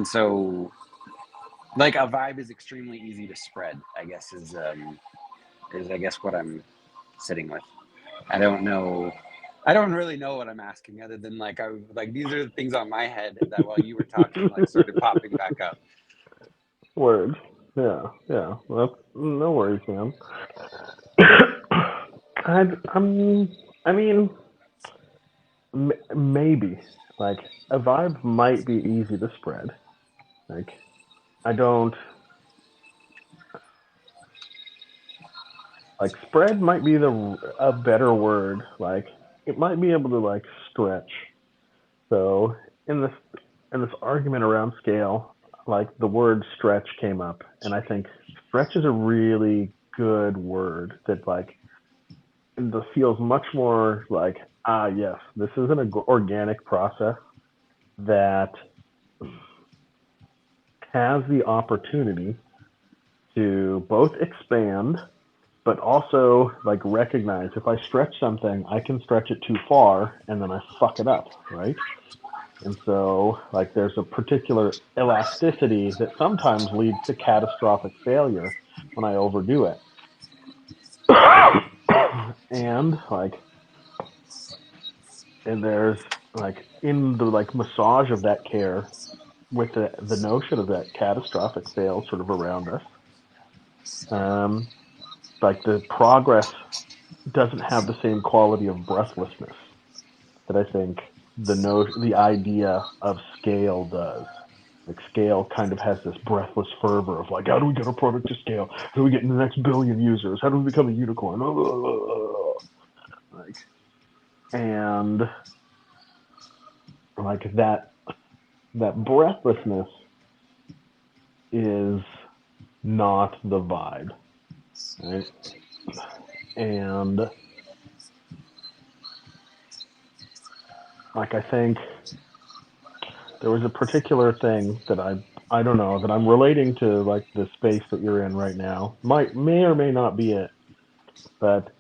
[SPEAKER 6] so like a vibe is extremely easy to spread, I guess is I guess what I'm sitting with. I don't know. I don't really know what I'm asking other than like these are the things on my head that while you were talking like started popping back up.
[SPEAKER 5] Words. Yeah. Well, no worries, man. I mean, maybe like a vibe might be easy to spread. Like, I don't like spread might be a better word. Like, it might be able to like stretch. So in this argument around scale, like the word stretch came up, and I think stretch is a really good word that like it feels much more like yes, this is an organic process that has the opportunity to both expand but also like recognize if I stretch something, I can stretch it too far and then I fuck it up, right? And so like there's a particular elasticity that sometimes leads to catastrophic failure when I overdo it. and there's like in the like massage of that care with the notion of that catastrophic fail sort of around us. Like the progress doesn't have the same quality of breathlessness that I think the idea of scale does. Like scale kind of has this breathless fervor of like, how do we get our product to scale? How do we get in the next billion users? How do we become a unicorn? Like, and like that breathlessness is not the vibe, right? And like I think there was a particular thing that I don't know that I'm relating to like the space that you're in right now. May or may not be it. But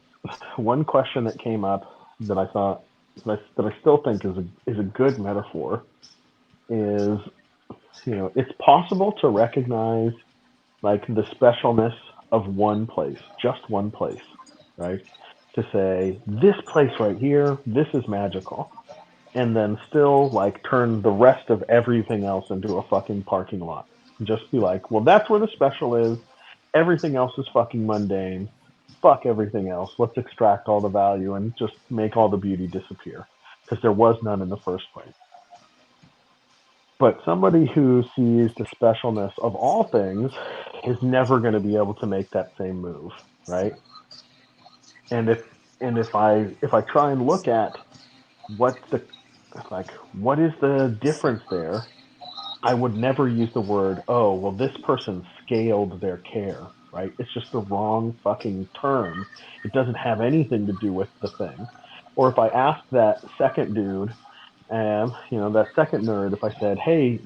[SPEAKER 5] one question that came up that I thought that I still think is a good metaphor is, it's possible to recognize like the specialness of one place, just one place, right? To say this place right here, this is magical, and then still like turn the rest of everything else into a fucking parking lot. Just be like, well, that's where the special is. Everything else is fucking mundane. Fuck everything else. Let's extract all the value and just make all the beauty disappear because there was none in the first place. But somebody who sees the specialness of all things is never going to be able to make that same move, right? And if I try and look at what is the difference there, I would never use the word, oh, well, this person scaled their care, right? It's just the wrong fucking term. It doesn't have anything to do with the thing. Or if I asked that second dude, that second nerd, if I said, hey,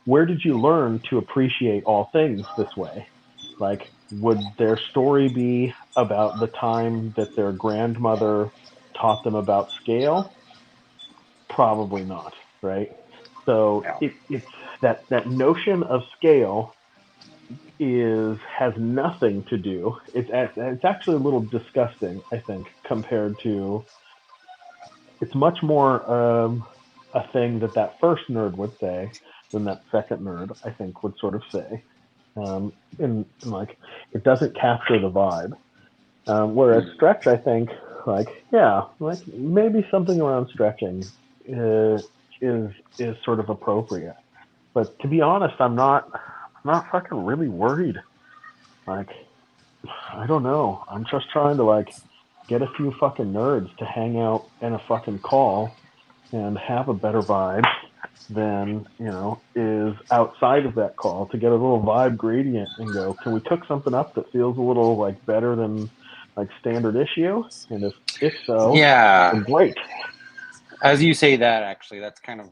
[SPEAKER 5] where did you learn to appreciate all things this way? Like, would their story be about the time that their grandmother taught them about scale? Probably not, right? So
[SPEAKER 6] Yeah.
[SPEAKER 5] it's that notion of scale has nothing to do. It's actually a little disgusting, I think, compared to. It's much more a thing that first nerd would say than that second nerd, I think, would sort of say. And like, it doesn't capture the vibe. Whereas stretch, I think, like maybe something around stretching is sort of appropriate. But to be honest, I'm not fucking really worried. Like, I don't know. I'm just trying to like get a few fucking nerds to hang out in a fucking call and have a better vibe than is outside of that call, to get a little vibe gradient and go, can we cook something up that feels a little like better than like standard issue? And if so,
[SPEAKER 6] Yeah.
[SPEAKER 5] then great.
[SPEAKER 6] As you say that, actually, that's kind of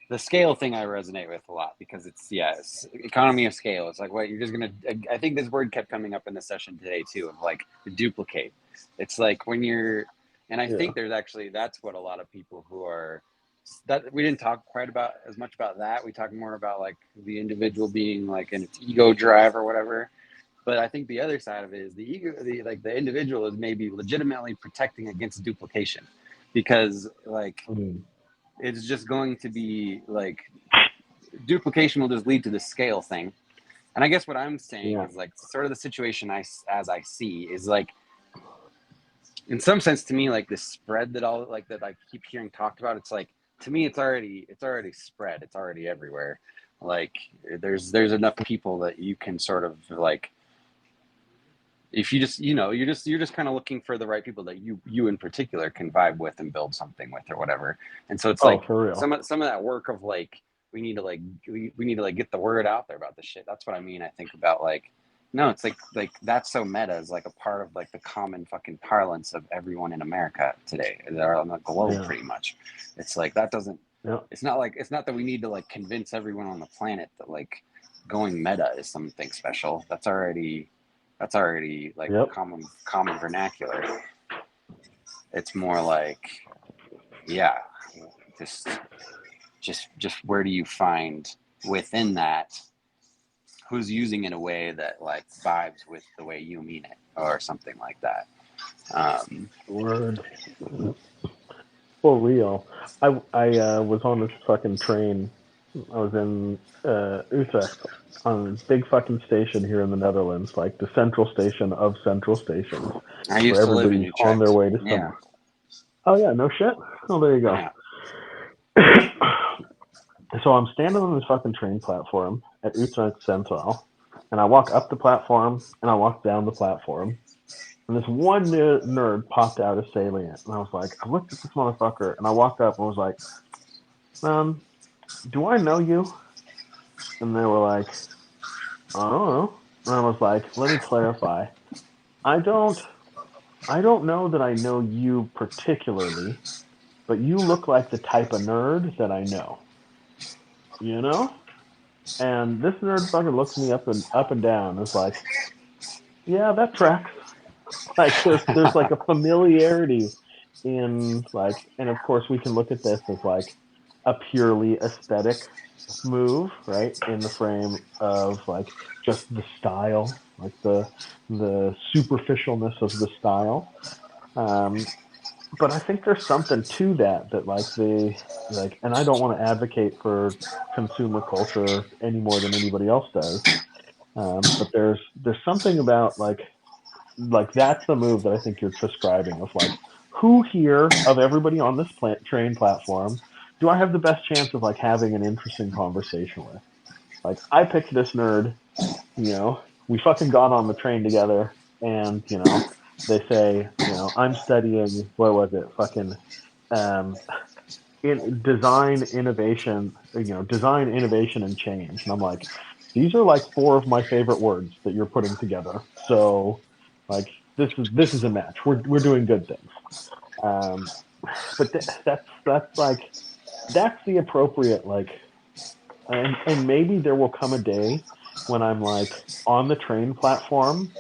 [SPEAKER 6] the scale thing I resonate with a lot, because it's economy of scale. It's like, what you're just gonna. I think this word kept coming up in the session today too, of like duplicate. It's like when you're, and I think there's actually, that's what a lot of people who are, that we didn't talk quite about as much about that. We talked more about like the individual being like in its ego drive or whatever. But I think the other side of it is the ego, the individual is maybe legitimately protecting against duplication, because like it's just going to be like duplication will just lead to the scale thing. And I guess what I'm saying is like sort of the situation as I see is like, in some sense, to me, like this spread that I keep hearing talked about, it's like, to me, it's already spread. It's already everywhere. Like there's enough people that you can sort of like, if you just, you're just kind of looking for the right people that you in particular can vibe with and build something with or whatever. And so it's like
[SPEAKER 5] for real.
[SPEAKER 6] some of that work of like, we need to like get the word out there about this shit. That's what I mean. I think about like, no, it's like that's so meta is like a part of like the common fucking parlance of everyone in America today. They're on the globe pretty much. It's like that doesn't. It's not that we need to like convince everyone on the planet that like going meta is something special. That's already like common vernacular. It's more like, just where do you find within that who's using it in a way that like vibes with the way you mean it or something like that.
[SPEAKER 5] Word. For real. I was on this fucking train. I was in Utrecht on a big fucking station here in the Netherlands, like the central station of central stations.
[SPEAKER 6] I used
[SPEAKER 5] where
[SPEAKER 6] to live in
[SPEAKER 5] everybody's on their way to somewhere. Oh yeah, no shit. Oh, there you go. Yeah. So I'm standing on this fucking train platform at Utrecht Central, and I walk up the platform and I walk down the platform. And this one nerd popped out as salient. And I was like, I looked at this motherfucker and I walked up and was like, do I know you? And they were like, I don't know. And I was like, let me clarify. I don't know that I know you particularly, but you look like the type of nerd that I know. And this nerd fucking looks me up and down and is like, yeah, that tracks. Like there's like a familiarity in like, and of course we can look at this as like a purely aesthetic move, right? In the frame of like just the style, like the superficialness of the style. But I think there's something to that like and I don't want to advocate for consumer culture any more than anybody else does. But there's something about like that's the move that I think you're describing of like, who here of everybody on this train platform do I have the best chance of like having an interesting conversation with? Like, I picked this nerd, we fucking got on the train together, and they say, I'm studying, what was it, fucking in design innovation, design innovation and change, and I'm like, these are like four of my favorite words that you're putting together. So, like, this is a match. We're doing good things. But that's like that's the appropriate like, and maybe there will come a day when I'm like on the train platform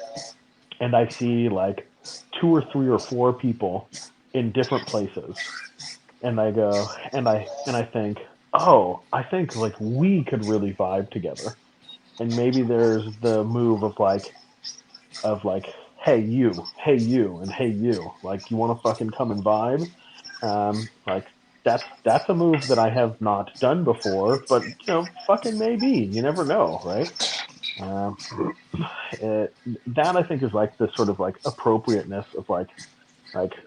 [SPEAKER 5] and I see like 2 or 3 or 4 people in different places, and I go and I think, oh, I think like we could really vibe together. And maybe there's the move of like hey you, and hey you, like, you want to fucking come and vibe. Like, that's a move that I have not done before, but fucking maybe, you never know, right? That I think is like the sort of like appropriateness of like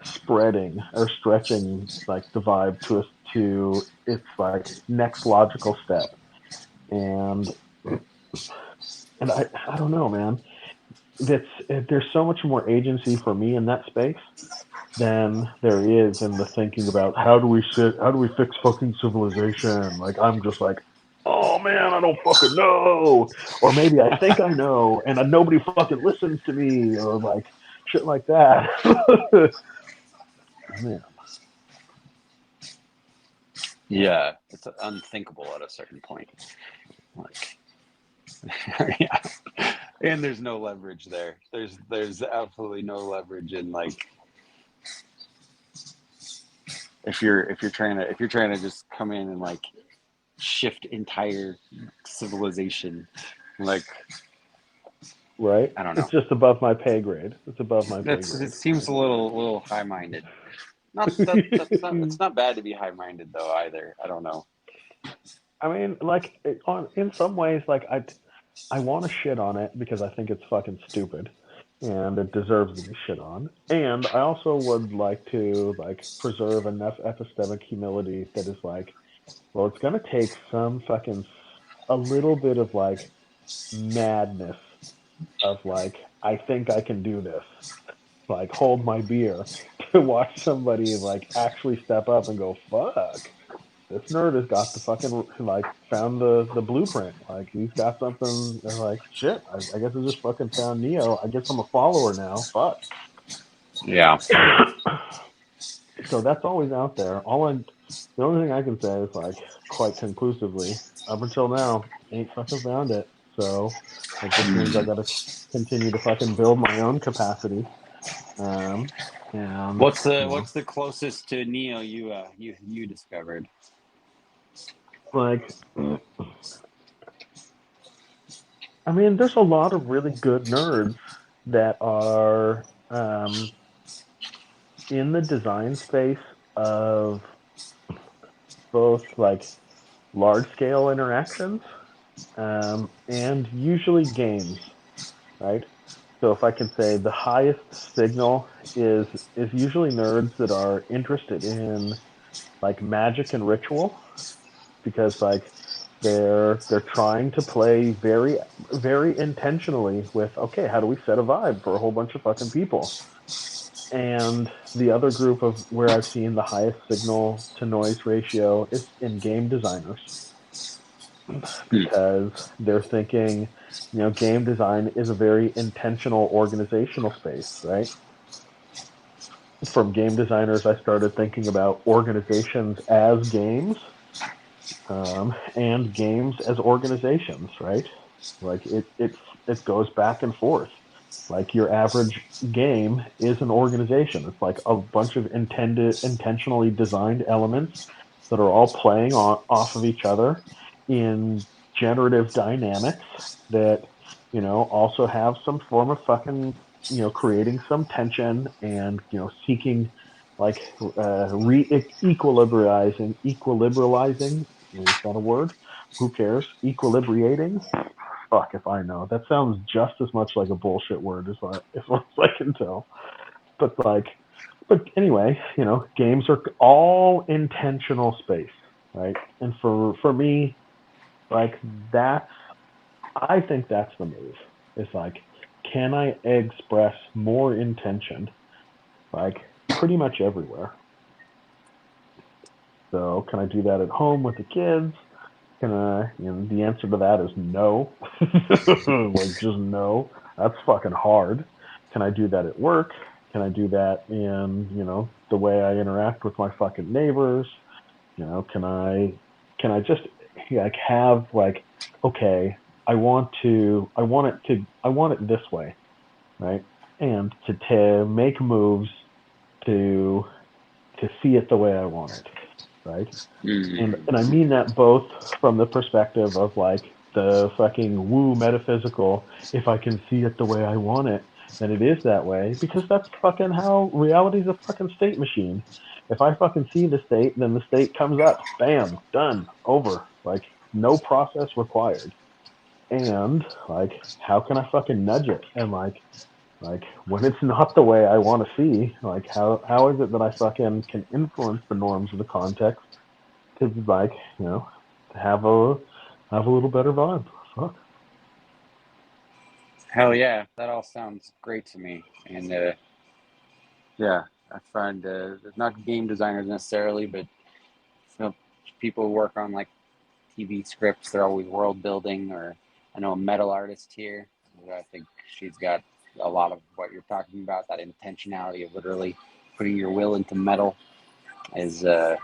[SPEAKER 5] spreading or stretching like the vibe to its like next logical step. And I don't know, man. There's so much more agency for me in that space than there is in the thinking about how do we fix fucking civilization. Like, I'm just like, oh man, I don't fucking know, or maybe I think I know, and nobody fucking listens to me, or like shit like that. Man.
[SPEAKER 6] Yeah, it's unthinkable at a certain point. Like, yeah, and there's no leverage there. There's absolutely no leverage in like if you're trying to just come in and like shift entire civilization, like,
[SPEAKER 5] Right?
[SPEAKER 6] I don't know.
[SPEAKER 5] It's just above my pay grade. It's above my pay grade.
[SPEAKER 6] It seems a little high-minded. That's not. It's not bad to be high-minded though either. I don't know.
[SPEAKER 5] I mean, like, in some ways, like, I want to shit on it because I think it's fucking stupid and it deserves to be shit on. And I also would like to like preserve enough epistemic humility that is like, well, it's gonna take some fucking a little bit of like madness of like, I think I can do this. Like, hold my beer to watch somebody like actually step up and go, fuck, this nerd has got the fucking like found the blueprint. Like, he's got something. They're like, shit, I guess I just fucking found Neo. I guess I'm a follower now. Fuck.
[SPEAKER 6] Yeah.
[SPEAKER 5] So that's always out there. The only thing I can say is like quite conclusively, up until now, ain't fucking found it. So it just means I gotta continue to fucking build my own capacity. And
[SPEAKER 6] what's the closest to Neo you discovered?
[SPEAKER 5] Like, I mean, there's a lot of really good nerds that are in the design space of both like large scale interactions and usually games, right? So if I can say the highest signal is usually nerds that are interested in like magic and ritual, because like they're trying to play very very intentionally with, okay, how do we set a vibe for a whole bunch of fucking people. And the other group of where I've seen the highest signal to noise ratio is in game designers, because they're thinking, game design is a very intentional organizational space, right? From game designers, I started thinking about organizations as games, and games as organizations, right? Like, it goes back and forth. Like your average game is an organization. It's like a bunch of intentionally designed elements that are all playing off of each other in generative dynamics that, also have some form of fucking, creating some tension and, seeking like equilibrializing. Is that a word? Who cares? Equilibrating. Fuck if I know. That sounds just as much like a bullshit word as far as I can tell. But anyway, games are all intentional space, right? And for me, like I think that's the move. It's like, can I express more intention, like pretty much everywhere? So can I do that at home with the kids? Can I? The answer to that is no. Like just no. That's fucking hard. Can I do that at work? Can I do that in the way I interact with my fucking neighbors? Can I just like have like, okay, I want it this way, right? And to make moves to see it the way I want it, right? And I mean that both from the perspective of like the fucking woo metaphysical, if I can see it the way I want it, then it is that way, because that's fucking how reality's a fucking state machine. If I fucking see the state, then the state comes up, bam, done, over, like no process required. And like, how can I fucking nudge it? And like when it's not the way I want to see, like how is it that I fucking can influence the norms of the context to like, have a little better vibe. Fuck.
[SPEAKER 6] Hell yeah, that all sounds great to me. And yeah, I find not game designers necessarily, but people who work on like TV scripts, they're always world building. Or I know a metal artist here. I think she's got a lot of what you're talking about. That intentionality of literally putting your will into metal is
[SPEAKER 5] Yeah.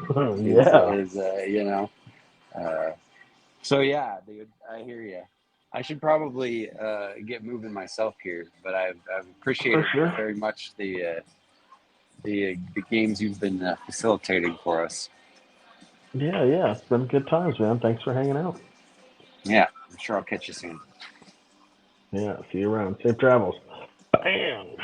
[SPEAKER 6] So yeah, dude, I hear you. I should probably get moving myself here, but I've appreciated
[SPEAKER 5] For sure.
[SPEAKER 6] very much the games you've been facilitating for us.
[SPEAKER 5] Yeah. It's been good times, man. Thanks for hanging out.
[SPEAKER 6] Yeah, I'm sure I'll catch you soon.
[SPEAKER 5] Yeah. See you around. Safe travels. Bam.